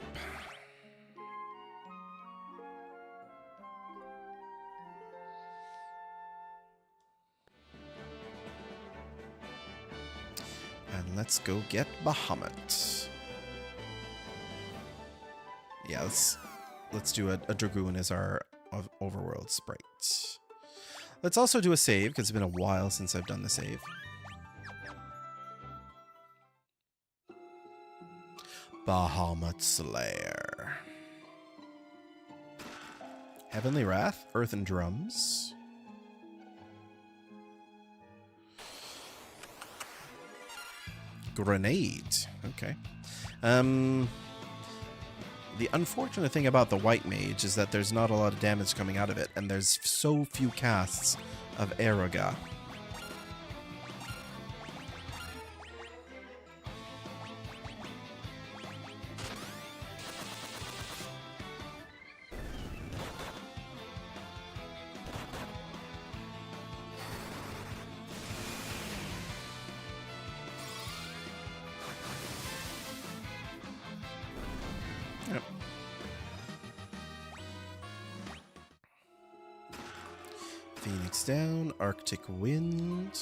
And let's go get Bahamut. Yeah, let's do a Dragoon as our overworld sprite. Let's also do a save, because it's been a while since I've done the save. Bahamut Slayer. Heavenly Wrath, Earthen Drums. Grenade. Okay. The unfortunate thing about the white mage is that there's not a lot of damage coming out of it, and there's so few casts of Eroga. Yep. Phoenix down, Arctic Wind.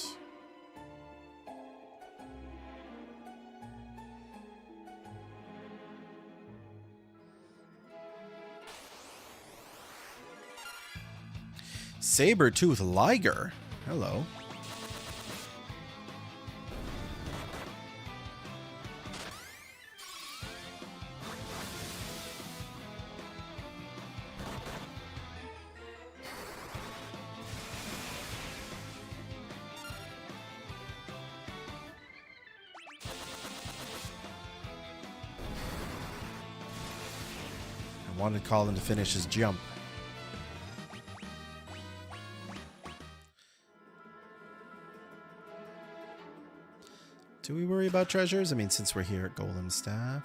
Saber-tooth liger. Hello. I wanted Colin to finish his jump. Do we worry about treasures? I mean, since we're here at Golem Staff.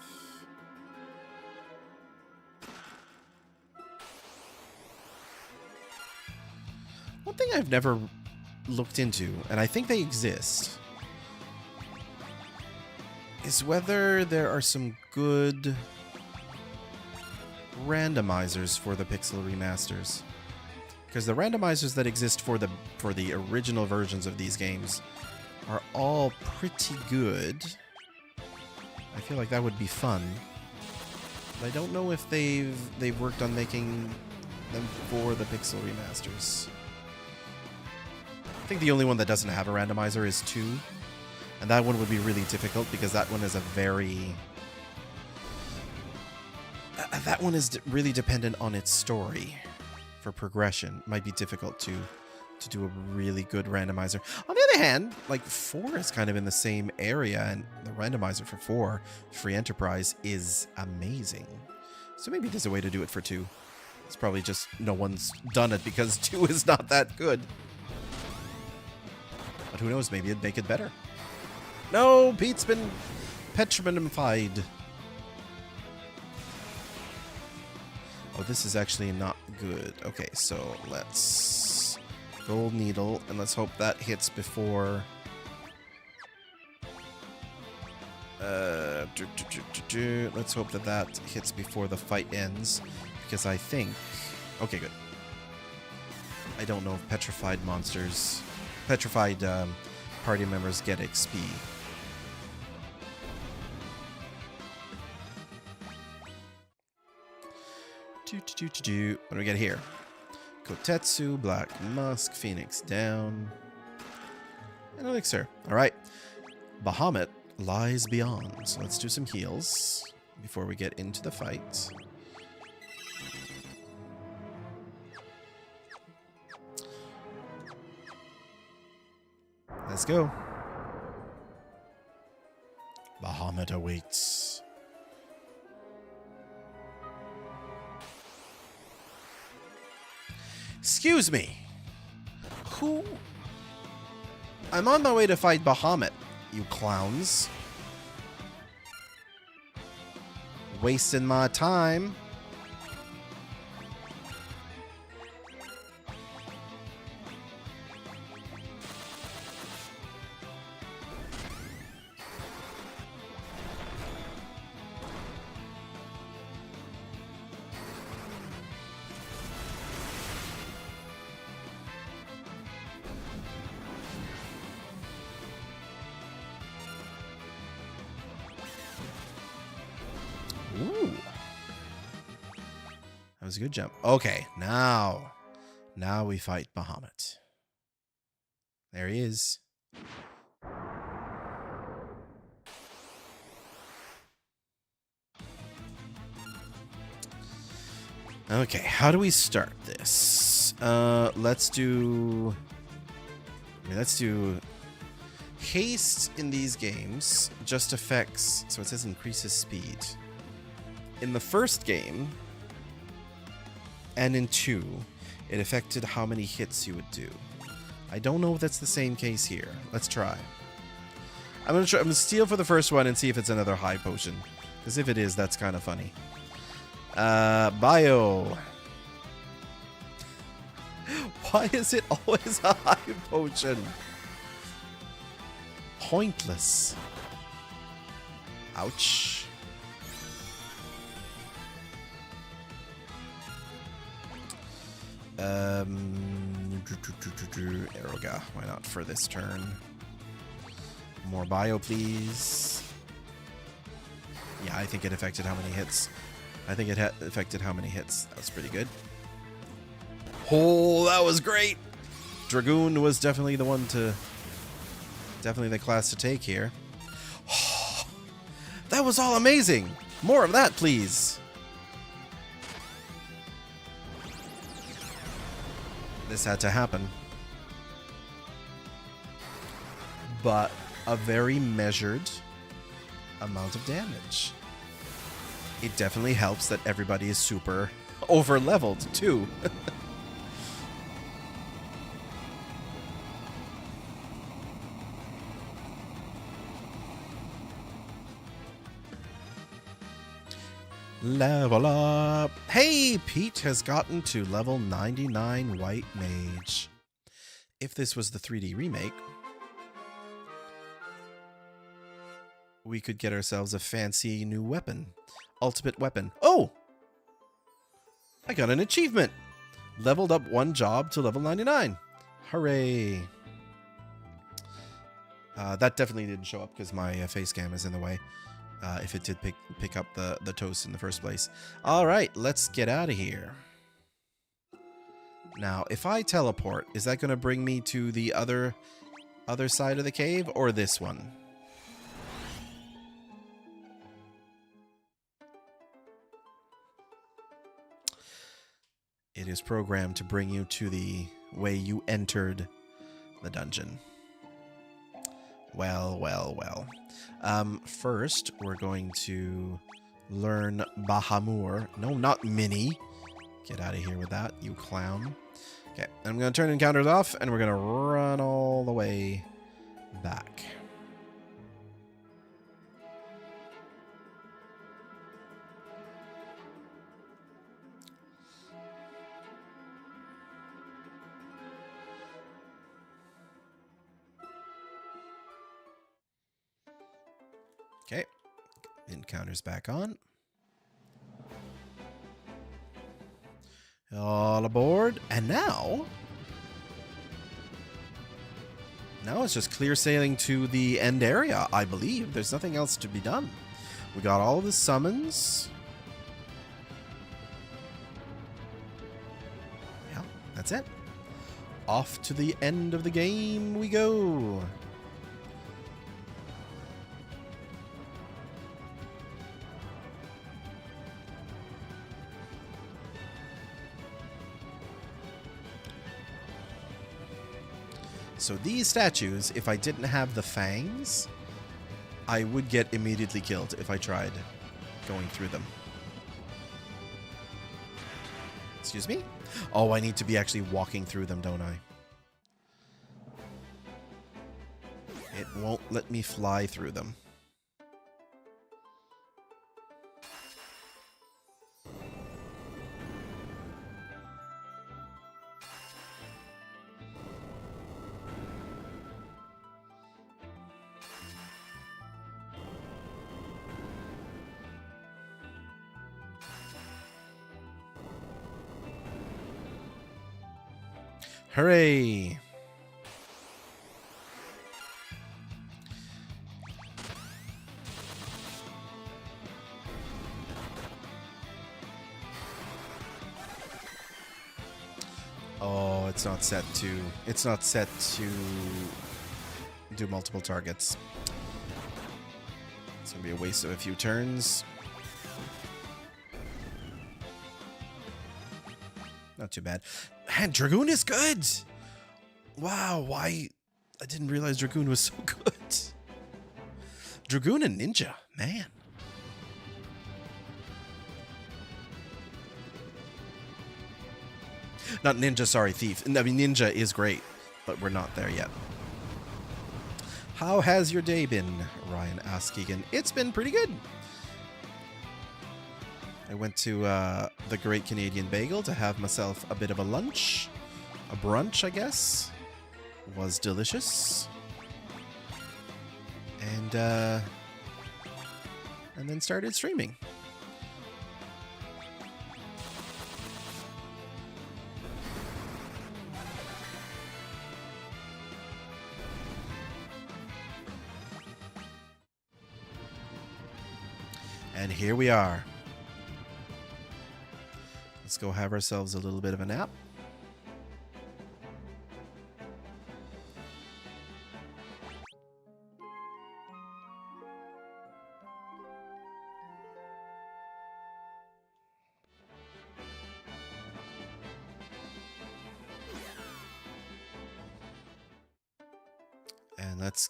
One thing I've never looked into, and I think they exist, is whether there are some good randomizers for the Pixel Remasters. Because the randomizers that exist for the original versions of these games are all pretty good. I feel like that would be fun. But I don't know if they've worked on making them for the Pixel Remasters. I think the only one that doesn't have a randomizer is 2. And that one would be really difficult because that one is a very... that one is really dependent on its story for progression. It might be difficult to do a really good randomizer. On the other hand, like 4 is kind of in the same area, and the randomizer for 4, Free Enterprise, is amazing. So maybe there's a way to do it for 2. It's probably just no one's done it because 2 is not that good. But who knows, maybe it'd make it better. No, Pete's been petrified. Oh, this is actually not good. Okay, so let's gold needle, and let's hope that hits before... let's hope that hits before the fight ends, because I think... Okay, good. I don't know if petrified monsters... Petrified party members get XP. What do we get here? Kotetsu, Black Musk, Phoenix Down, and Elixir. Alright. Bahamut lies beyond. So let's do some heals before we get into the fight. Let's go. Bahamut awaits. Excuse me. Who? I'm on my way to fight Bahamut, you clowns. Wasting my time. Ooh. That was a good jump. Okay, now we fight Bahamut. There he is. Okay, how do we start this? Let's do haste in these games just affects, so it says increases speed. In the first game, and in 2, it affected how many hits you would do. I don't know if that's the same case here. Let's try. I'm gonna steal for the first one and see if it's another high potion. Because if it is, that's kind of funny. Bio. Why is it always a high potion? Pointless. Ouch. Eroga, why not for this turn? More bio, please. Yeah, I think it affected how many hits. I think it affected how many hits. That was pretty good. Oh, that was great. Dragoon was definitely the one to... Definitely the class to take here. That was all amazing. More of that, please. This had to happen. But a very measured amount of damage. It definitely helps that everybody is super over-leveled, too. Level up. Hey, Pete has gotten to level 99 White Mage. If this was the 3D remake, we could get ourselves a fancy new weapon. Ultimate weapon. Oh! I got an achievement. Leveled up one job to level 99. Hooray. That definitely didn't show up because my face cam is in the way. If it did pick up the toast in the first place. Alright, let's get out of here. Now, if I teleport, is that going to bring me to the other side of the cave or this one? It is programmed to bring you to the way you entered the dungeon. Well, well, well. First, we're going to learn Bahamur. No, not Mini. Get out of here with that, you clown. Okay, I'm going to turn encounters off, and we're going to run all the way back. Okay, encounters back on. All aboard, and now it's just clear sailing to the end area, I believe. There's nothing else to be done. We got all the summons. Yeah, that's it. Off to the end of the game we go. So these statues, if I didn't have the fangs, I would get immediately killed if I tried going through them. Excuse me? Oh, I need to be actually walking through them, don't I? It won't let me fly through them. Hooray! Oh, it's not set to do multiple targets. It's gonna be a waste of a few turns. Not too bad. Man, Dragoon is good! Wow, why? I didn't realize Dragoon was so good. Dragoon and Ninja, man. Not Ninja, sorry, Thief. I mean, Ninja is great, but we're not there yet. How has your day been? Ryan asked Keegan. It's been pretty good. I went to the Great Canadian Bagel to have myself a bit of a lunch. A brunch, I guess. Was delicious. And then started streaming. And here we are. Let's go have ourselves a little bit of a nap. And let's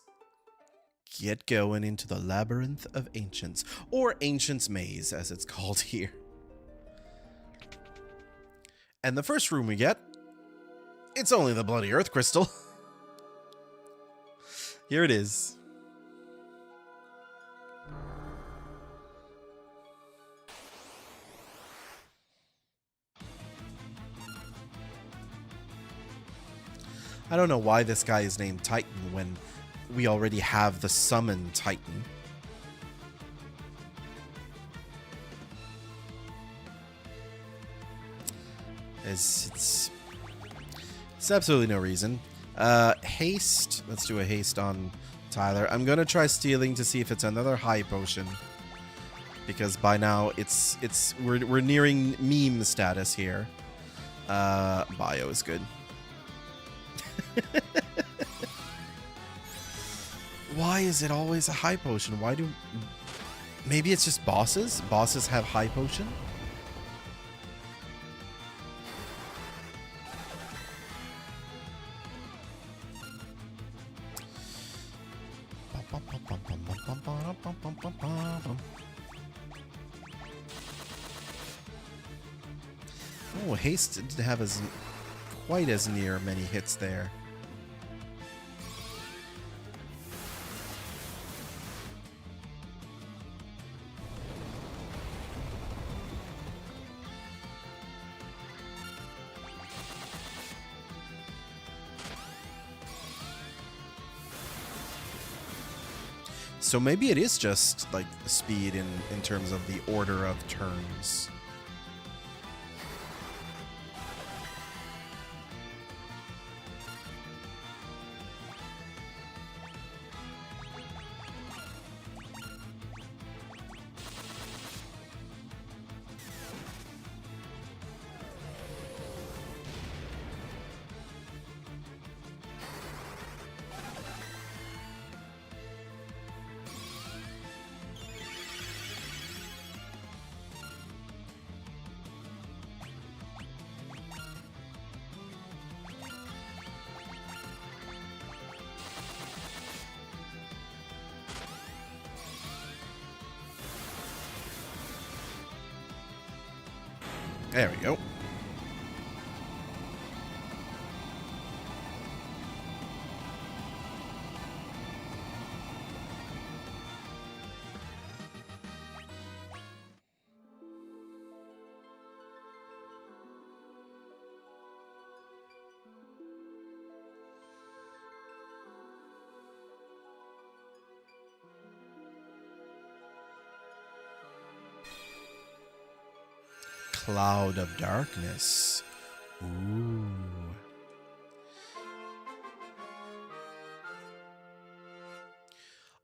get going into the Labyrinth of Ancients, or Ancients Maze, as it's called here. And the first room we get, it's only the bloody Earth Crystal. Here it is. I don't know why this guy is named Titan when we already have the Summon Titan. It's absolutely no reason. Haste. Let's do a haste on Tyler. I'm gonna try stealing to see if it's another high potion, because by now we're nearing meme status here. Bio is good. Why is it always a high potion? Why do... Maybe it's just bosses? Bosses have high potion? Oh, haste didn't have quite as near many hits there. So maybe it is just like speed in terms of the order of turns. There we go. Cloud of Darkness. Ooh.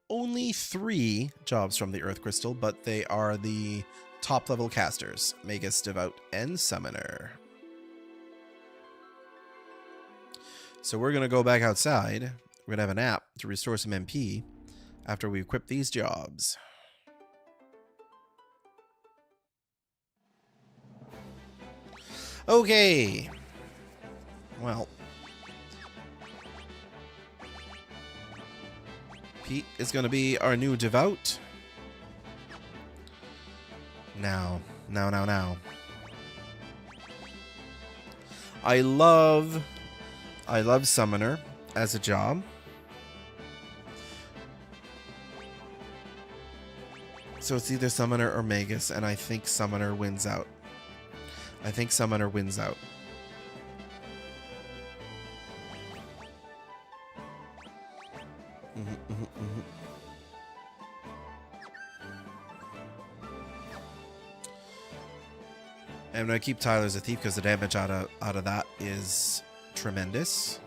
Only 3 jobs from the Earth Crystal, but they are the top level casters: Magus, Devout, and Summoner. So we're going to go back outside. We're going to have a nap to restore some MP after we equip these jobs. Okay. Well, Pete is going to be our new Devout. Now. I love Summoner as a job. So it's either Summoner or Magus, and I think Summoner wins out. And I'm going to keep Tyler as a thief because the damage out of that is tremendous.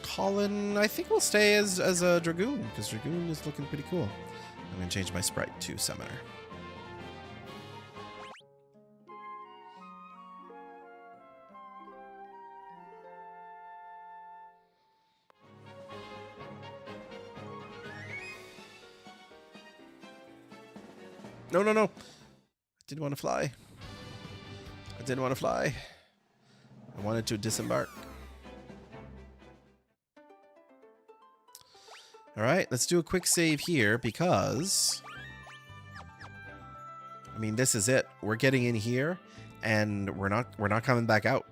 Colin, I think, will stay as a Dragoon, because Dragoon is looking pretty cool. I'm going to change my sprite to Summoner. No. I didn't want to fly. I wanted to disembark. All right, let's do a quick save here because, I mean, this is it. We're getting in here, and we're not coming back out.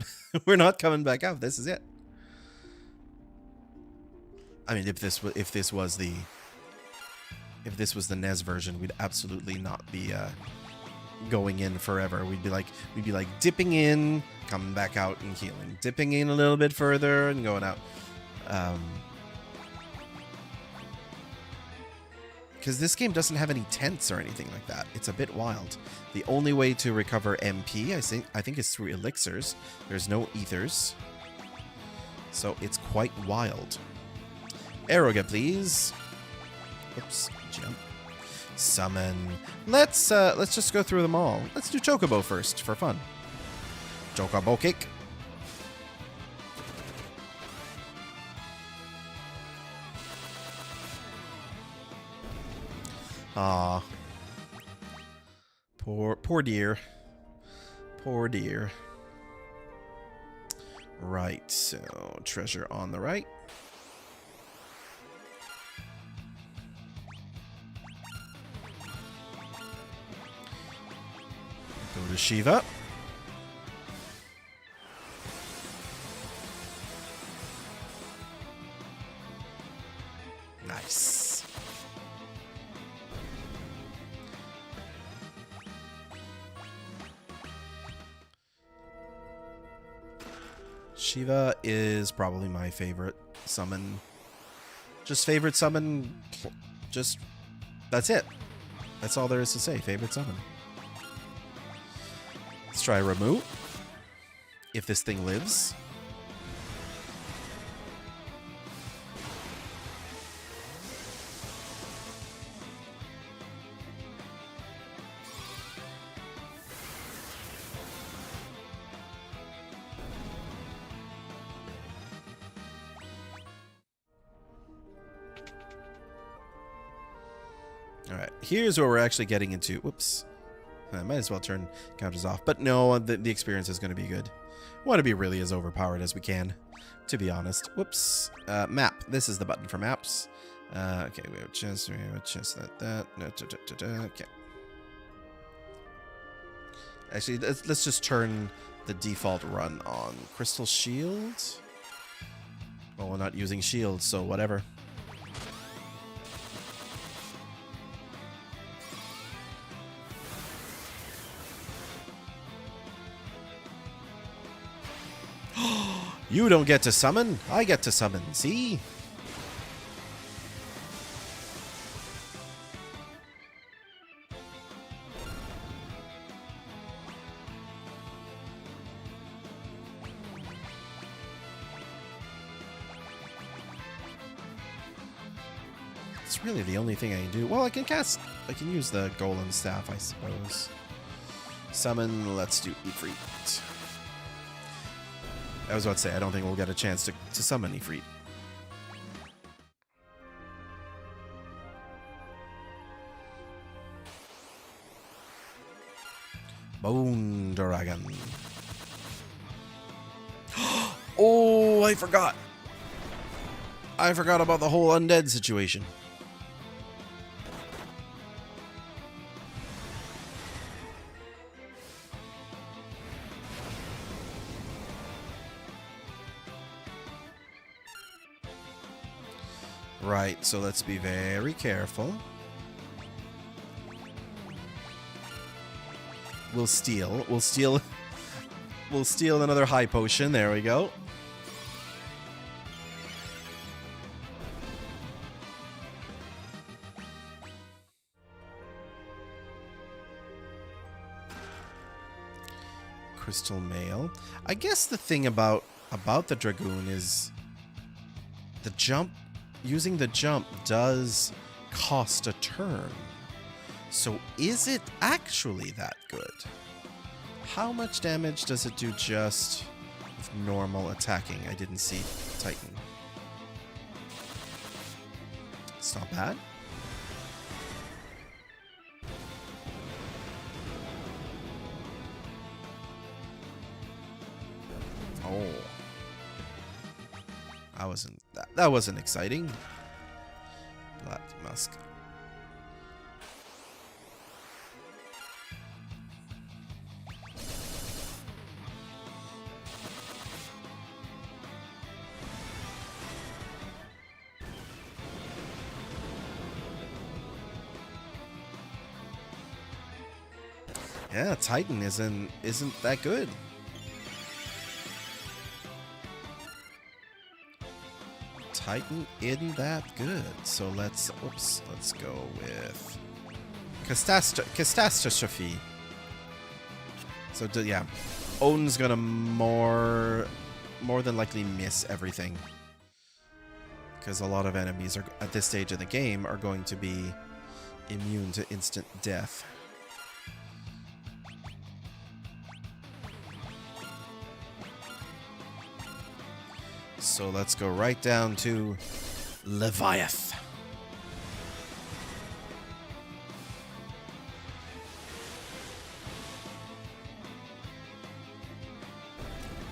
We're not coming back out. This is it. I mean, if this was the NES version, we'd absolutely not be going in forever. We'd be like dipping in, coming back out, and healing. Dipping in a little bit further and going out. Because this game doesn't have any tents or anything like that. It's a bit wild. The only way to recover MP, I think, is through elixirs. There's no ethers, so it's quite wild. Aeroga, please. Oops, jump. Summon. Let's just go through them all. Let's do Chocobo first for fun. Chocobo kick. Aw. Poor dear. Poor dear. Right, so treasure on the right. Go to Shiva. Nice. Shiva is probably my favorite summon. Just favorite summon. Just, that's it. That's all there is to say. Favorite summon. Let's try Ramu. If this thing lives. Alright, here's where we're actually getting into. Whoops. I might as well turn counters off. But no, the experience is going to be good. We want to be really as overpowered as we can, to be honest. Whoops. Map. This is the button for maps. Okay, we have chest, that. No, okay. Actually, let's just turn the default run on. Crystal Shield? Well, we're not using shields, so whatever. You don't get to summon. I get to summon. See? It's really the only thing I can do. Well, I can use the Golem Staff, I suppose. Summon, let's do Ifrit. I was about to say, I don't think we'll get a chance to summon Ifrit. Bone Dragon. Oh, I forgot. I forgot about the whole undead situation. Right, so let's be very careful. We'll steal another high potion. There we go. Crystal Mail. I guess the thing about the Dragoon is the jump. Using the jump does cost a turn. So is it actually that good? How much damage does it do just with normal attacking? I didn't see Titan. It's not bad. Oh. That wasn't exciting. Musk. Yeah, Titan isn't that good. Titan isn't that good. So let's go with Catastrophe. So yeah, Odin's gonna more than likely miss everything, because a lot of enemies are at this stage of the game are going to be immune to instant death. So let's go right down to Leviathan.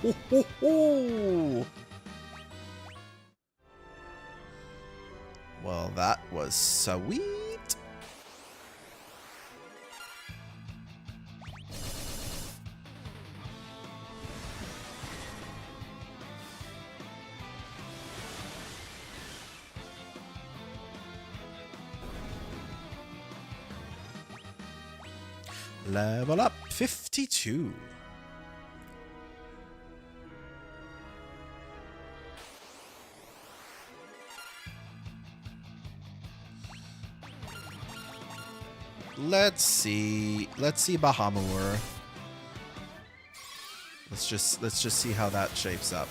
Ho, ho, ho. Well, that was sweet. Level up 52. Let's see Bahamur. Let's just see how that shapes up.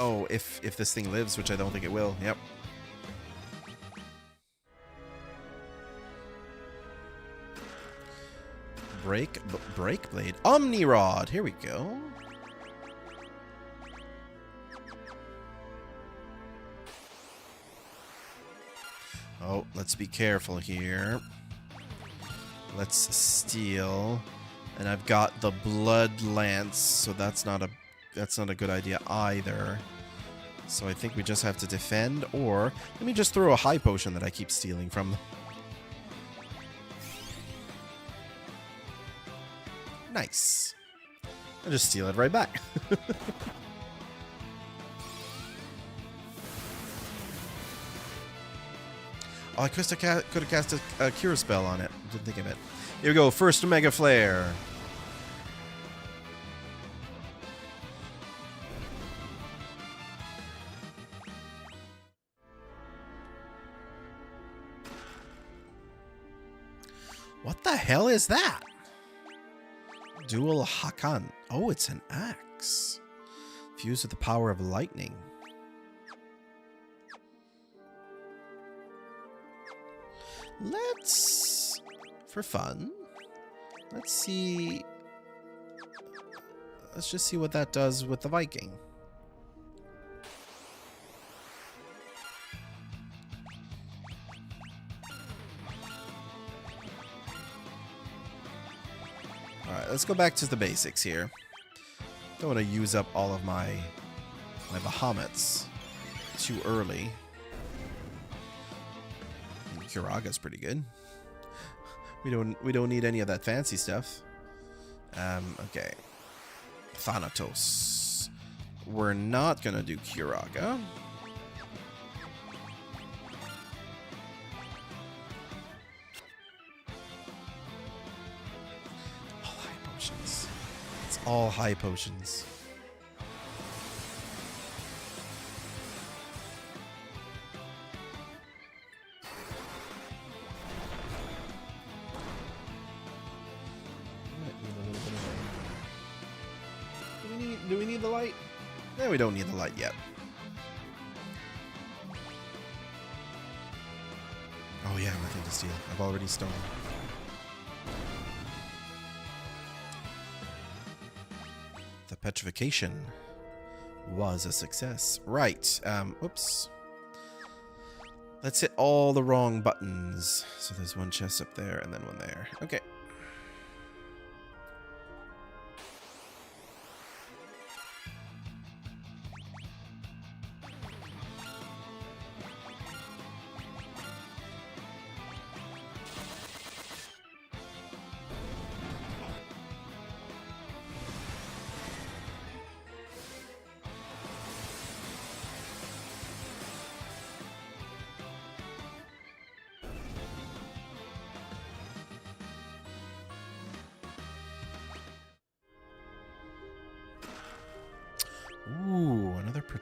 Oh, if this thing lives, which I don't think it will. Yep. Break blade. Omni Rod. Here we go. Oh, let's be careful here. Let's steal. And I've got the Blood Lance, so that's not a good idea either. So I think we just have to defend, or let me just throw a high potion that I keep stealing from them. Nice. I'll just steal it right back. Oh, I could have cast a cure spell on it. Didn't think of it. Here we go. First Mega Flare. What the hell is that? Dual Hakan. Oh, it's an axe. Fused with the power of lightning. Let's, for fun, let's just see what that does with the Viking. Alright, let's go back to the basics here. Don't want to use up all of my Bahamut's too early. Kuraga's pretty good. We don't need any of that fancy stuff. Okay. Thanatos. We're not gonna do Kuraga. All high potions. It's all high potions. Do we need the light? No, we don't need the light yet. Oh yeah, nothing to steal. I've already stolen. The petrification was a success. Right. Oops. Let's hit all the wrong buttons. So there's one chest up there and then one there. Okay.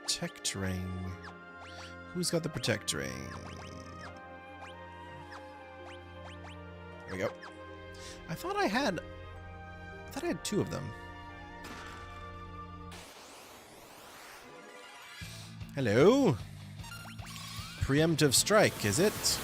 protect ring. Who's got the protect ring? There we go. I thought I had 2 of them. Hello? Preemptive strike, is it?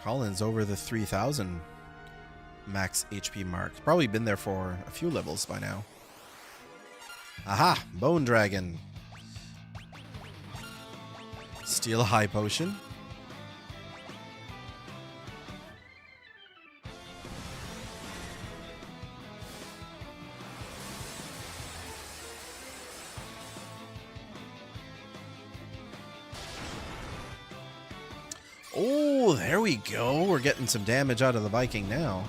Colin's over the 3,000 max HP mark. Probably been there for a few levels by now. Aha! Bone Dragon. Steal a high potion. Oh, there we go. We're getting some damage out of the Viking now.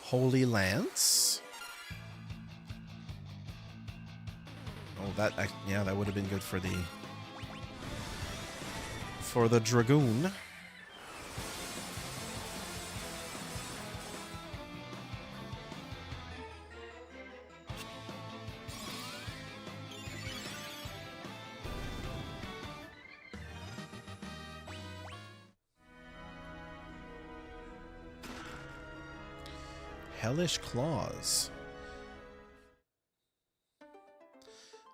Holy Lance. Oh, yeah, that would have been good for the Dragoon. Hellish Claws.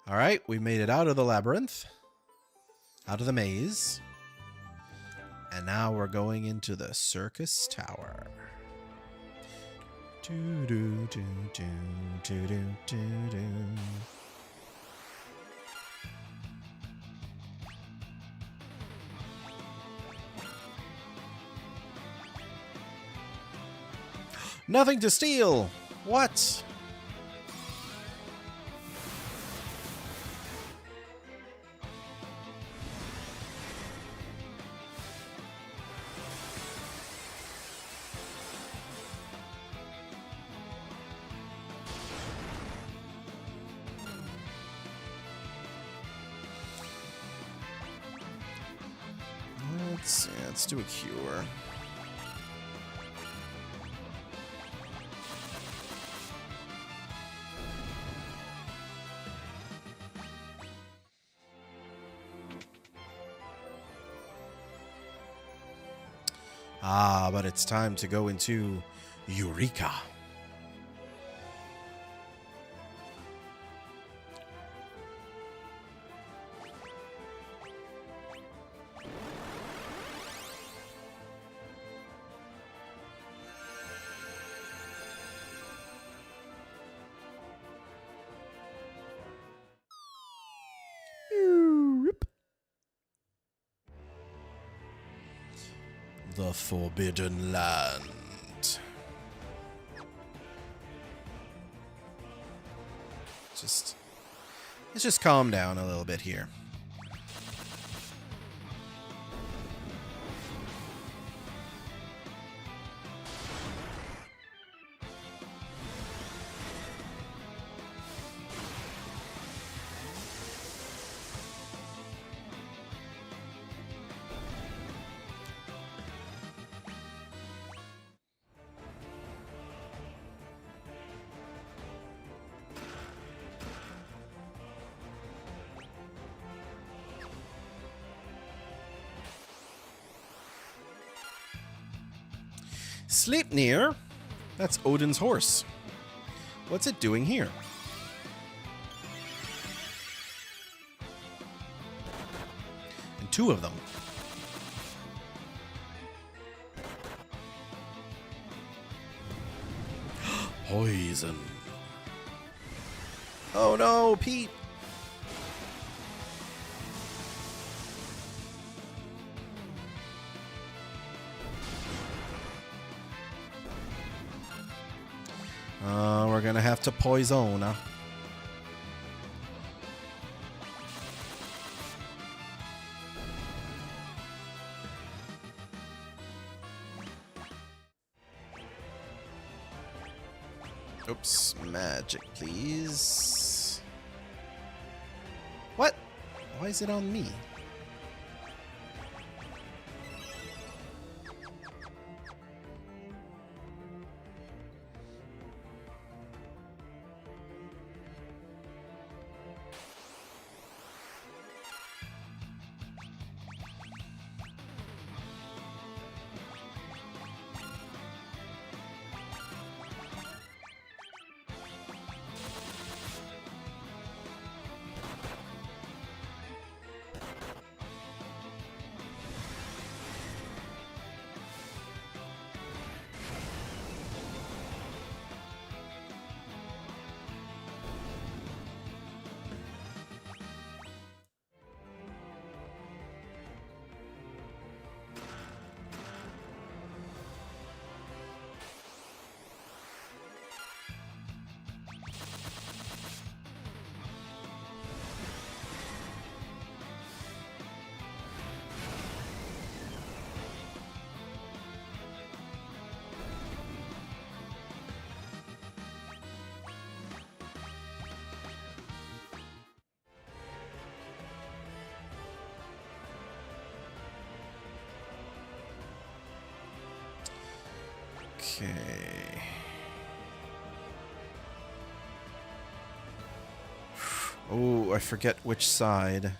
Alright, we made it out of the labyrinth. Out of the maze. And now we're going into the circus tower. Do do do do do do do do. Nothing to steal! What? Let's do a cure. Ah, but it's time to go into Eureka. The Forbidden Land. Let's just calm down a little bit here. Sleipnir? That's Odin's horse. What's it doing here? And 2 of them. Poison. Oh no, Pete. We're gonna have to poison. Oops, magic, please. What? Why is it on me? Okay. Oh, I forget which side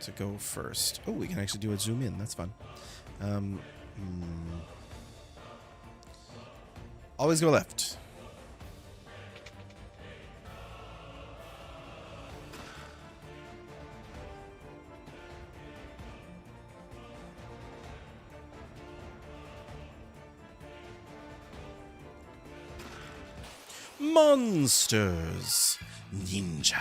to go first. Oh, we can actually do a zoom in. That's fun. Always go left. Monsters Ninja.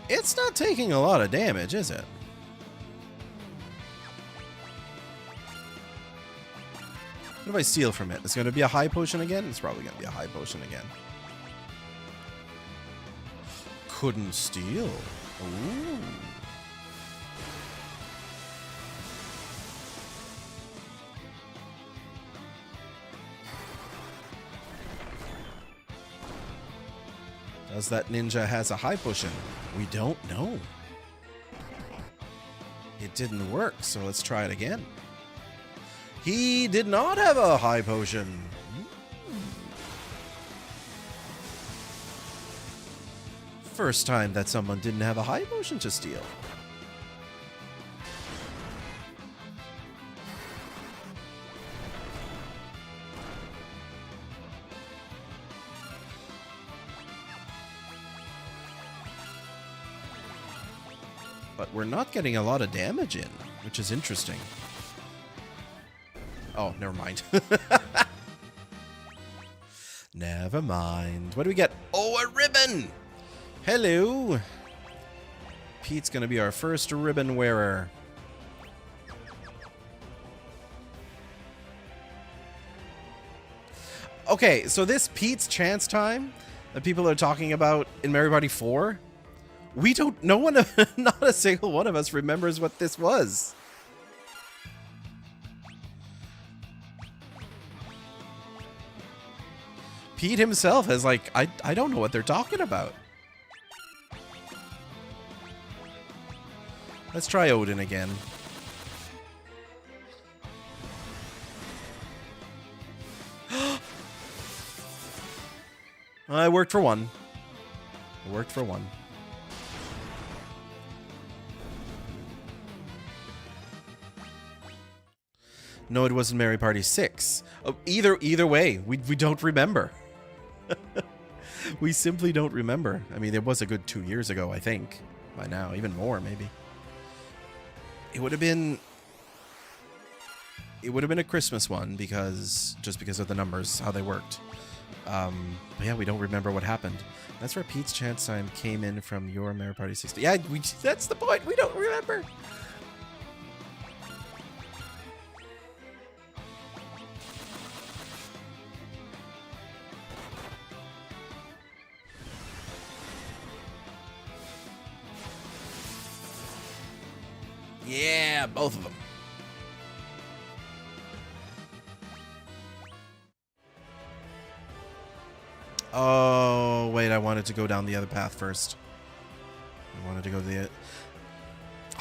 It's not taking a lot of damage, is it? What if I steal from it? It's going to be a high potion again? It's probably going to be a high potion again. Couldn't steal. Ooh. Does that ninja has a high potion? We don't know. It didn't work, so let's try it again. He did not have a high potion. First time that someone didn't have a high potion to steal. But we're not getting a lot of damage in, which is interesting. Oh, never mind. Never mind. What do we get? Oh, a ribbon! Hello! Pete's gonna be our first ribbon wearer. Okay, so this Pete's chance time that people are talking about in Mario Party 4, we don't, no one, not a single one of us remembers what this was. Pete himself is like, I don't know what they're talking about. Let's try Odin again. It worked for one. It worked for one. No, it wasn't Mario Party 6. Oh, either way, we don't remember. We simply don't remember. I mean, it was a good 2 years ago, I think. By now, even more, maybe. It would have been a Christmas one just because of the numbers, how they worked. But yeah, we don't remember what happened. That's where Pete's chance time came in from your Mario Party 60. Yeah, that's the point. We don't remember. Yeah, both of them. Oh, wait, I wanted to go down the other path first. I wanted to go to the...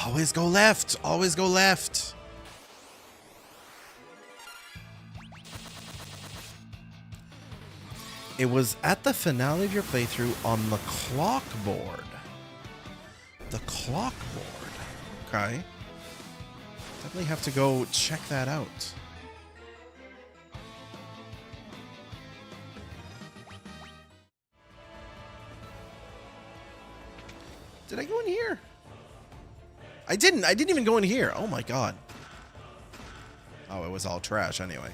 Always go left! Always go left! It was at the finale of your playthrough on the clock board. The clock board. Okay. Definitely have to go check that out. Did I go in here? I didn't. I didn't even go in here. Oh my god. Oh, it was all trash anyway.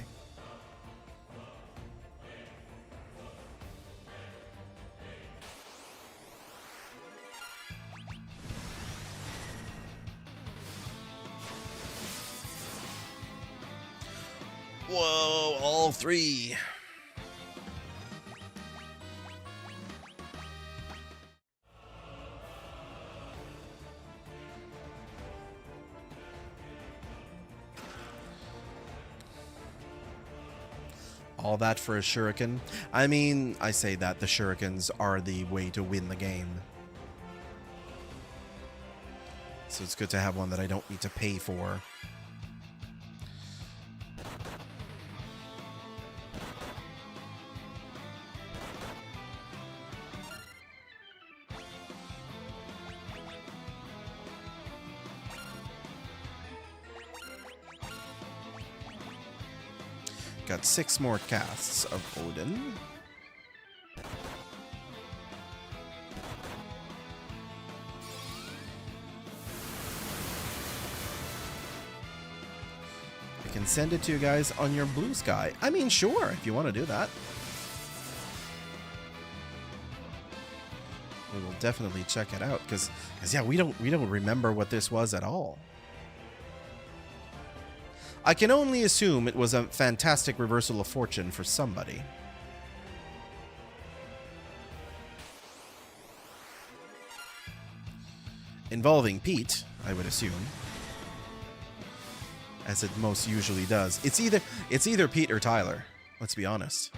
Whoa, all three. All that for a shuriken? I mean, I say that the shurikens are the way to win the game. So it's good to have one that I don't need to pay for. Got 6 more casts of Odin. I can send it to you guys on your blue sky. I mean, sure, if you want to do that. We will definitely check it out because yeah, we don't remember what this was at all. I can only assume it was a fantastic reversal of fortune for somebody. Involving Pete, I would assume. As it most usually does. It's either Pete or Tyler, let's be honest.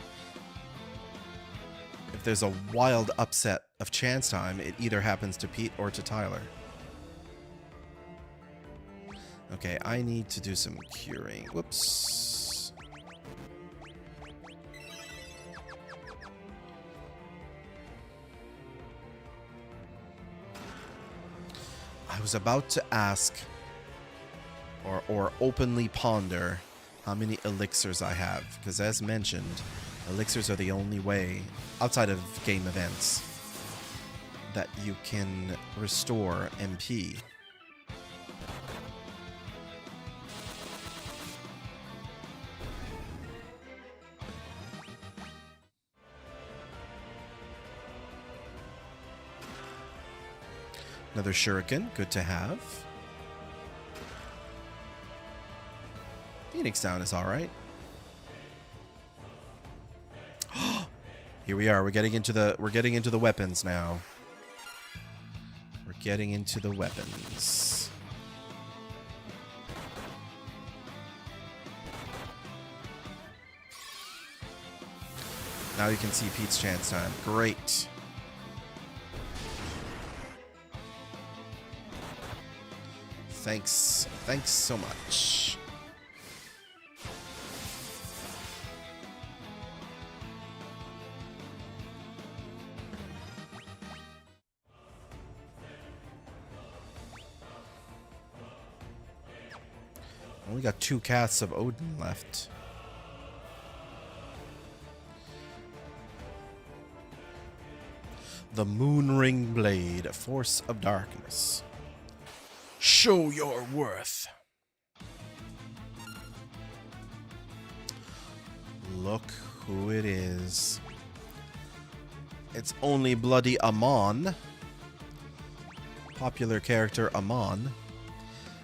If there's a wild upset of chance time, it either happens to Pete or to Tyler. Okay, I need to do some curing. Whoops. I was about to ask or openly ponder how many elixirs I have, because as mentioned, elixirs are the only way, outside of game events, that you can restore MP. Another shuriken, good to have. Phoenix Down is alright. Here we are, we're getting into the weapons now. We're getting into the weapons. Now you can see Pete's chance time. Great. Thanks so much. Only got 2 casts of Odin left. The Moonring Blade, Force of Darkness. Show your worth. Look who it is. It's only bloody Amon. Popular character Amon.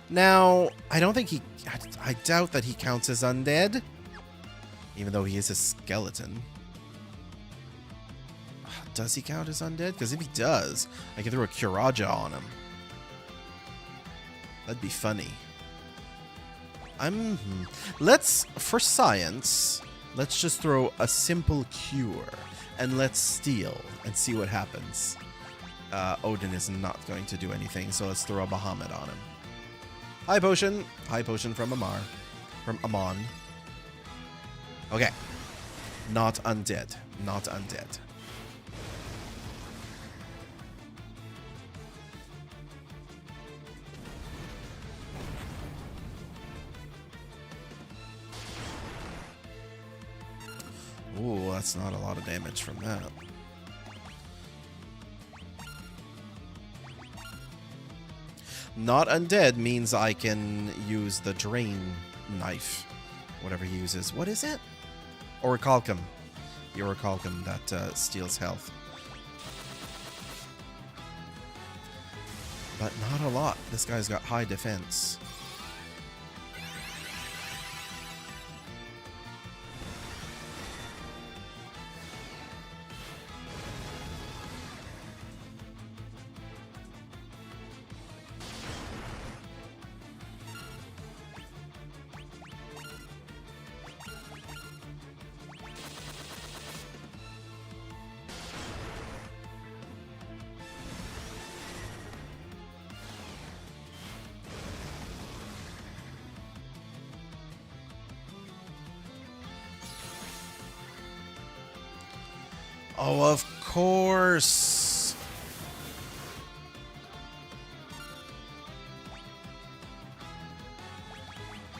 Now, I doubt that he counts as undead, even though he is a skeleton. Does he count as undead? Because if he does, I can throw a Kiraja on him. That'd be funny. Let's, for science, let's just throw a simple cure. And let's steal and see what happens. Odin is not going to do anything, so let's throw a Bahamut on him. High potion. High potion from Amar. From Amon. Okay. Not undead. Not undead. Ooh, that's not a lot of damage from that. Not undead means I can use the drain knife. Whatever he uses. What is it? Orichalcum. The Orichalcum that steals health. But not a lot. This guy's got high defense. Oh, of course.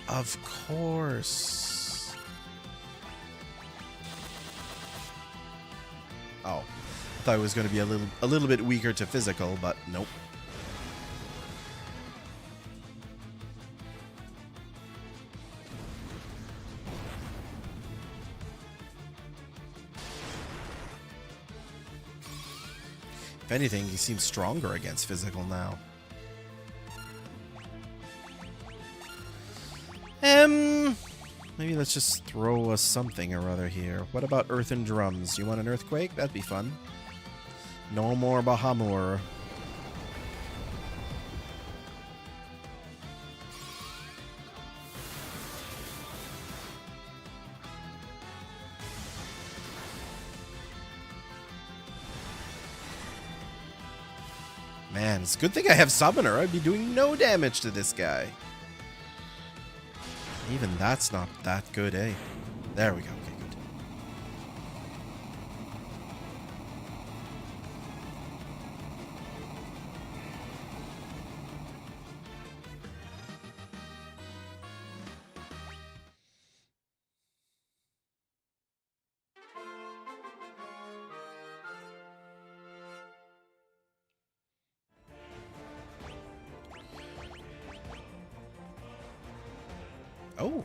Of course. Oh, I thought it was going to be a little bit weaker to physical, but nope. If anything, he seems stronger against physical now. Maybe let's just throw a something or other here. What about earthen drums? You want an earthquake? That'd be fun. No more Bahamur. Man, it's a good thing I have Summoner. I'd be doing no damage to this guy. Even that's not that good, eh? There we go. Okay, good. Oh.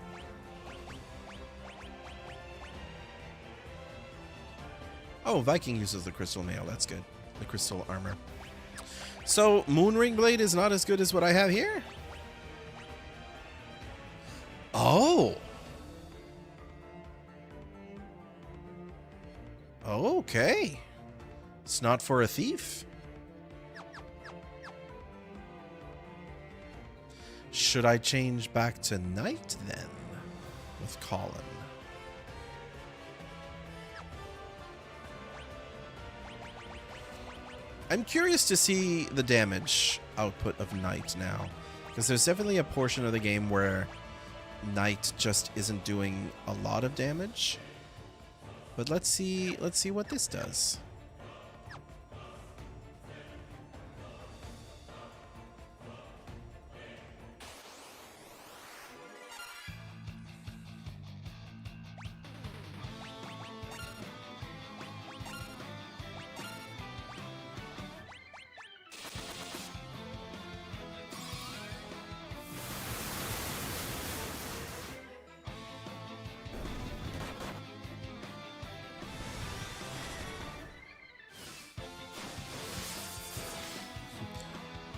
Oh, Viking uses the crystal nail. That's good. The crystal armor. So, Moonring Blade is not as good as what I have here? Oh. Okay. It's not for a thief. Should I change back to knight then? With Colin. I'm curious to see the damage output of knight now. Because there's definitely a portion of the game where knight just isn't doing a lot of damage. But let's see what this does.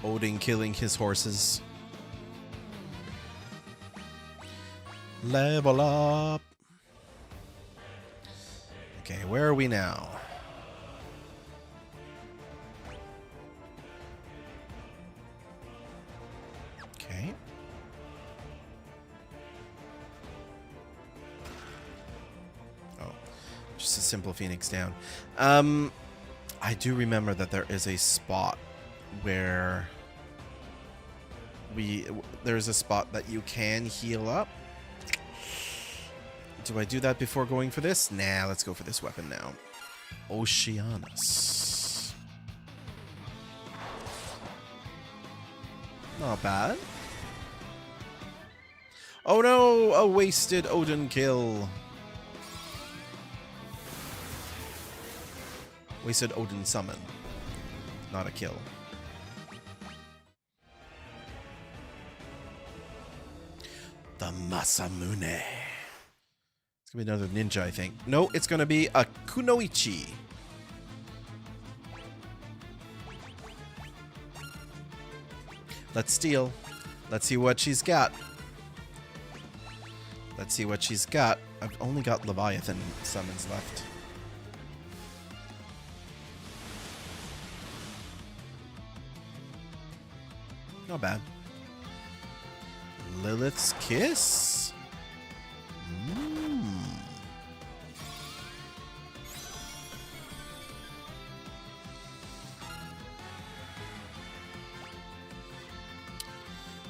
Odin killing his horses. Level up. Okay, where are we now? Okay. just a simple Phoenix down. I do remember that there is a spot where there's a spot that you can heal up. Do I do that before going for this? Nah, let's go for this weapon now. Oceanus. Not bad. Oh no! A wasted Odin kill. Wasted Odin summon. Not a kill. The Masamune. It's gonna be another ninja, I think. No, it's gonna be a Kunoichi. Let's steal. Let's see what she's got. Let's see what she's got. I've only got Leviathan summons left. Not bad. Lilith's Kiss?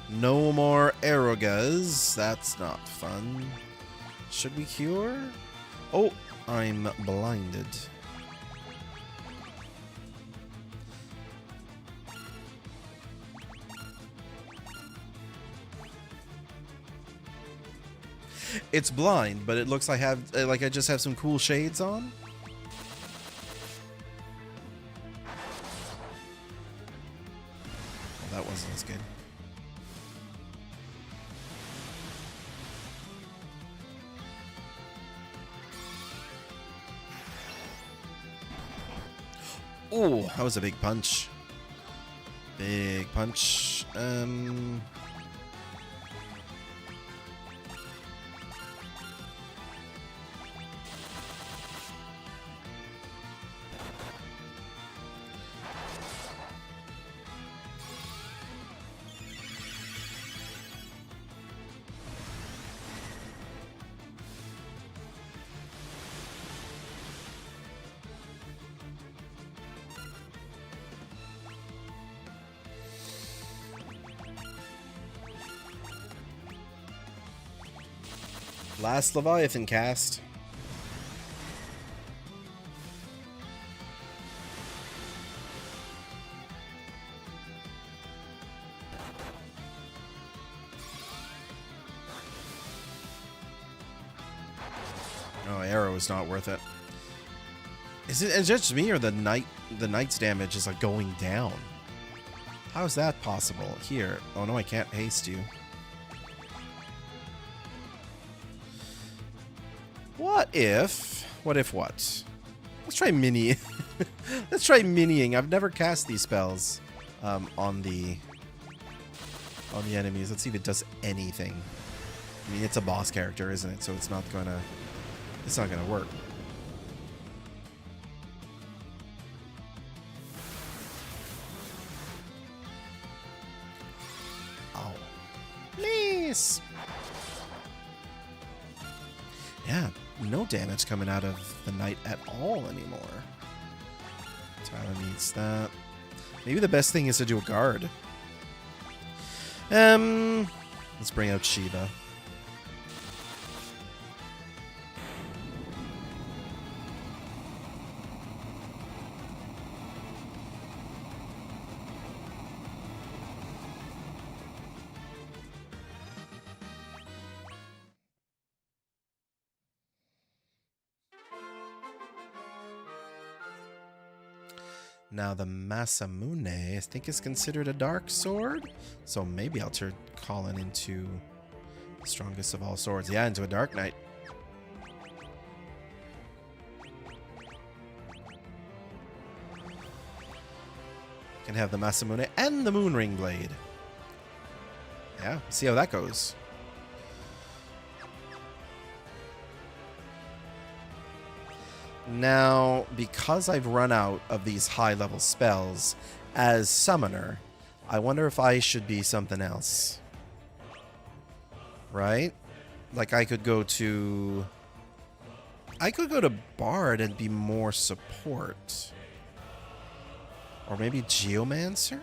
No more Erogas. That's not fun. Should we cure? Oh, I'm blinded. It's blind, but it looks like I just have some cool shades on. Well, that wasn't as good. Oh, that was a big punch. Big punch. Last Leviathan cast. Oh, arrow is not worth it. Is it just me, or the knight's damage is like going down? How is that possible? Here. Oh no, I can't haste you. What if what? Let's try mini. Let's try miniing. I've never cast these spells on the enemies. Let's see if it does anything. I mean, it's a boss character, isn't it? So it's not gonna work. Oh, please. Yeah, no damage coming out of the knight at all anymore. Tyler needs that. Maybe the best thing is to do a guard. Let's bring out Shiva. Now the Masamune, I think, is considered a dark sword, so maybe I'll turn Colin into the strongest of all swords. Yeah, into a dark knight. Can have the Masamune and the Moonring Blade. Yeah, see how that goes. Now, because I've run out of these high-level spells as summoner, I wonder if I should be something else. Right? Like I could go to I could go to Bard and be more support. Or maybe Geomancer?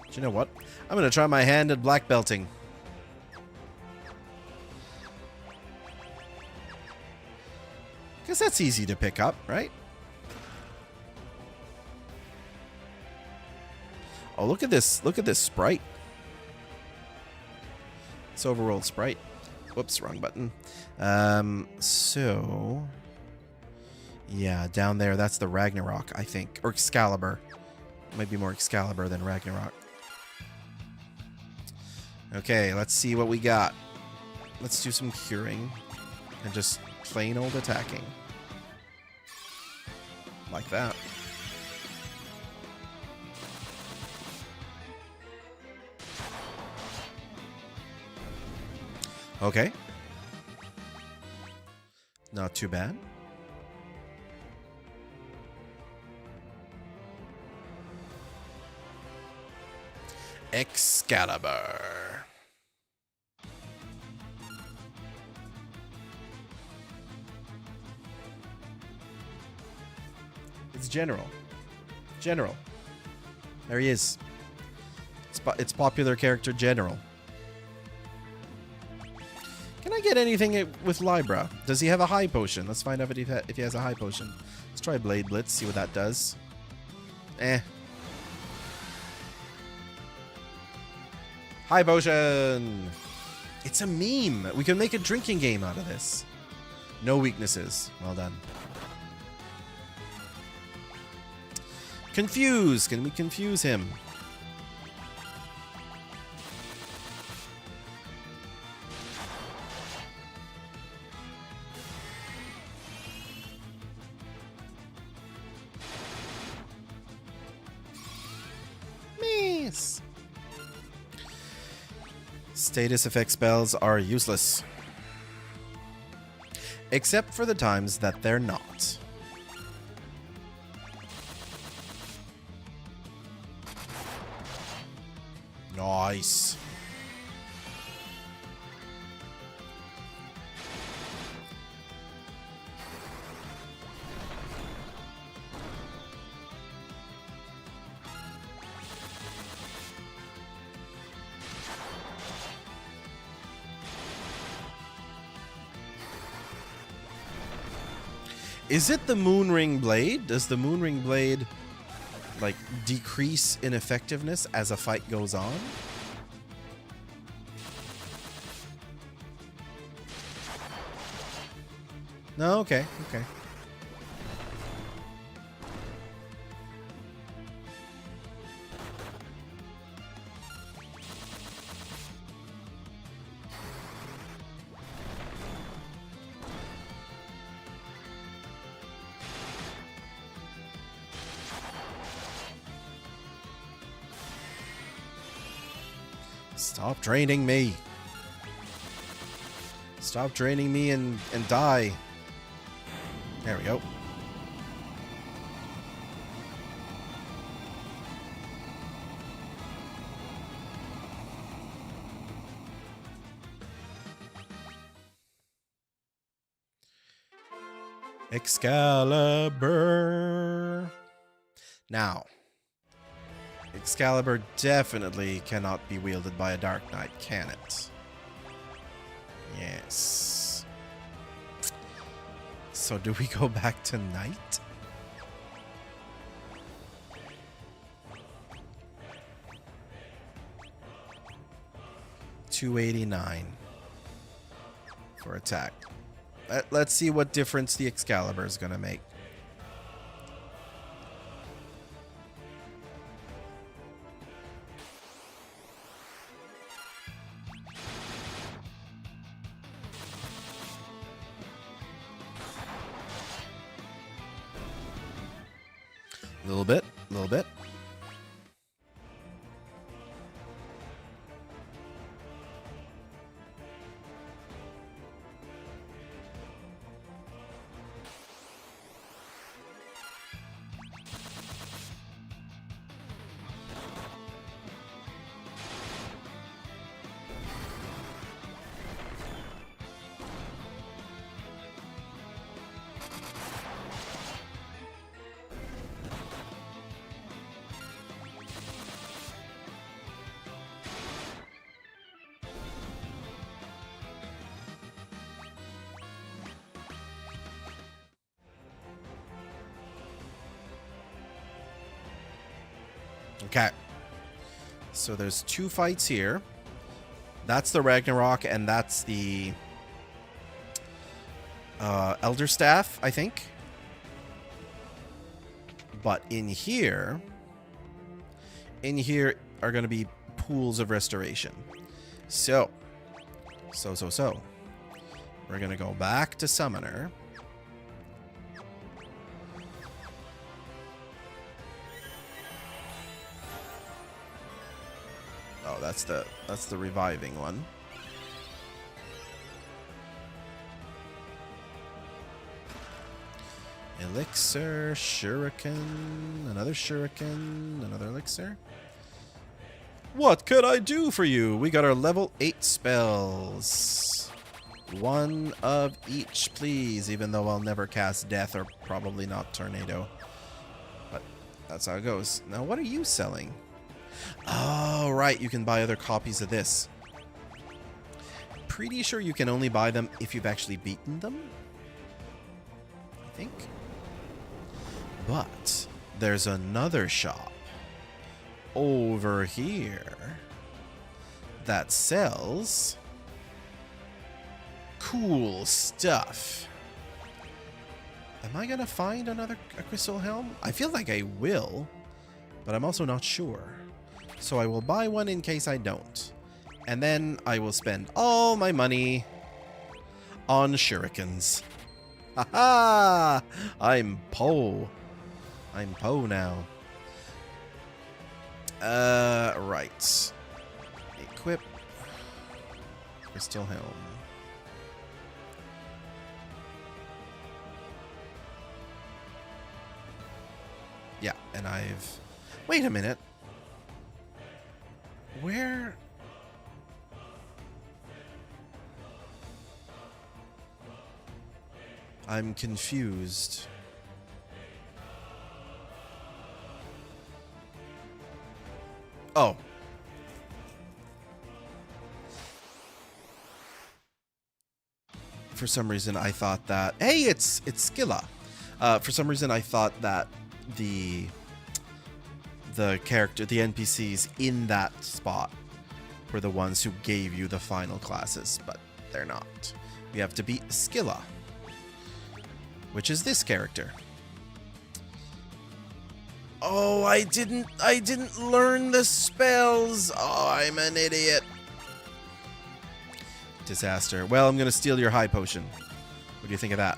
Do you know what? I'm going to try my hand at black belting. Because that's easy to pick up, right? Oh, look at this. Look at this sprite. It's overworld sprite. Whoops, wrong button. So... yeah, down there, that's the Ragnarok, I think. Or Excalibur. Might be more Excalibur than Ragnarok. Okay, let's see what we got. Let's do some curing. And just plain old attacking. Like that. Okay. Not too bad. Excalibur. It's General. General. There he is. It's popular character General. Can I get anything with Libra? Does he have a high potion? Let's find out if he has a high potion. Let's try Blade Blitz, see what that does. Eh. High potion! It's a meme! We can make a drinking game out of this. No weaknesses. Well done. Confuse! Can we confuse him? Miss! Status effect spells are useless. Except for the times that they're not. Nice. Is it the Moonring Blade? Does the Moonring Blade like decrease in effectiveness as a fight goes on? No, okay, okay. Stop draining me. Stop draining me and die. There we go. Excalibur. Now, Excalibur definitely cannot be wielded by a Dark Knight, can it? Yes. So do we go back to Knight? $289 for attack. Let's see what difference the Excalibur is going to make. A little bit, a little bit. Okay. So there's 2 fights here. That's the Ragnarok, and that's the Elder Staff, I think. But in here are going to be pools of restoration. So. We're going to go back to Summoner. Oh, that's the reviving one. Elixir, Shuriken, another Shuriken, another Elixir. What could I do for you? We got our level 8 spells. 1 of each, please, even though I'll never cast Death or probably not Tornado. But that's how it goes. Now, what are you selling? Oh, right, you can buy other copies of this. Pretty sure you can only buy them if you've actually beaten them. I think. But there's another shop over here that sells cool stuff. Am I gonna find a crystal helm? I feel like I will, but I'm also not sure. So I will buy one in case I don't. And then I will spend all my money on shurikens. Haha! I'm Po. I'm Po now. Right. Equip. Crystal helm. Yeah, and I've... Wait a minute. Where... I'm confused. Oh. For some reason I thought that... Hey, it's Skilla. For some reason I thought that the character, the NPCs in that spot were the ones who gave you the final classes, but they're not. We have to beat Skilla, which is this character. Oh, I didn't learn the spells. Oh, I'm an idiot. Disaster. Well, I'm gonna steal your high potion. What do you think of that?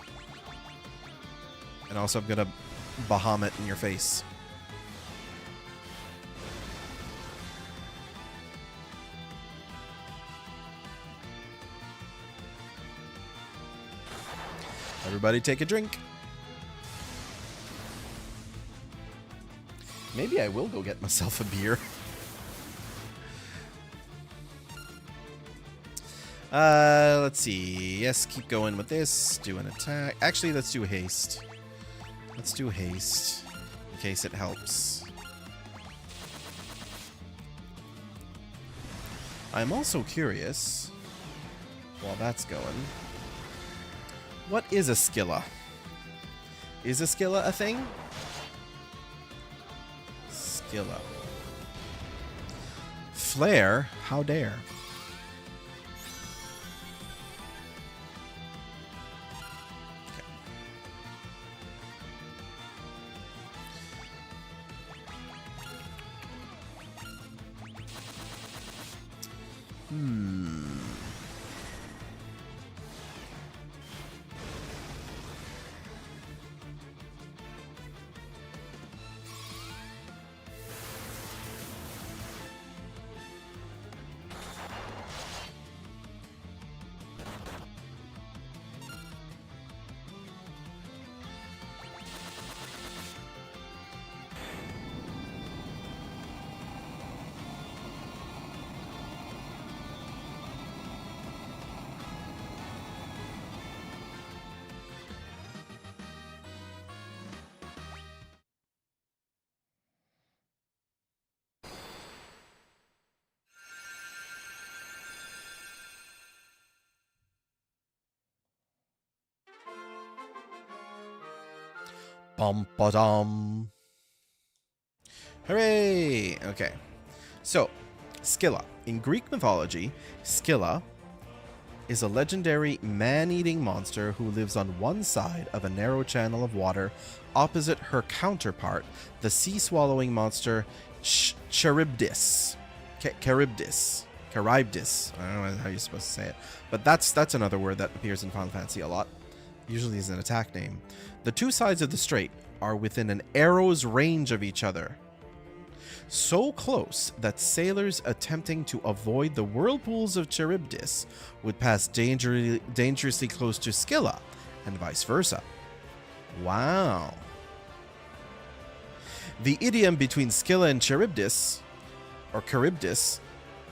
And also I'm gonna Bahamut in your face. Everybody take a drink. Maybe I will go get myself a beer. Let's see. Yes, keep going with this. Do an attack. Actually, let's do haste. Let's do haste. In case it helps. I'm also curious, while that's going, what is a Skilla? Is a Skilla a thing? Skilla. Flare? How dare. Okay. Bum ba dum. Hooray! Okay. So, Scylla. In Greek mythology, Scylla is a legendary man-eating monster who lives on one side of a narrow channel of water opposite her counterpart, the sea-swallowing monster Charybdis. Charybdis. Charybdis. I don't know how you're supposed to say it. But that's another word that appears in Final Fantasy a lot. Usually is an attack name. The two sides of the strait are within an arrow's range of each other. So close that sailors attempting to avoid the whirlpools of Charybdis would pass dangerously close to Scylla, and vice versa. Wow. The idiom between Scylla and Charybdis, or Charybdis,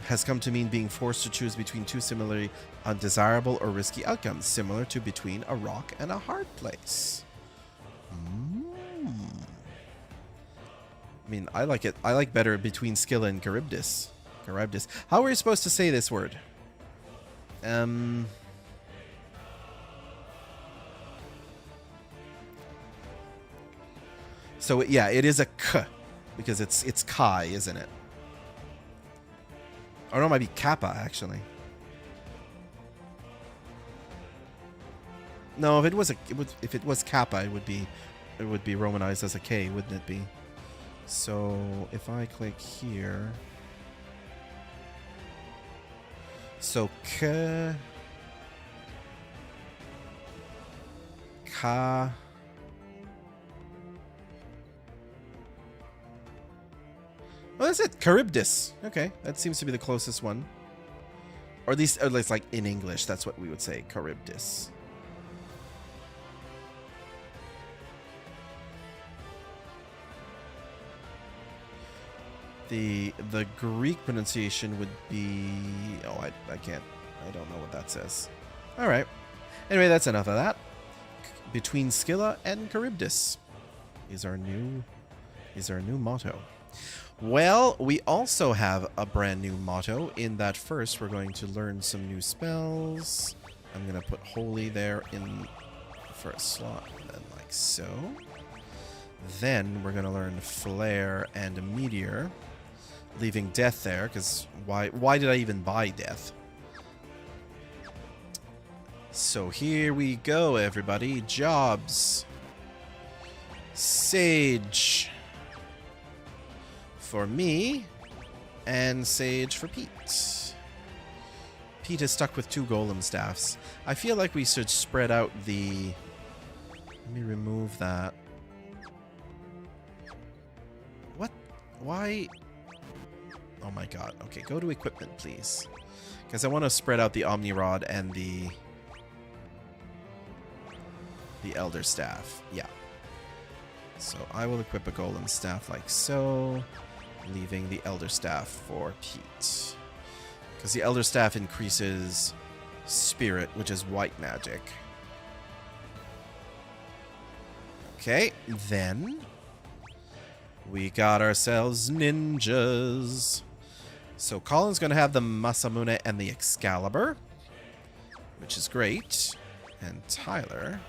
has come to mean being forced to choose between two similarly undesirable or risky outcomes, similar to between a rock and a hard place. I mean, I like it. I like better between Scylla and Charybdis. Charybdis. How are you supposed to say this word? So yeah, it is a k, because it's Kai, isn't it? Or no, it might be Kappa actually. No, if it was Kappa, it would be romanized as a K, wouldn't it be? So if I click here, so K, Ka, well, that's it. Charybdis. Okay, that seems to be the closest one, or at least like in English, that's what we would say, Charybdis. The Greek pronunciation would be... Oh, I can't... I don't know what that says. Alright. Anyway, that's enough of that. Between Scylla and Charybdis is our new motto. Well, we also have a brand new motto in that first we're going to learn some new spells. I'm going to put Holy there in the first slot, and then like so. Then we're going to learn Flare and Meteor, leaving Death there, because why did I even buy Death? So here we go, everybody. Jobs. Sage for me, and Sage for Pete. Pete is stuck with 2 golem staffs. I feel like we should spread out the... Let me remove that. What? Why? Oh my god. Okay, go to equipment, please. Because I want to spread out the Omni Rod and the Elder Staff. Yeah. So I will equip a Golem Staff like so, leaving the Elder Staff for Pete. Because the Elder Staff increases Spirit, which is white magic. Okay, then we got ourselves ninjas. So Colin's going to have the Masamune and the Excalibur, which is great. And Tyler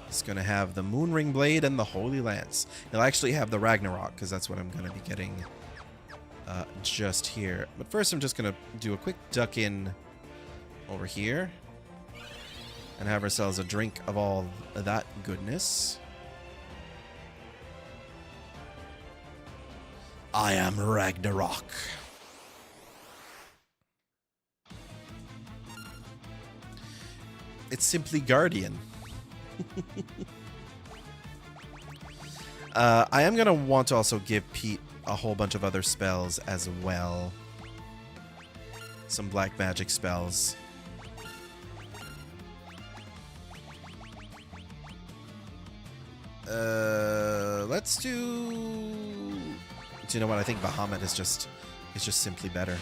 is going to have the Moonring Blade and the Holy Lance. He'll actually have the Ragnarok, because that's what I'm going to be getting just here. But first I'm just going to do a quick duck in over here and have ourselves a drink of all that goodness. I am Ragnarok. It's simply Guardian. I am going to want to also give Pete a whole bunch of other spells as well. Some black magic spells. Let's do... Do you know what? I think Bahamut is just simply better.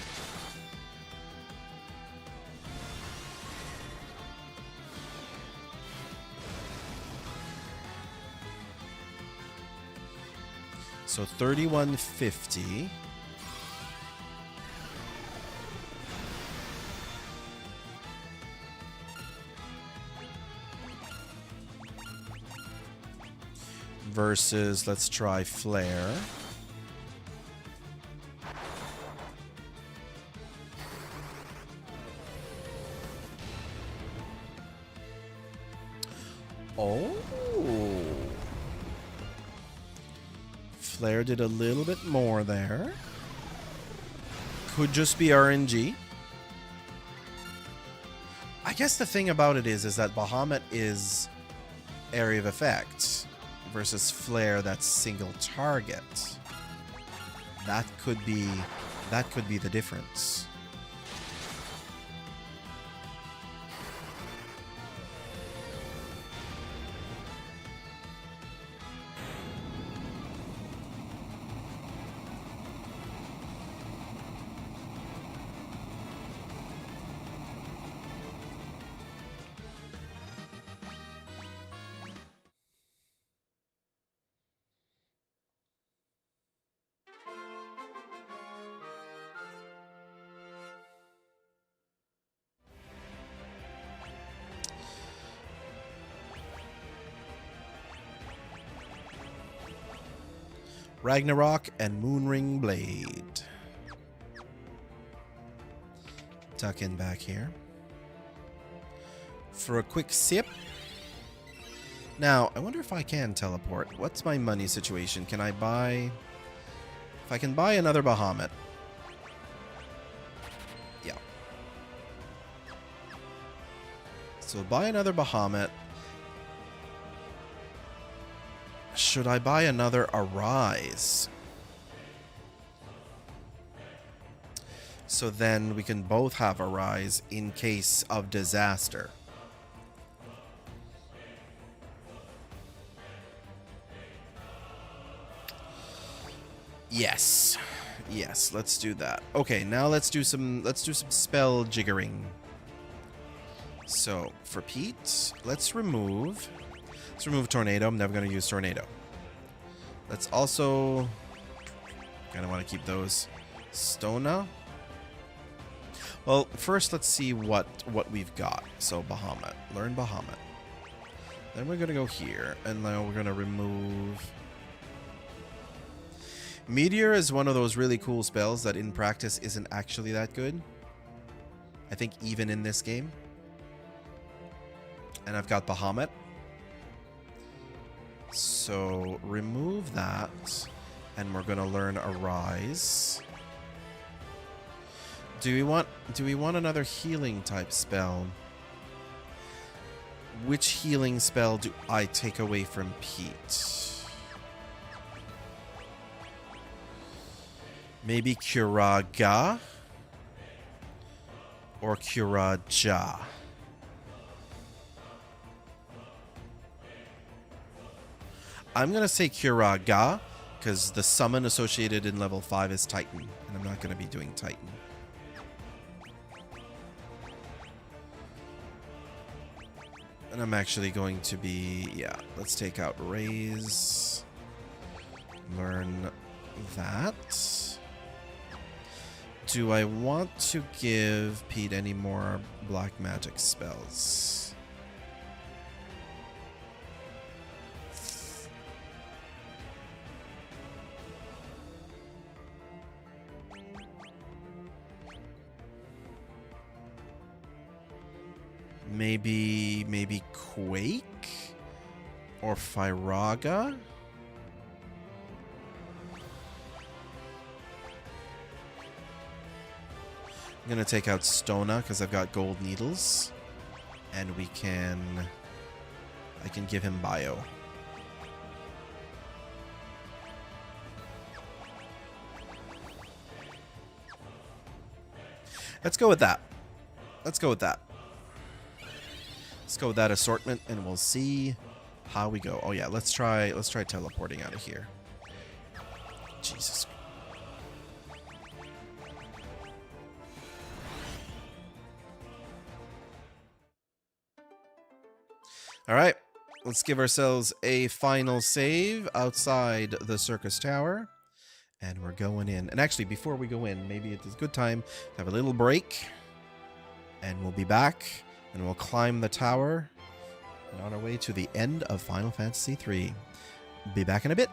So 3150. Versus, let's try Flare. Ooh. Flare did a little bit more there. Could just be RNG. I guess the thing about it is that Bahamut is area of effect versus Flare that's single target. That could be the difference. Ragnarok and Moonring Blade. Tuck in back here. For a quick sip. Now, I wonder if I can teleport. What's my money situation? Can I buy... If I can buy another Bahamut. Yeah. So buy another Bahamut. Should I buy another Arise? So then we can both have Arise in case of disaster. Yes. Yes, let's do that. Okay, now let's do some spell jiggering. So, for Pete, let's remove Tornado. I'm never going to use Tornado. Let's also... kind of want to keep those. Stona. Well, first let's see what we've got. So, Bahamut. Learn Bahamut. Then we're going to go here. And now we're going to remove... Meteor is one of those really cool spells that in practice isn't actually that good. I think even in this game. And I've got Bahamut. So remove that, and we're gonna learn Arise. Do we want another healing type spell? Which healing spell do I take away from Pete? Maybe Curaga or Curaja. I'm going to say Curaga, because the summon associated in level 5 is Titan, and I'm not going to be doing Titan. And I'm actually going to be, yeah, let's take out Raise. Learn that. Do I want to give Pete any more black magic spells? Maybe Quake or Firaga? I'm gonna take out Stona because I've got gold needles, and I can give him bio. Let's go with that. Let's go with that. Let's go with that assortment, and we'll see how we go. Oh yeah, let's try teleporting out of here. Jesus. All right, let's give ourselves a final save outside the circus tower, and we're going in. And actually, before we go in, maybe it's a good time to have a little break, and we'll be back. And we'll climb the tower and on our way to the end of Final Fantasy III. Be back in a bit.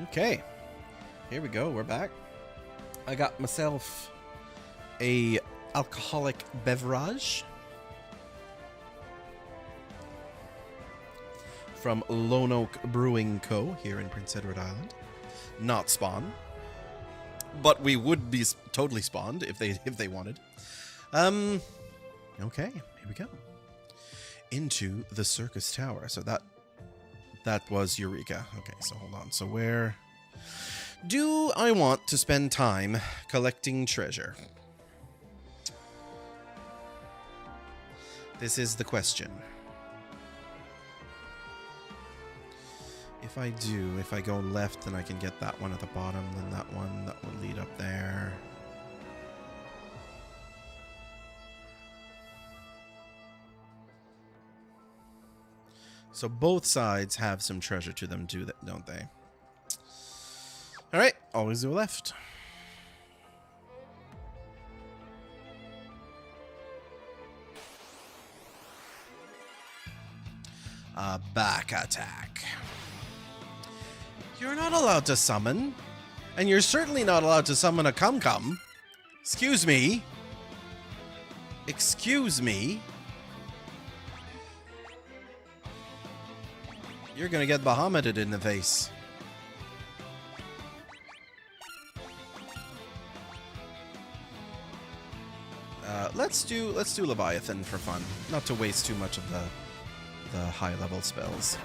Okay, here we go. We're back. I got myself a alcoholic beverage from Lone Oak Brewing Co. here in Prince Edward Island. Not Spawn, but we would be totally spawned if they wanted. Okay, here we go. Into the Circus Tower. So that was Eureka. Okay, so hold on. So where do I want to spend time collecting treasure? This is the question. If I go left, then I can get that one at the bottom, then that one that will lead up there. So both sides have some treasure to them, don't they? All right, always go left. Back attack. You're not allowed to summon, and you're certainly not allowed to summon a cum-cum. Excuse me. Excuse me. You're gonna get Bahamutted in the face. Let's do Leviathan for fun, not to waste too much of the high level spells.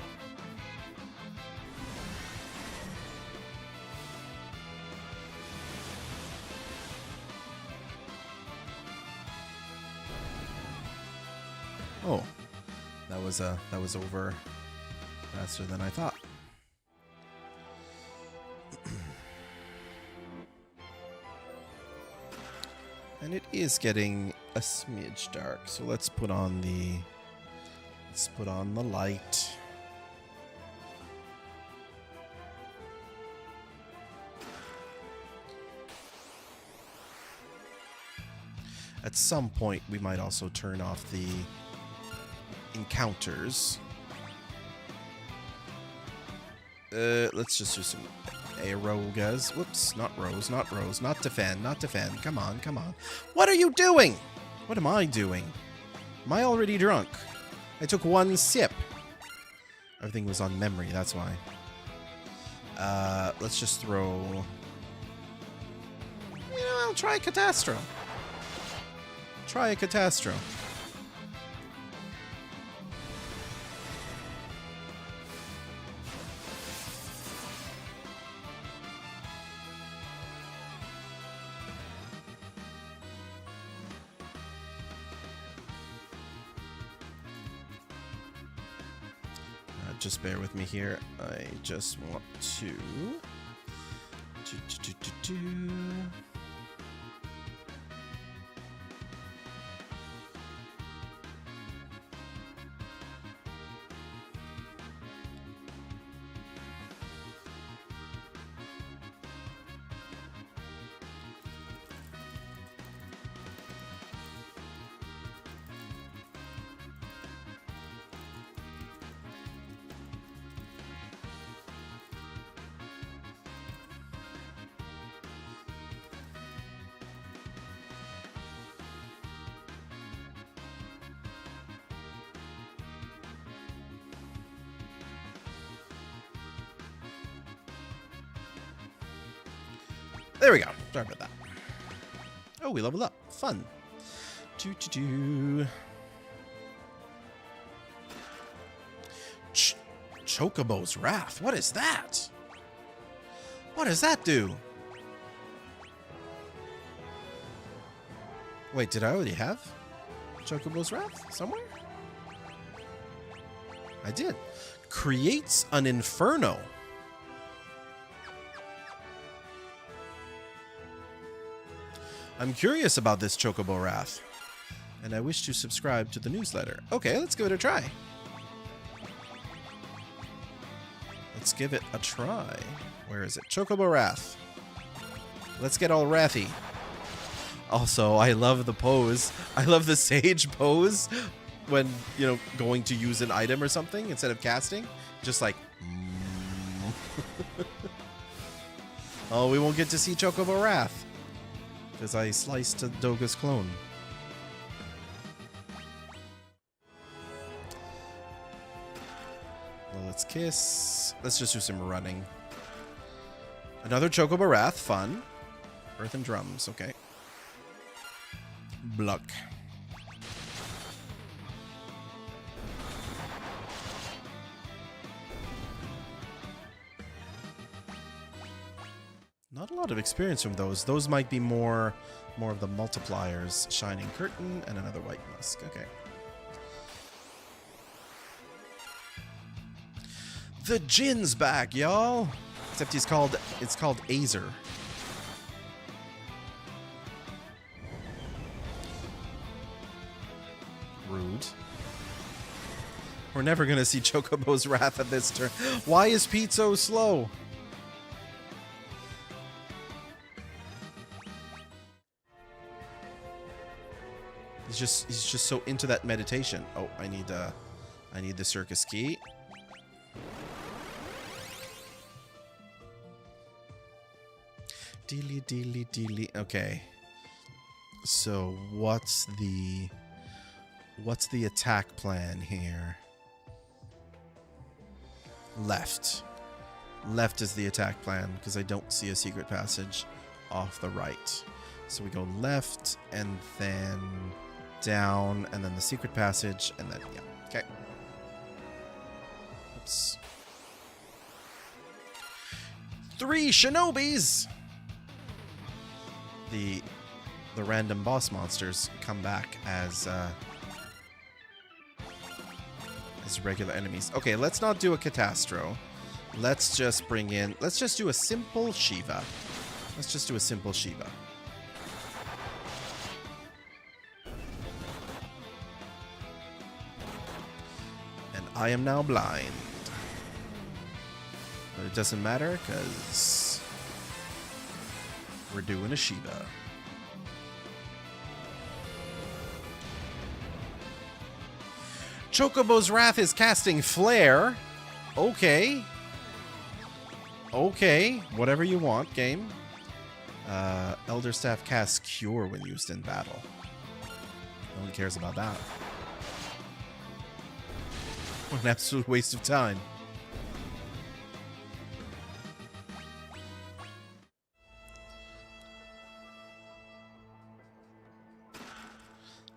Oh, that was over faster than I thought. And it is getting a smidge dark, so let's put on the light. At some point, we might also turn off the encounters. Let's just do some aerogas. Whoops, not rows, not rows, not defend, not defend. Come on, come on. What are you doing? What am I doing? Am I already drunk? I took one sip. Everything was on memory, that's why. Let's just throw... You know, I'll try a Catastro. Try a Catastro. Just bear with me here. I just want to... There we go. Sorry about that. Oh, we leveled up. Fun. Chocobo's Wrath. What is that? What does that do? Wait, did I already have Chocobo's Wrath somewhere? I did. Creates an inferno. I'm curious about this Chocobo Wrath, and I wish to subscribe to the newsletter. Okay, let's give it a try. Let's give it a try. Where is it? Chocobo Wrath. Let's get all wrathy. Also, I love the pose. I love the sage pose when, you know, going to use an item or something instead of casting. Just like... Oh, we won't get to see Chocobo Wrath. Because I sliced Doga's clone. Well, let's kiss. Let's just do some running. Another Chocobo Wrath. Fun. Earth and drums. Okay. Bluck. Not a lot of experience from those. Those might be more of the multipliers. Shining Curtain and another White Musk. Okay. The Jin's back, y'all. Except it's called Azer. Rude. We're never gonna see Chocobo's Wrath at this turn. Why is Pete so slow? He's just so into that meditation. Oh, I need the circus key. Dealy, dealy, dealy. Okay. So what's the attack plan here? Left. Left is the attack plan because I don't see a secret passage off the right. So we go left and then down and then the secret passage and then yeah. Okay. Oops. 3 shinobis. The random boss monsters come back as regular enemies. Okay, let's not do a Catastro. Let's just do a simple Shiva. Let's just do a simple Shiva. And I am now blind. But it doesn't matter because we're doing a Shiva. Chocobo's Wrath is casting Flare. Okay. Okay. Whatever you want, game. Elder Staff casts Cure when used in battle. No one cares about that. What an absolute waste of time.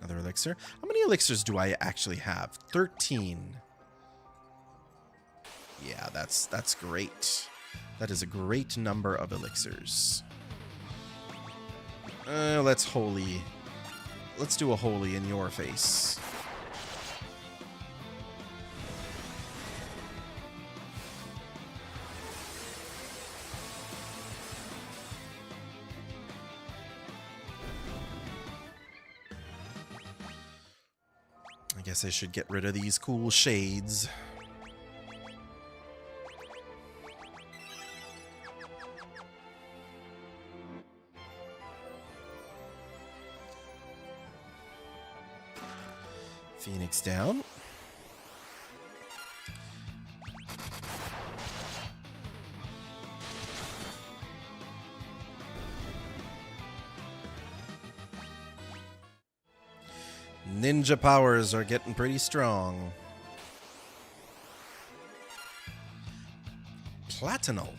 Another elixir. How many elixirs do I actually have? 13. Yeah, that's great. That is a great number of elixirs. Let's do a holy in your face. I guess I should get rid of these cool shades. Phoenix down. Ninja powers are getting pretty strong. Platinal.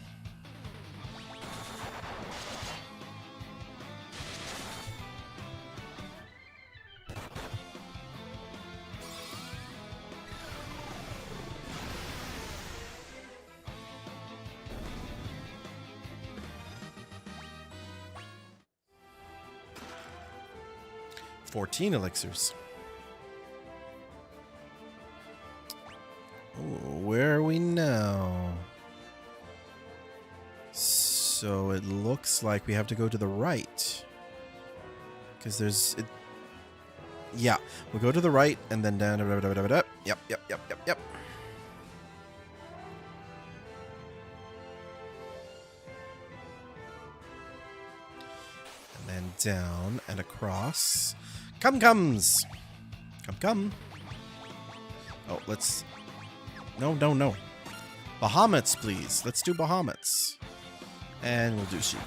$14 elixirs. Ooh, where are we now? So it looks like we have to go to the right. Because there's... Yeah, we'll go to the right and then down... Yep. And then down and across. Come. Oh, let's... No. Bahamut's, please. Let's do Bahamut's. And we'll do Shiva.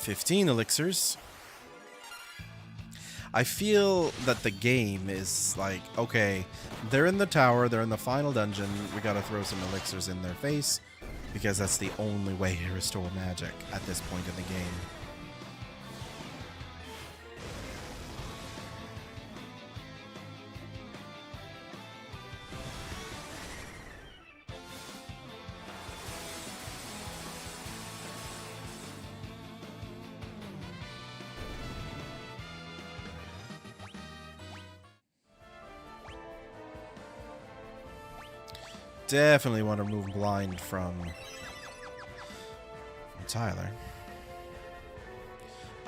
$15 elixirs. I feel that the game is like, okay, they're in the tower, they're in the final dungeon, we gotta throw some elixirs in their face, because that's the only way to restore magic at this point in the game. Definitely want to remove blind from Tyler.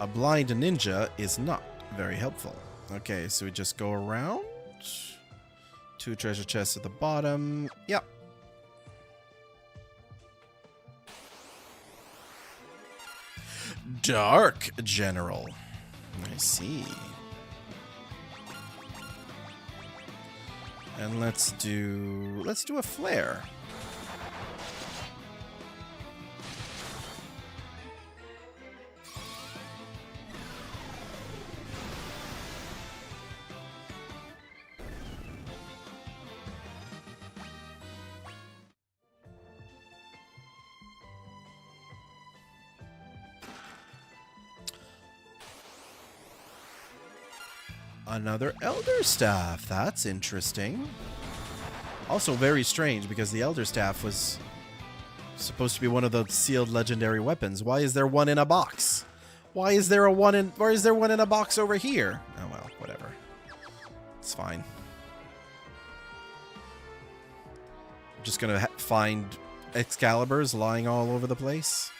A blind ninja is not very helpful. Okay, so we just go around. 2 treasure chests at the bottom. Yep. Dark General. I see. And let's do a flare. Another Elder Staff. That's interesting. Also very strange because the Elder Staff was supposed to be one of the sealed legendary weapons. Why is there one in a box? Why is there one in a box over here? Oh well, whatever. It's fine. I'm just gonna find Excaliburs lying all over the place.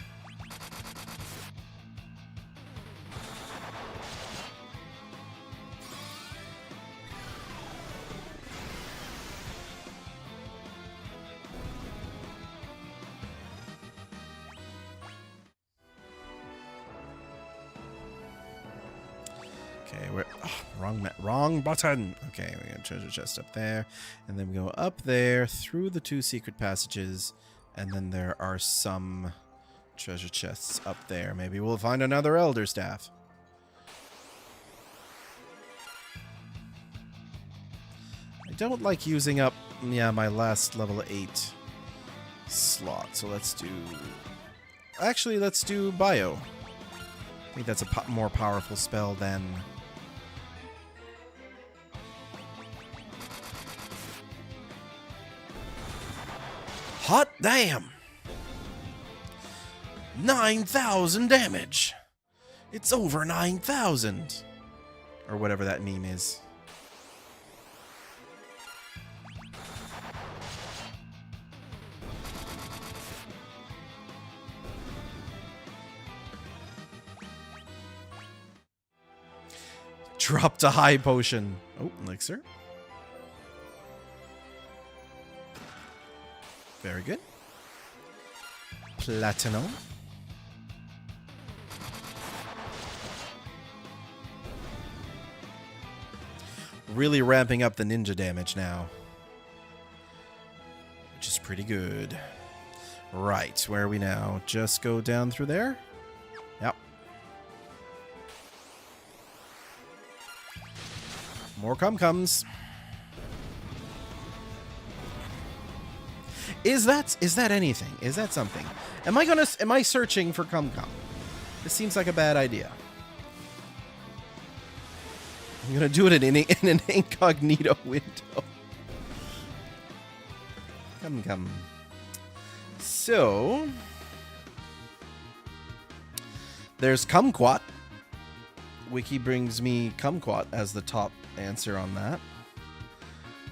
Okay, we're wrong button. Okay, we got a treasure chest up there, and then we go up there through the 2 secret passages, and then there are some treasure chests up there. Maybe we'll find another Elder Staff. I don't like using up, my last level 8 slot. So let's do. Actually, let's do Bio. I think that's a more powerful spell than. Hot damn! 9,000 damage! It's over 9,000! Or whatever that meme is. Dropped a high potion. Oh, elixir. Very good. Platinum. Really ramping up the ninja damage now. Which is pretty good. Right, where are we now? Just go down through there? Yep. More cum-cums. Is that anything? Is that something? Am I searching for cum-cum? This seems like a bad idea. I'm gonna do it in an incognito window. Cum-cum. So There's kumquat. Wiki brings me kumquat as the top answer on that.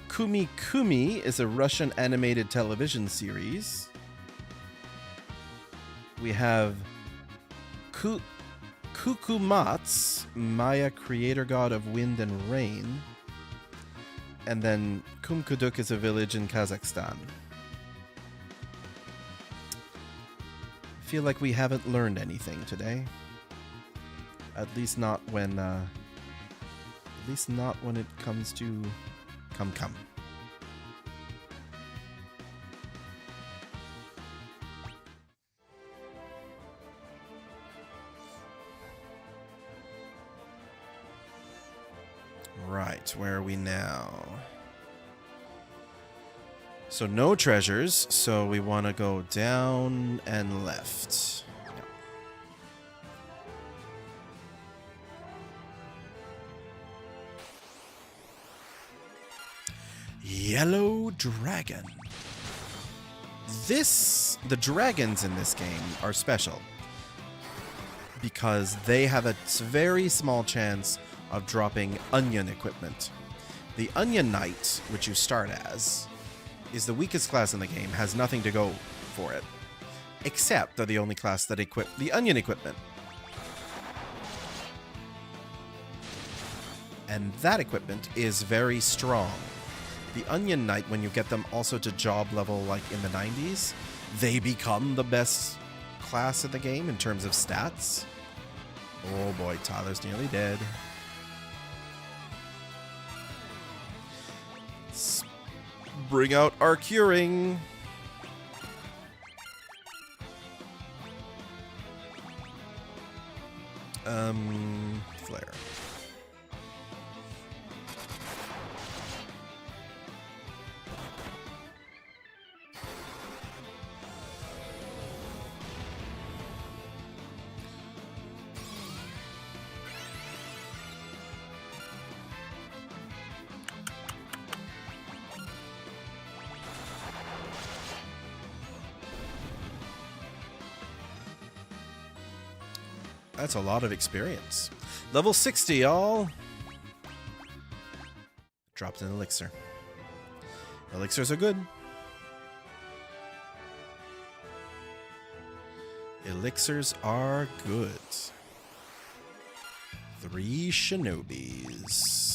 Kumi Kumi is a Russian animated television series. We have Kukumats, Maya creator god of wind and rain. And then Kumkuduk is a village in Kazakhstan. I feel like we haven't learned anything today. At least not when it comes to come. Right, where are we now? So no treasures, so we want to go down and left. Yellow Dragon. The dragons in this game are special because they have a very small chance of dropping onion equipment. The Onion Knight, which you start as, is the weakest class in the game, has nothing to go for it, except they're the only class that equip the onion equipment. And that equipment is very strong. The Onion Knight, when you get them also to job level like in the 90s, they become the best class in the game in terms of stats. Oh boy, Tyler's nearly dead. Let's bring out our curing. Flare. That's a lot of experience. Level 60, y'all. Dropped an elixir. Elixirs are good. Elixirs are good. 3 shinobis.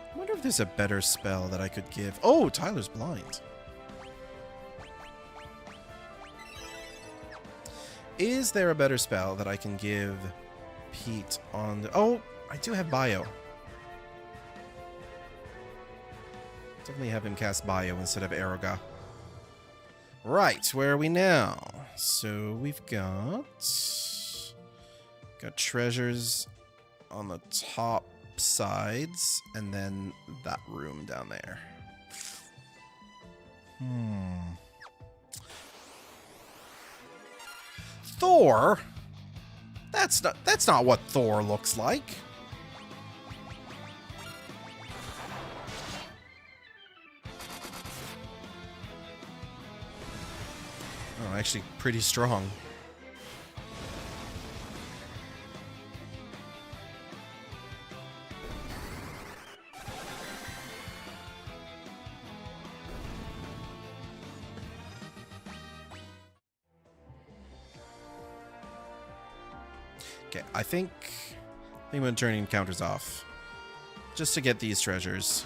I wonder if there's a better spell that I could give. Oh, Tyler's blind. Is there a better spell that I can give Pete on the... Oh, I do have Bio. Definitely have him cast Bio instead of Aeroga. Right, where are we now? So we've got treasures on the top sides, and then that room down there. Thor? That's not what Thor looks like. Oh, actually pretty strong. Okay, I think I'm going to turn encounters off just to get these treasures.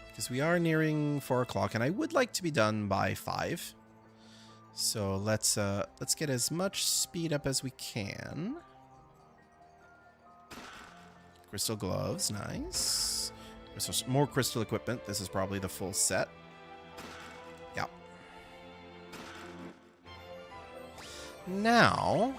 Because we are nearing 4 o'clock, and I would like to be done by 5. So let's get as much speed up as we can. Crystal gloves, nice. More crystal equipment. This is probably the full set. Yeah. Now.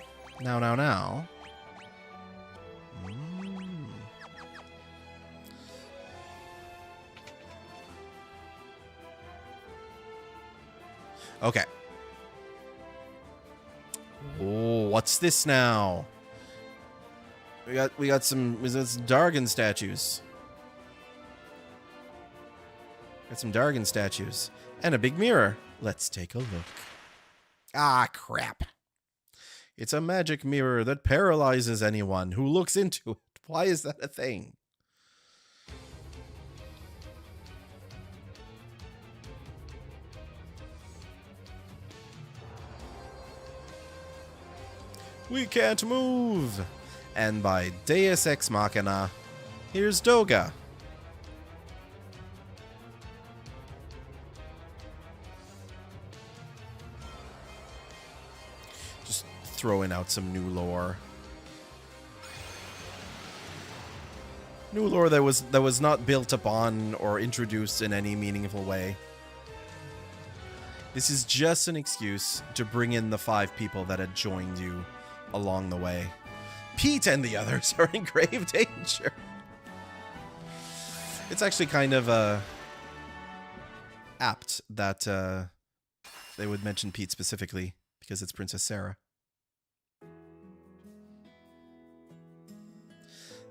Okay. Oh, what's this now? We got some Dargon statues. Got some Dargon statues and a big mirror. Let's take a look. Ah, crap. It's a magic mirror that paralyzes anyone who looks into it. Why is that a thing? We can't move. And by Deus Ex Machina, here's Doga. Just throwing out some new lore. New lore that was not built upon or introduced in any meaningful way. This is just an excuse to bring in the 5 people that had joined you along the way. Pete and the others are in grave danger. It's actually kind of apt that they would mention Pete specifically because it's Princess Sarah.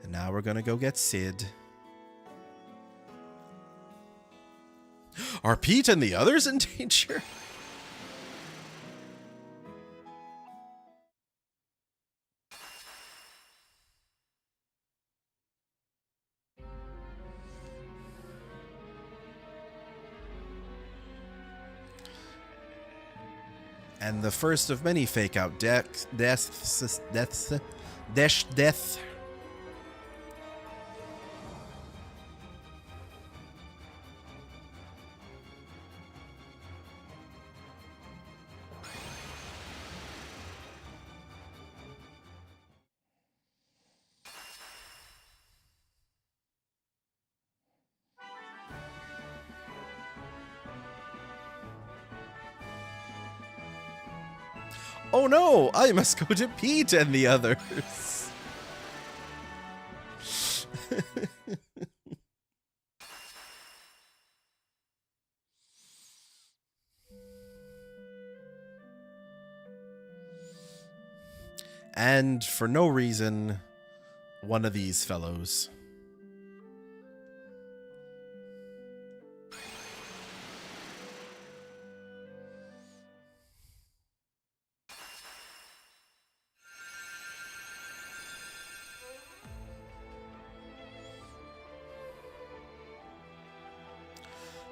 And now we're gonna go get Sid. Are Pete and the others in danger? And the first of many fake-out deaths. Oh no, I must go to Pete and the others. And for no reason, one of these fellows.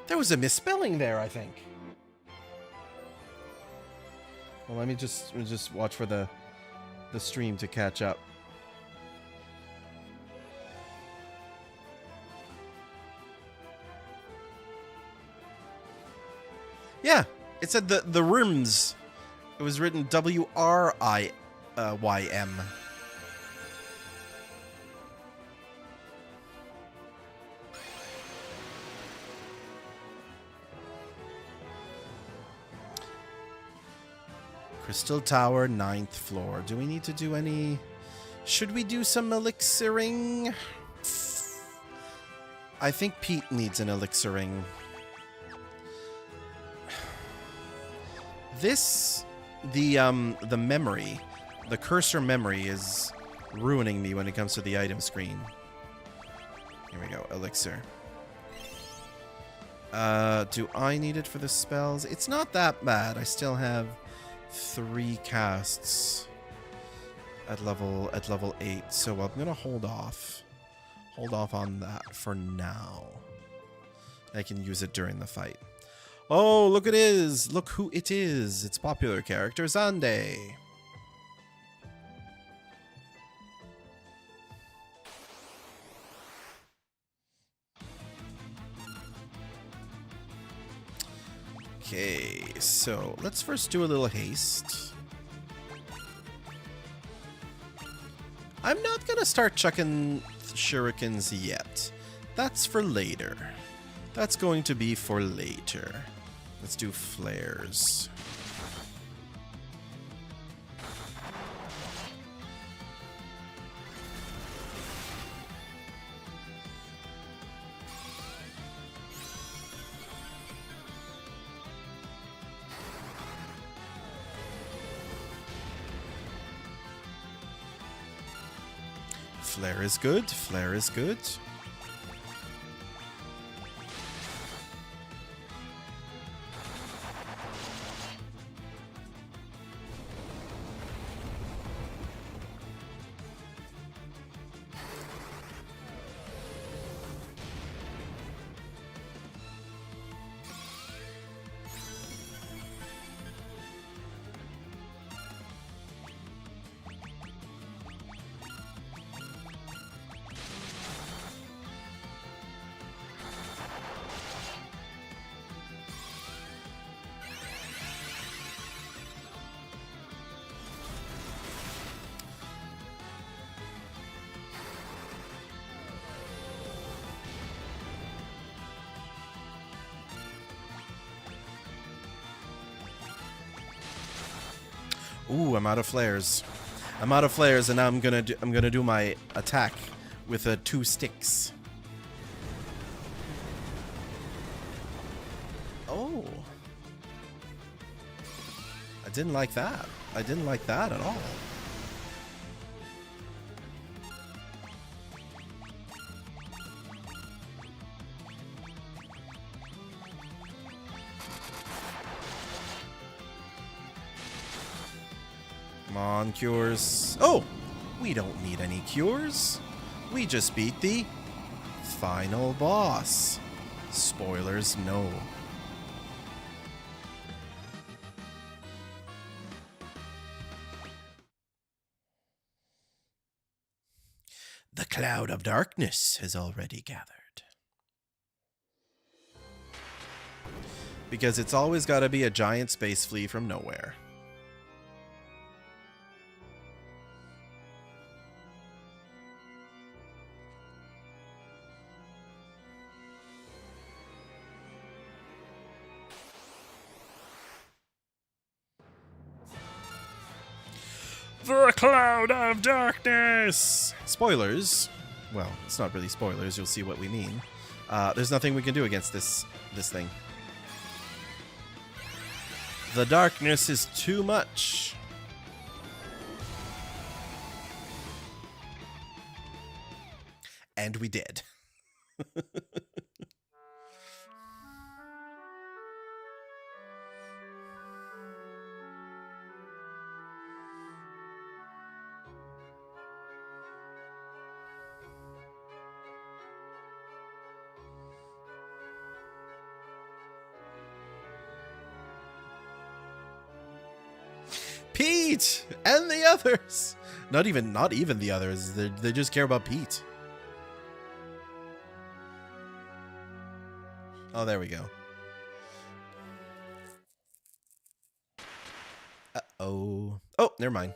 There was a misspelling there, I think. Well, let me just watch for the stream to catch up. Yeah, it said the rims. It was written W-R-I-Y-M. Crystal Tower, 9th floor. Do we need to do any... Should we do some elixiring? I think Pete needs an elixiring. This... The memory. The cursor memory is ruining me when it comes to the item screen. Here we go. Elixir. Do I need it for the spells? It's not that bad. I still have 3 casts at level 8, so I'm gonna hold off on that for now. I can use it during the fight. Oh, look who it is. It's popular character Zande. Okay, so let's first do a little haste. I'm not gonna start chucking shurikens yet. That's for later. That's going to be for later. Let's do flares. Flare is good. Flare is good. Ooh, I'm out of flares. I'm out of flares, and now I'm gonna do my attack with 2 sticks. Oh, I didn't like that. I didn't like that at all. Come on, cures. Oh, we don't need any cures. We just beat the final boss. Spoilers, no. The cloud of darkness has already gathered. Because it's always got to be a giant space flea from nowhere. The cloud of darkness! Spoilers. Well, it's not really spoilers. You'll see what we mean. There's nothing we can do against this thing. The darkness is too much. And we did. Pete and the others. Not even the others. They just care about Pete. Oh, there we go. Uh-oh. Oh, never mind.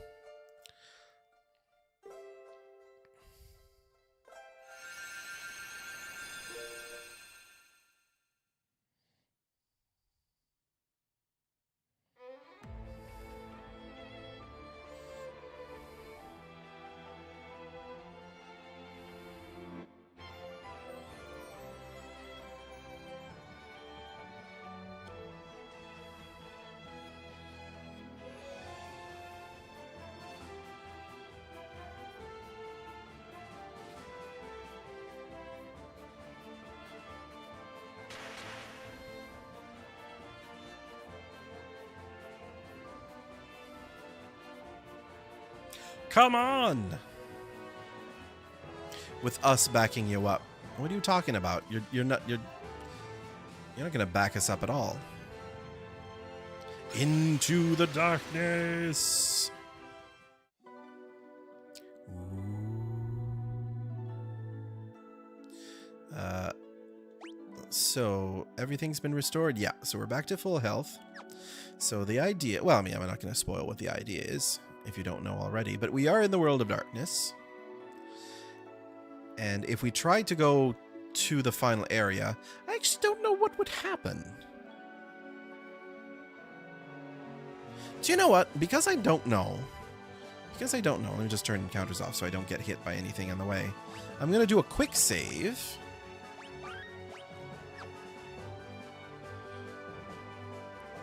Come on! With us backing you up. What are you talking about? You're not gonna back us up at all. Into the darkness. So everything's been restored. Yeah, so we're back to full health. So the idea, well, I mean, I'm not going to spoil what the idea is if you don't know already, but we are in the world of darkness. And if we tried to go to the final area, I actually don't know what would happen. Do you know what? Because I don't know, let me just turn encounters off so I don't get hit by anything on the way. I'm going to do a quick save.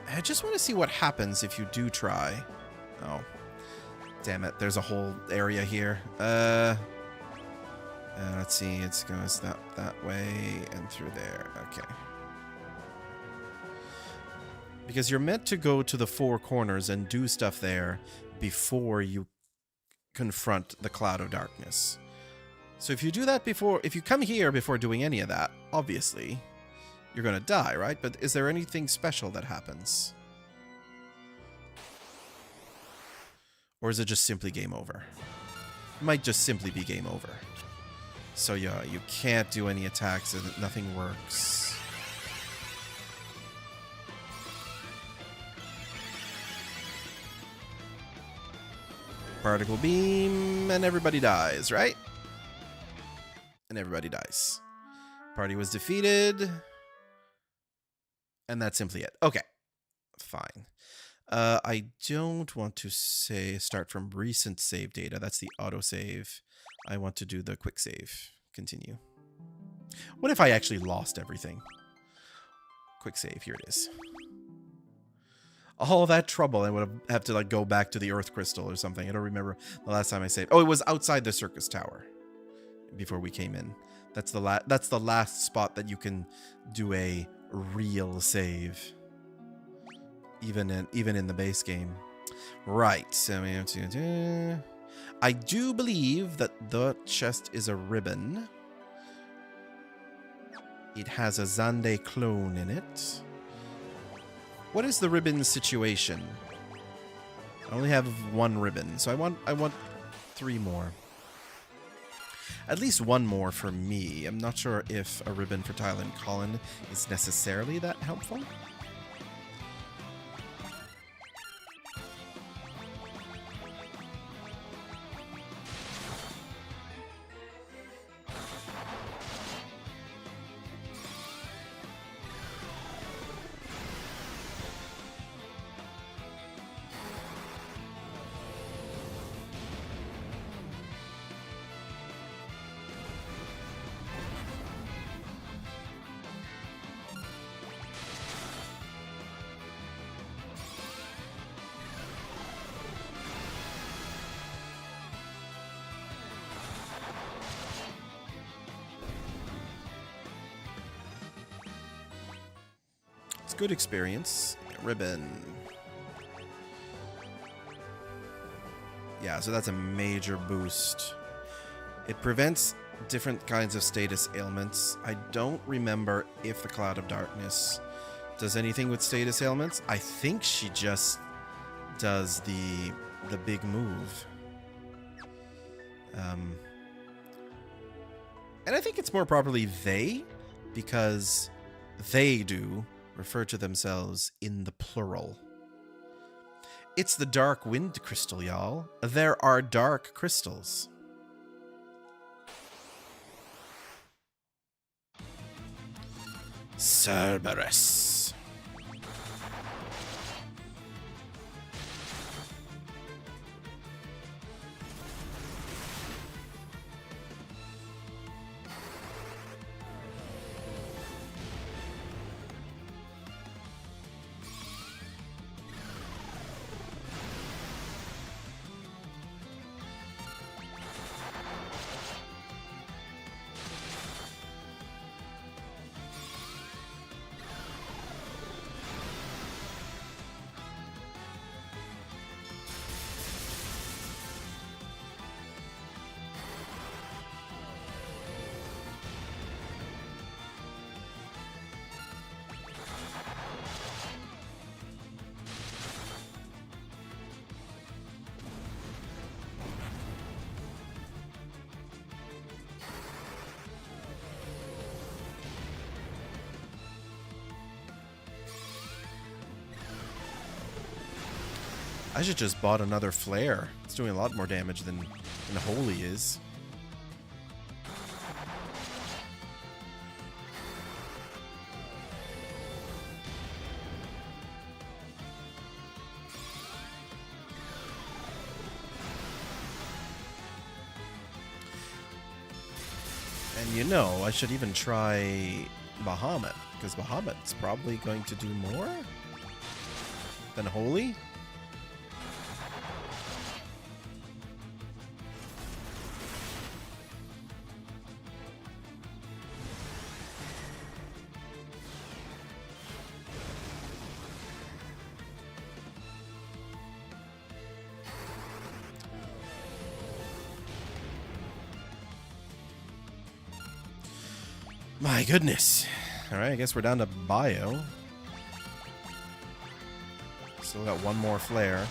I just want to see what happens if you do try. Oh, damn it. There's a whole area here. Let's see. It goes that way and through there. Okay. Because you're meant to go to the four corners and do stuff there before you confront the cloud of darkness. So if you do that before, if you come here before doing any of that, obviously you're going to die, right? But is there anything special that happens? Or is it just simply game over? It might just simply be game over. So yeah, you can't do any attacks and nothing works. Particle beam, and everybody dies, right? And everybody dies. Party was defeated. And that's simply it. Okay. Fine. I don't want to start from recent save data. That's the autosave. I want to do the quick save. Continue. What if I actually lost everything? Quick save. Here it is. All that trouble, I would have to like go back to the Earth Crystal or something. I don't remember the last time I saved. Oh, it was outside the circus tower before we came in. That's the last spot that you can do a real save, even in the base game. Right. So we have to. I do believe that the chest is a ribbon. It has a Zande clone in it. What is the ribbon situation? I only have one ribbon, so I want 3 more. At least 1 more for me. I'm not sure if a ribbon for Tyler and Colin is necessarily that helpful. Good experience. Ribbon. Yeah, so that's a major boost. It prevents different kinds of status ailments. I don't remember if the Cloud of Darkness does anything with status ailments. I think she just does the big move. And I think it's more properly they, because they do refer to themselves in the plural. It's the dark wind crystal, y'all. There are dark crystals. Cerberus. I should just bought another flare. It's doing a lot more damage than Holy is. And you know, I should even try Bahamut, because Bahamut's probably going to do more than Holy. My goodness. Alright, I guess we're down to Bio. Still got one more flare.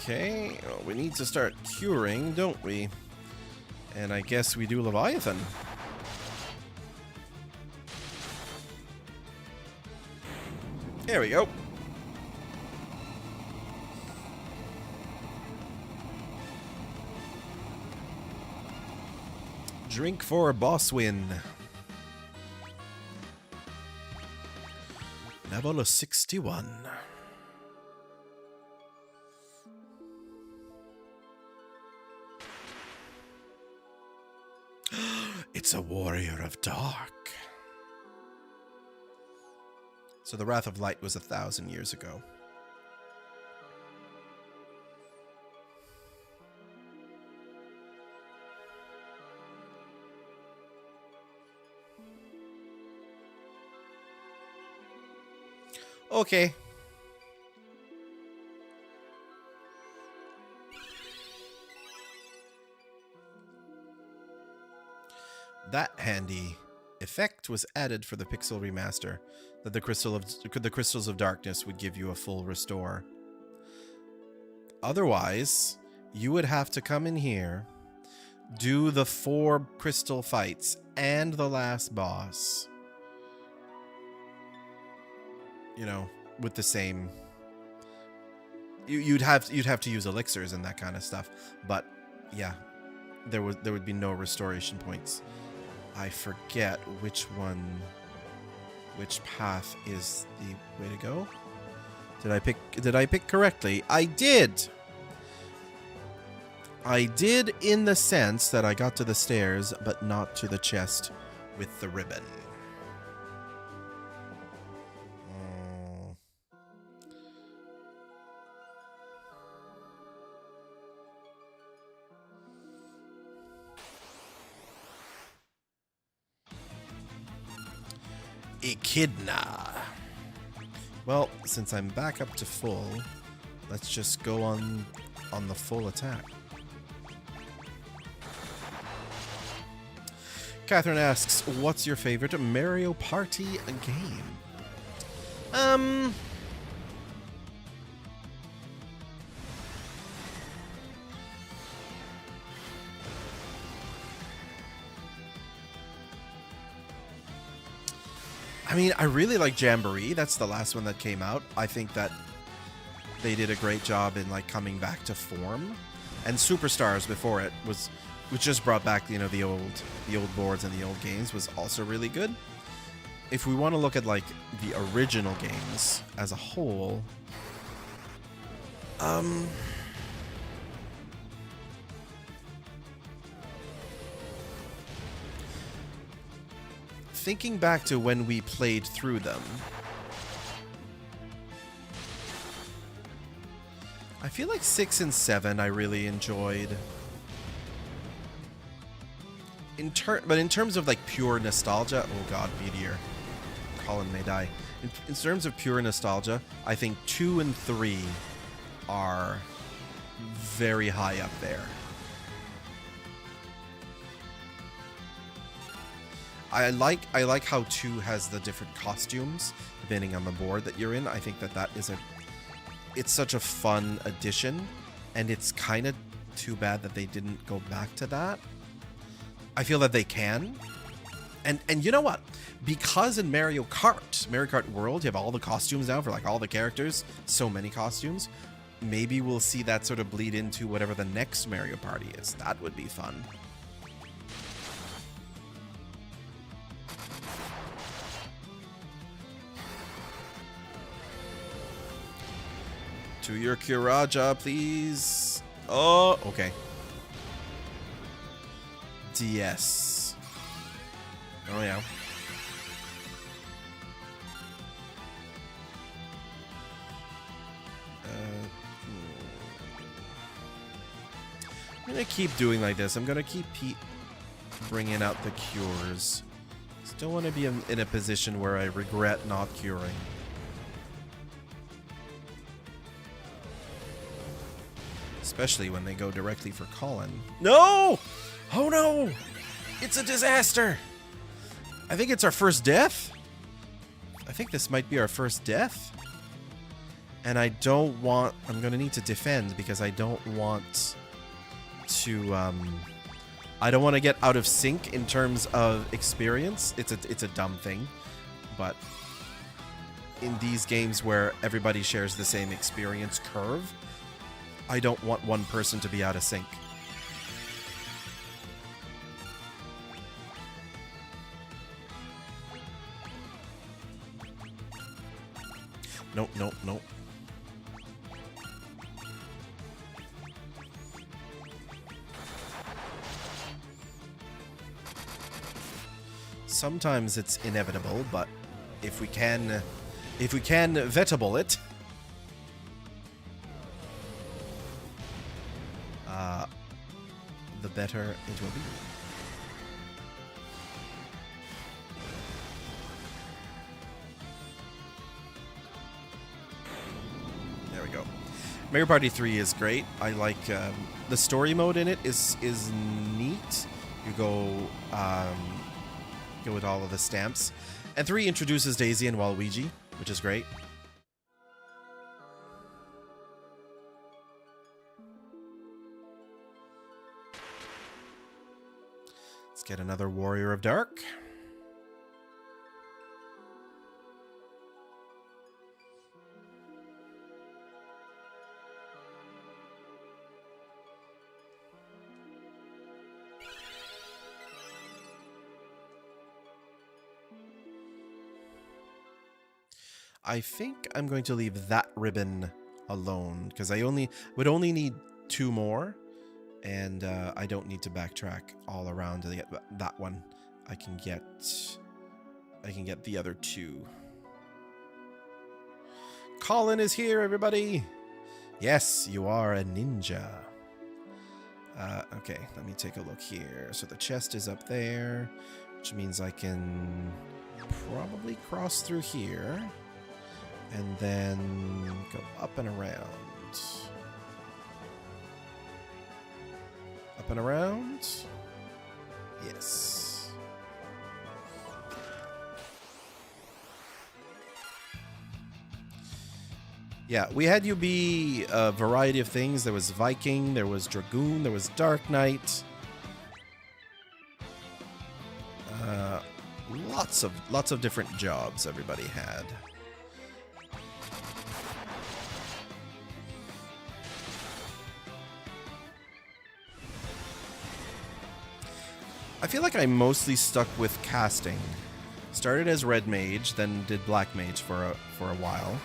Okay, well, we need to start curing, don't we? And I guess we do Leviathan. There we go. Drink for a boss win. Level of 61. It's a warrior of dark. So the Wrath of Light was 1,000 years ago. Okay. That handy effect was added for the Pixel Remaster, that the crystals of darkness would give you a full restore. Otherwise, you would have to come in here, do the 4 crystal fights and the last boss. You know, with the same. You'd have to use elixirs and that kind of stuff, but yeah, there would be no restoration points. I forget which path is the way to go. Did I pick correctly? I did. I did in the sense that I got to the stairs, but not to the chest with the ribbon. Echidna. Well, since I'm back up to full, let's just go on the full attack. Catherine asks, what's your favorite Mario Party game? I mean, I really like Jamboree. That's the last one that came out. I think that they did a great job in like coming back to form. And Superstars before it was, which just brought back, you know, the old boards and the old games, was also really good. If we want to look at like the original games as a whole, thinking back to when we played through them, I feel like 6 and 7 I really enjoyed. But in terms of like pure nostalgia, oh god, Meteor, Colin may die. In terms of pure nostalgia, I think 2 and 3 are very high up there. I like how 2 has the different costumes depending on the board that you're in. I think that is it's such a fun addition, and it's kind of too bad that they didn't go back to that. I feel that they can. And you know what? Because in Mario Kart World, you have all the costumes now for like all the characters, so many costumes. maybe we'll see that sort of bleed into whatever the next Mario Party is. That would be fun. To your Kiraja, please. Oh, okay. DS. Oh, yeah. I'm gonna keep doing like this. I'm gonna keep bringing out the cures. Just don't want to be in a position where I regret not curing. Especially when they go directly for Colin. No! Oh no! It's a disaster! I think it's our first death? I think this might be our first death. And I don't want... I'm gonna need to defend because I don't want to... I don't want to get out of sync in terms of experience. It's a dumb thing. But in these games where everybody shares the same experience curve, I don't want one person to be out of sync. Nope, nope, nope. Sometimes it's inevitable, but if we can vettable it, the better it will be. There we go. Mario Party 3 is great. I like the story mode in it is neat. You go with all of the stamps. And 3 introduces Daisy and Waluigi, which is great. Let's get another Warrior of Dark. I think I'm going to leave that ribbon alone because I would only need 2 more, and I don't need to backtrack all around to get that one. I can get the other 2. Colin is here, everybody. Yes, you are a ninja. Okay, let me take a look here. So the chest is up there, which means I can probably cross through here. And then go up and around. Up and around? Yes. Yeah, we had you be a variety of things. There was Viking, there was Dragoon, there was Dark Knight. Lots of different jobs everybody had. I feel like I mostly stuck with casting. Started as Red Mage, then did Black Mage for a while.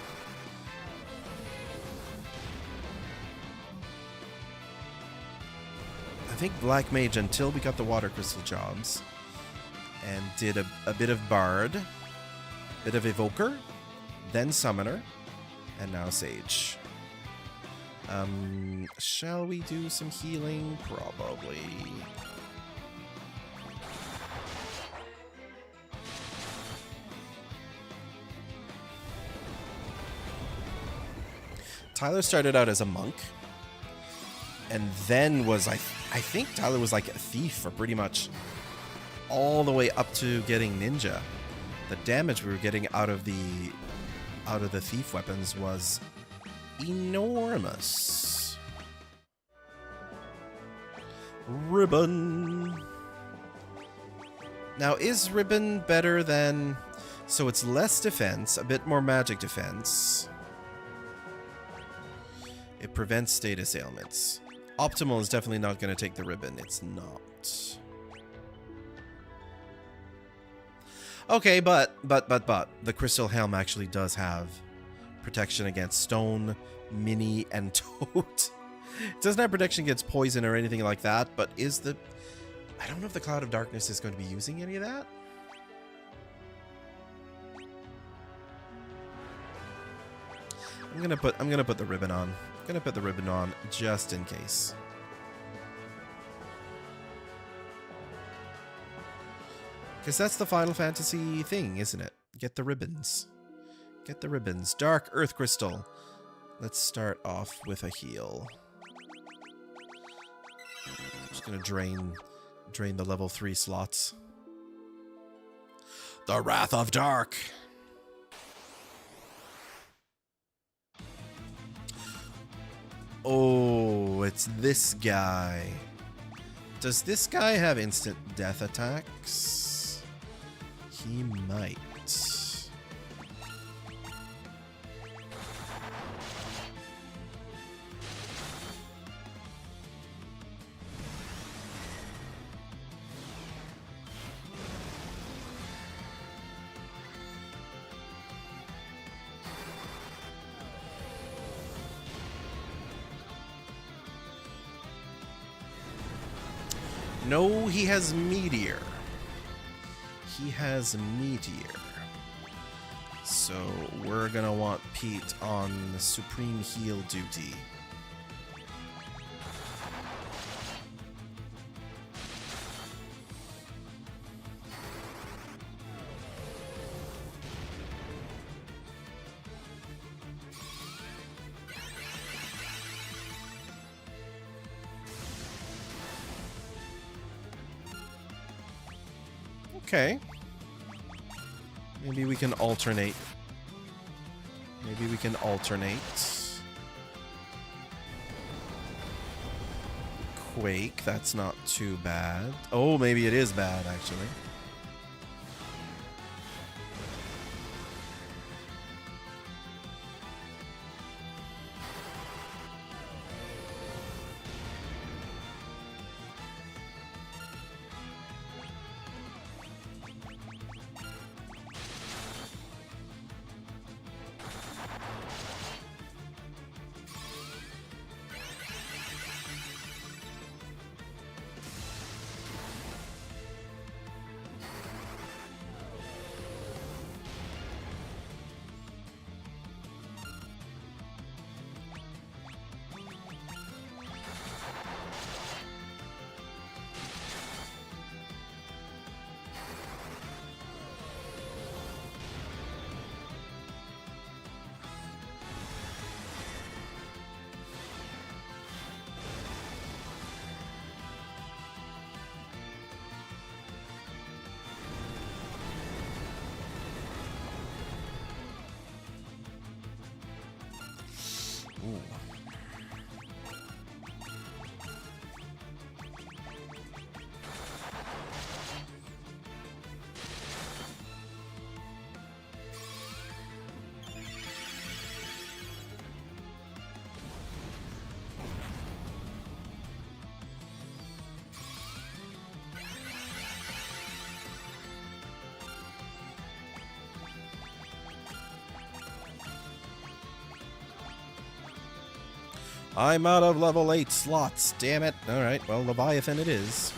I think Black Mage until we got the Water Crystal jobs. And did a bit of Bard, bit of Evoker, then Summoner, and now Sage. Shall we do some healing? Probably. Tyler started out as a monk, and then was I think Tyler was like a thief for pretty much all the way up to getting ninja. The damage we were getting out of the thief weapons was enormous. Ribbon. Now, is Ribbon better than... So it's less defense, a bit more magic defense. It prevents status ailments. Optimal is definitely not going to take the ribbon. It's not. Okay, but the Crystal Helm actually does have protection against stone, mini, and toad. It doesn't have protection against poison or anything like that, but is the... I don't know if the Cloud of Darkness is going to be using any of that. I'm gonna put the ribbon on. I'm gonna put the ribbon on just in case. Because that's the Final Fantasy thing, isn't it? Get the ribbons. Get the ribbons. Dark Earth Crystal. Let's start off with a heal. I'm just gonna drain the level 3 slots. The Wrath of Dark. Oh, it's this guy. Does this guy have instant death attacks? He might. No, he has Meteor. He has Meteor. So we're gonna want Pete on the Supreme Heal duty. Okay. Maybe we can alternate. Maybe we can alternate. Quake, that's not too bad. Oh, maybe it is bad, actually. Ooh. I'm out of level 8 slots, damn it. Alright, well, Leviathan it is.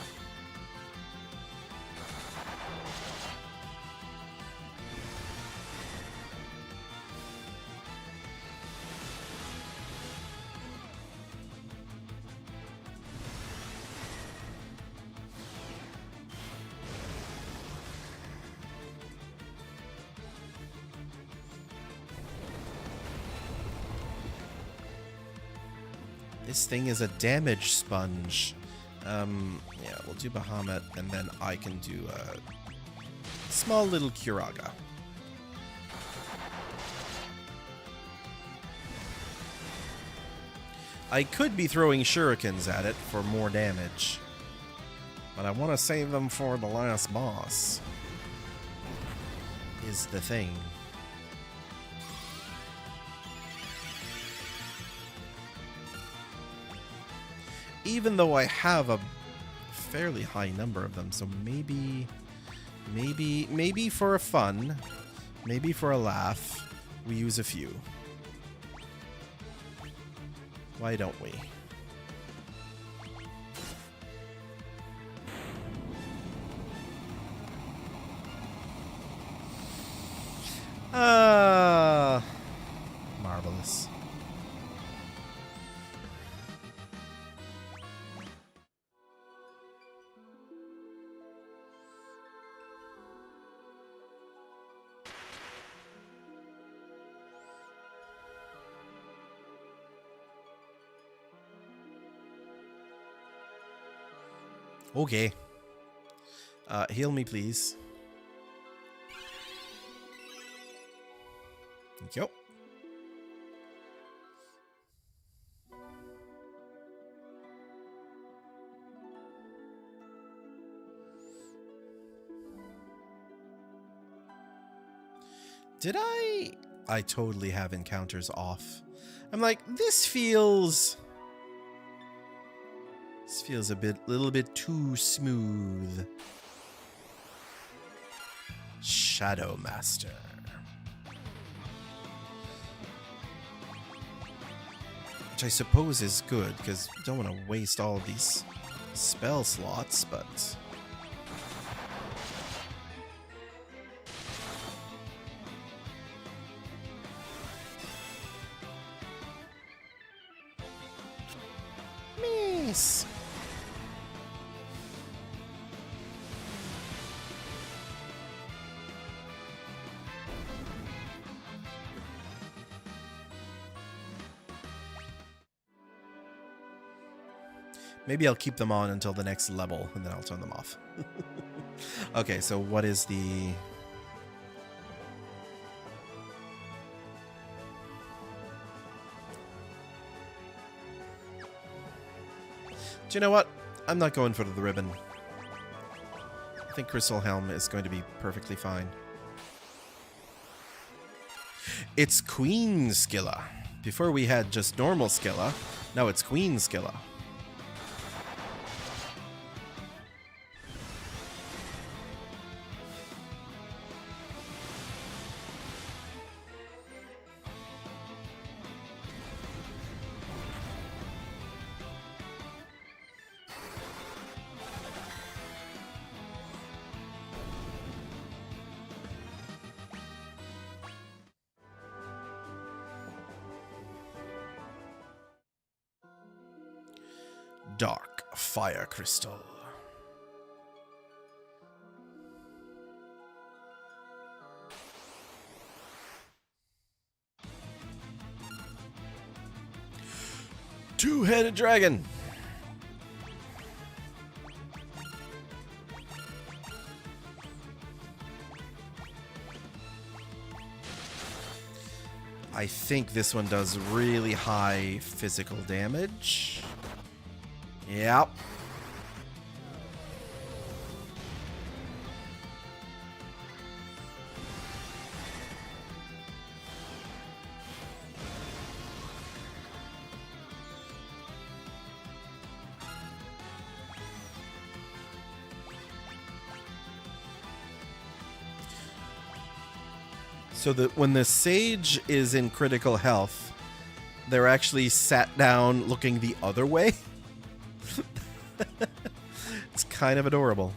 This thing is a damage sponge. Yeah, we'll do Bahamut, and then I can do a small little Curaga. I could be throwing shurikens at it for more damage, but I want to save them for the last boss, is the thing. even though I have a fairly high number of them, so maybe for a fun, maybe for a laugh, we use a few. Why don't we? Marvelous. Okay. Heal me, please. Thank you. Did I totally have encounters off. I'm like, this feels a little bit too smooth. Shadow Master. Which I suppose is good, because you don't want to waste all of these spell slots, but... Miss! Maybe I'll keep them on until the next level, and then I'll turn them off. Okay, so what is the... Do you know what? I'm not going for the ribbon. I think Crystal Helm is going to be perfectly fine. It's Queen Skilla. Before we had just normal Skilla, now it's Queen Skilla. Dark Fire Crystal. Two-headed dragon. I think this one does really high physical damage. Yep. So that when the sage is in critical health, they're actually sat down looking the other way. It's kind of adorable.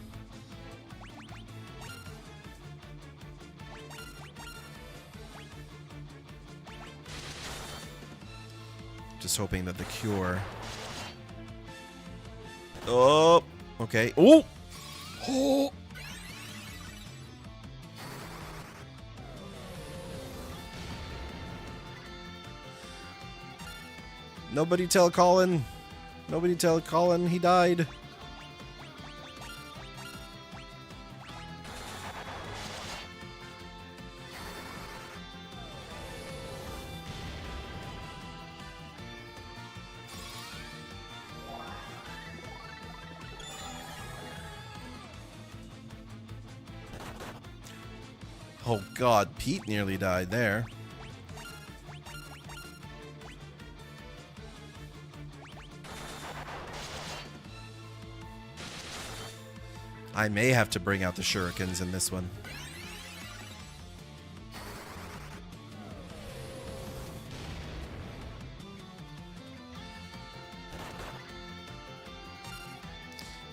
Just hoping that the cure... Oh! Okay. Oh! Oh! Nobody tell Colin. Nobody tell Colin he died. Oh God, Pete nearly died there. I may have to bring out the shurikens in this one.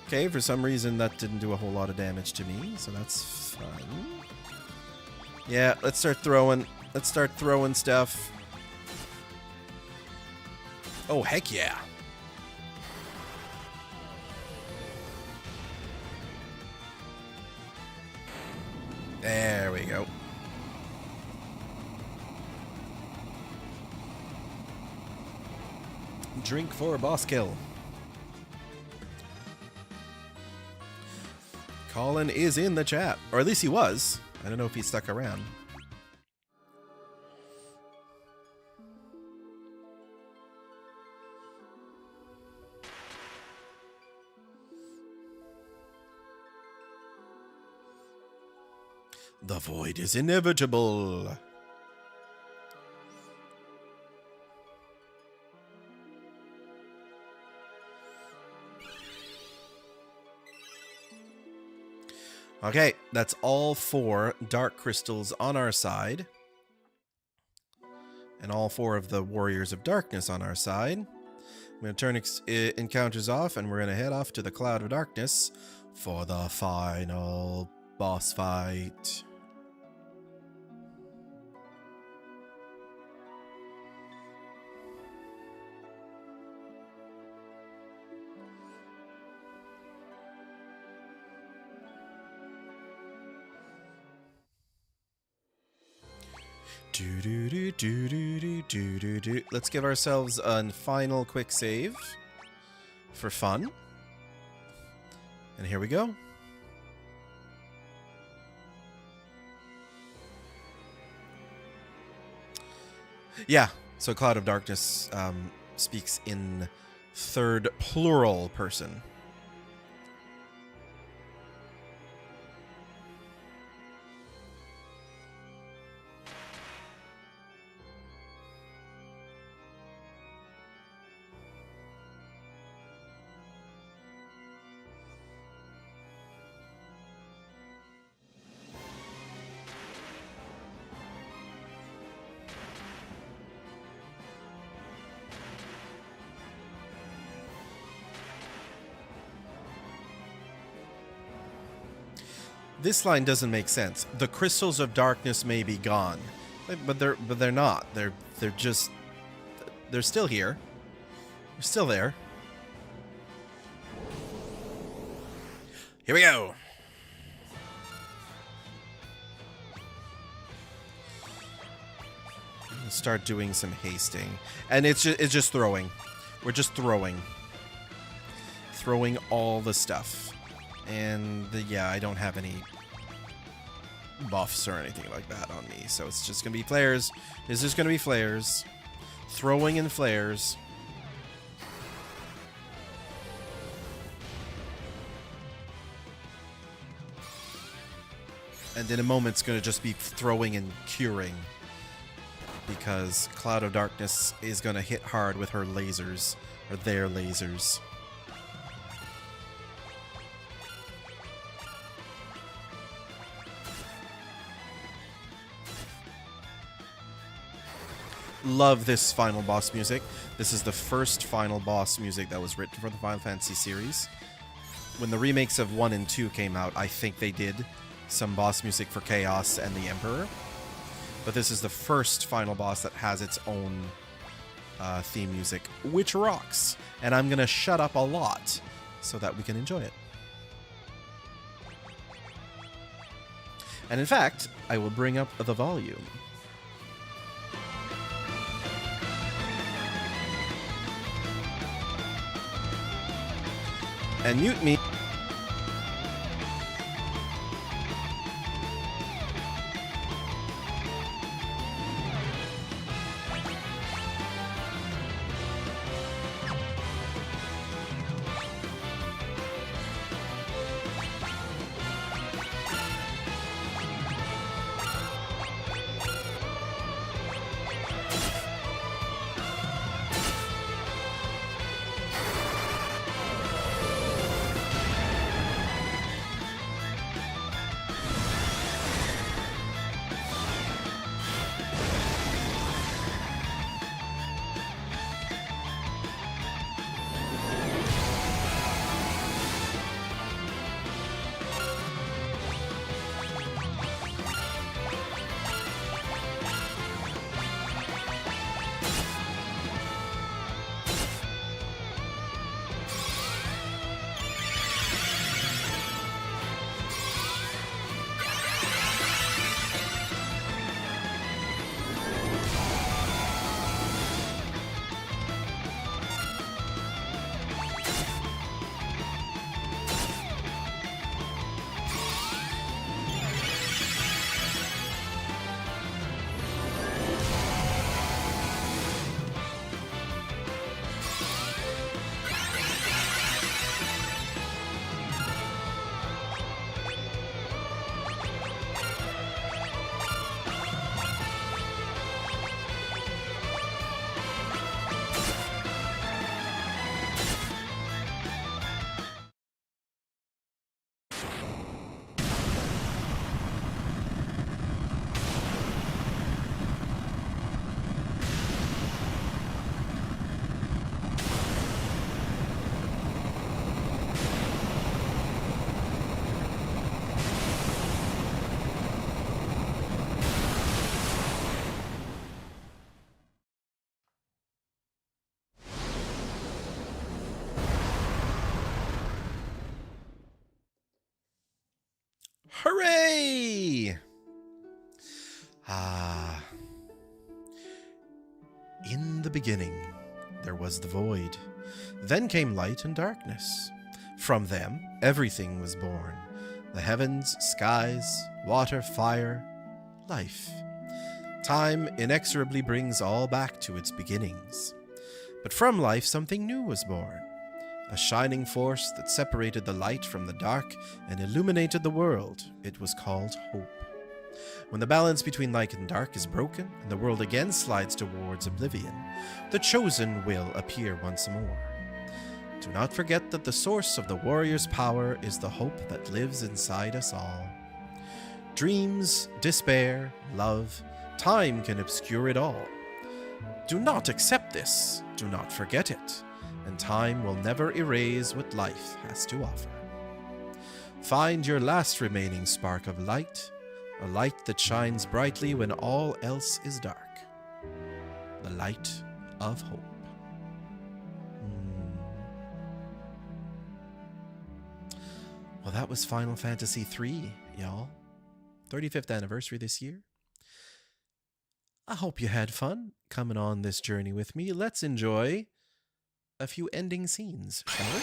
Okay, for some reason that didn't do a whole lot of damage to me, so that's fine. Yeah, let's start throwing. Let's start throwing stuff. Oh, heck yeah. There we go. Drink for a boss kill. Colin is in the chat. Or at least he was. I don't know if he stuck around. The void is inevitable. Okay, that's all 4 dark crystals on our side. And all 4 of the warriors of darkness on our side. I'm going to turn encounters off, and we're going to head off to the Cloud of Darkness for the final boss fight. Let's give ourselves a final quick save for fun. And here we go. Yeah, so Cloud of Darkness speaks in third plural person. This line doesn't make sense. The crystals of darkness may be gone, but they're not. They're still here. They're still there. Here we go. Let's start doing some hasting, and it's just throwing. We're just throwing all the stuff. And yeah, I don't have any buffs or anything like that on me, so it's just gonna be flares. It's just gonna be flares. Throwing and flares. And in a moment, it's gonna just be throwing and curing. Because Cloud of Darkness is gonna hit hard with her lasers, or their lasers. Love this final boss music. This is the first final boss music that was written for the Final Fantasy series. When the remakes of 1 and 2 came out, I think they did some boss music for Chaos and the Emperor. But this is the first final boss that has its own theme music, which rocks. And I'm going to shut up a lot so that we can enjoy it. And in fact, I will bring up the volume. And mute me. Hooray! Ah. In the beginning, there was the void. Then came light and darkness. From them, everything was born. The heavens, skies, water, fire, life. Time inexorably brings all back to its beginnings. But from life, something new was born. A shining force that separated the light from the dark and illuminated the world. It was called hope. When the balance between light and dark is broken, and the world again slides towards oblivion, the chosen will appear once more. Do not forget that the source of the warrior's power is the hope that lives inside us all. Dreams, despair, love, time can obscure it all. Do not accept this, do not forget it, and time will never erase what life has to offer. Find your last remaining spark of light, a light that shines brightly when all else is dark. The light of hope. Well, that was Final Fantasy III, y'all. 35th anniversary this year. I hope you had fun coming on this journey with me. Let's enjoy a few ending scenes, shall we?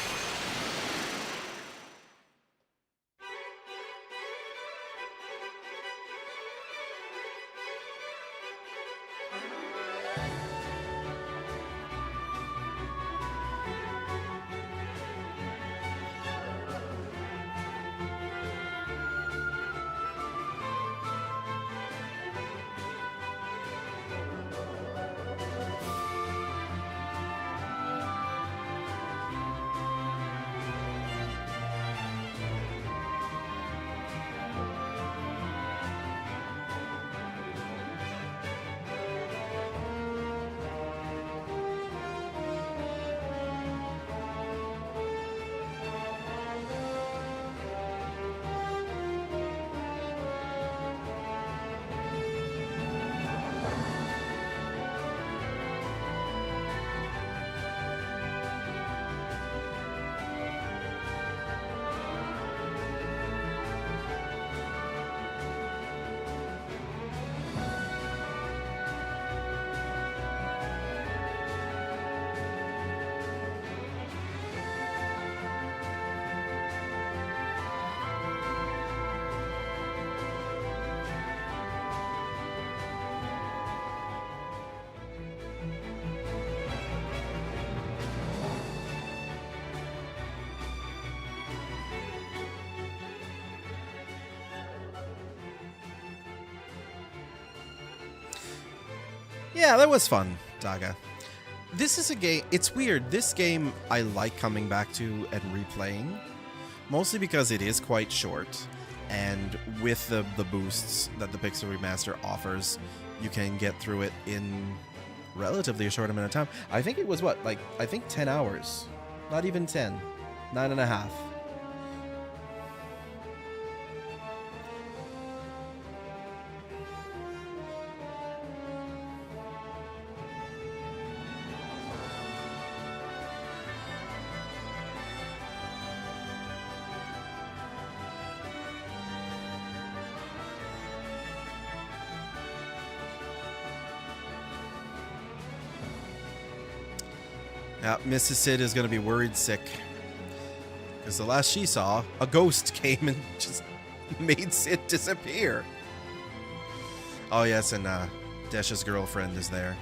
Yeah, that was fun, Daga. This is a game, it's weird. This game I like coming back to and replaying, mostly because it is quite short, and with the boosts that the Pixel Remaster offers, you can get through it in relatively a short amount of time. I think it was what, like, I think 10 hours. Not even 10. 9.5. Yeah, Mrs. Sid is going to be worried sick. Because the last she saw, a ghost came and just made Sid disappear. Oh, yes, and Desh's girlfriend is there.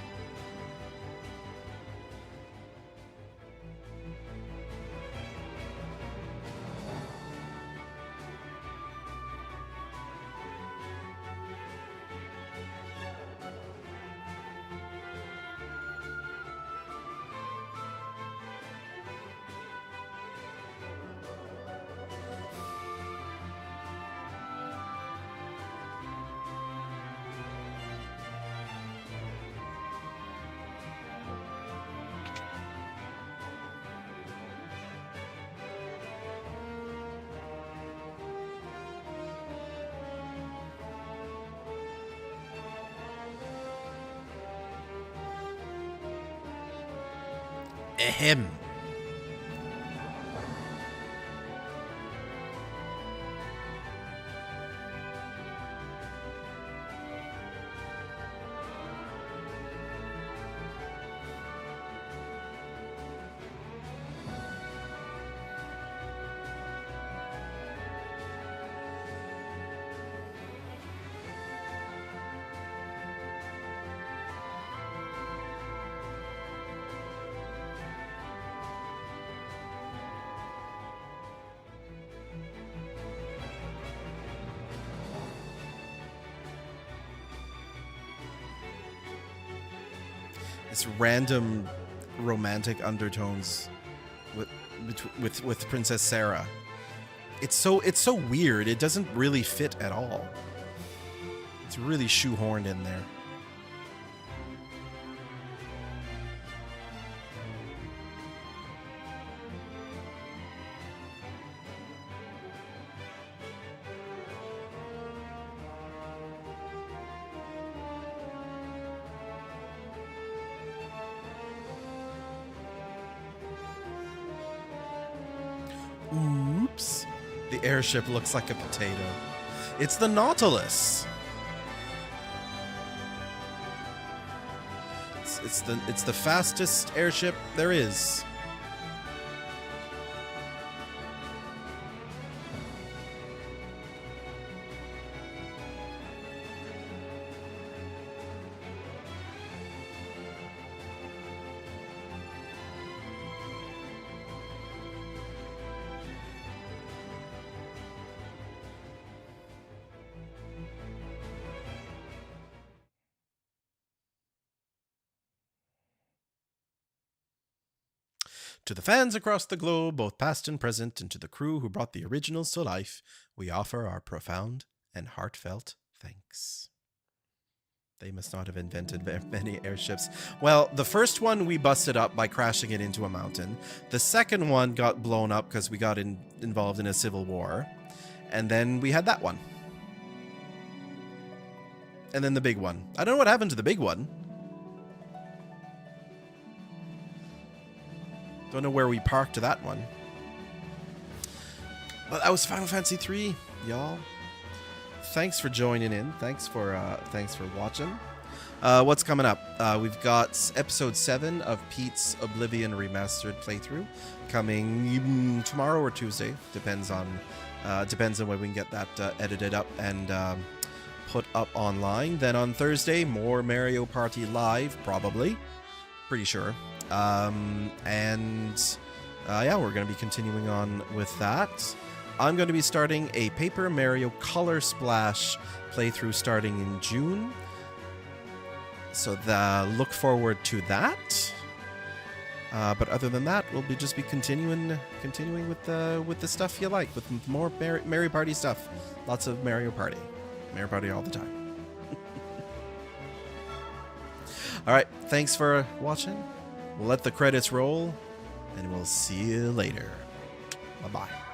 Ahem. this random romantic undertones with Princess Sarah. It's so weird. It doesn't really fit at all. It's really shoehorned in there. Oops. The airship looks like a potato. It's the Nautilus. It's the fastest airship there is. To the fans across the globe, both past and present, and to the crew who brought the originals to life, we offer our profound and heartfelt thanks. They must not have invented many airships. Well, the first one we busted up by crashing it into a mountain. The second one got blown up because we got involved in a civil war. And then we had that one. And then the big one. I don't know what happened to the big one. Don't know where we parked that one. But that was Final Fantasy III, y'all. Thanks for joining in. Thanks for watching. What's coming up? We've got episode 7 of Pete's Oblivion Remastered playthrough coming tomorrow or Tuesday. Depends on when we can get that edited up and put up online. Then on Thursday, more Mario Party Live, probably. Pretty sure. Yeah, we're going to be continuing on with that. I'm going to be starting a Paper Mario Color Splash playthrough starting in June. So look forward to that. But other than that, we'll just be continuing with the stuff you like, with more Mario Party stuff. Lots of Mario Party. Mario Party all the time. All right, thanks for watching. We'll let the credits roll, and we'll see you later. Bye-bye.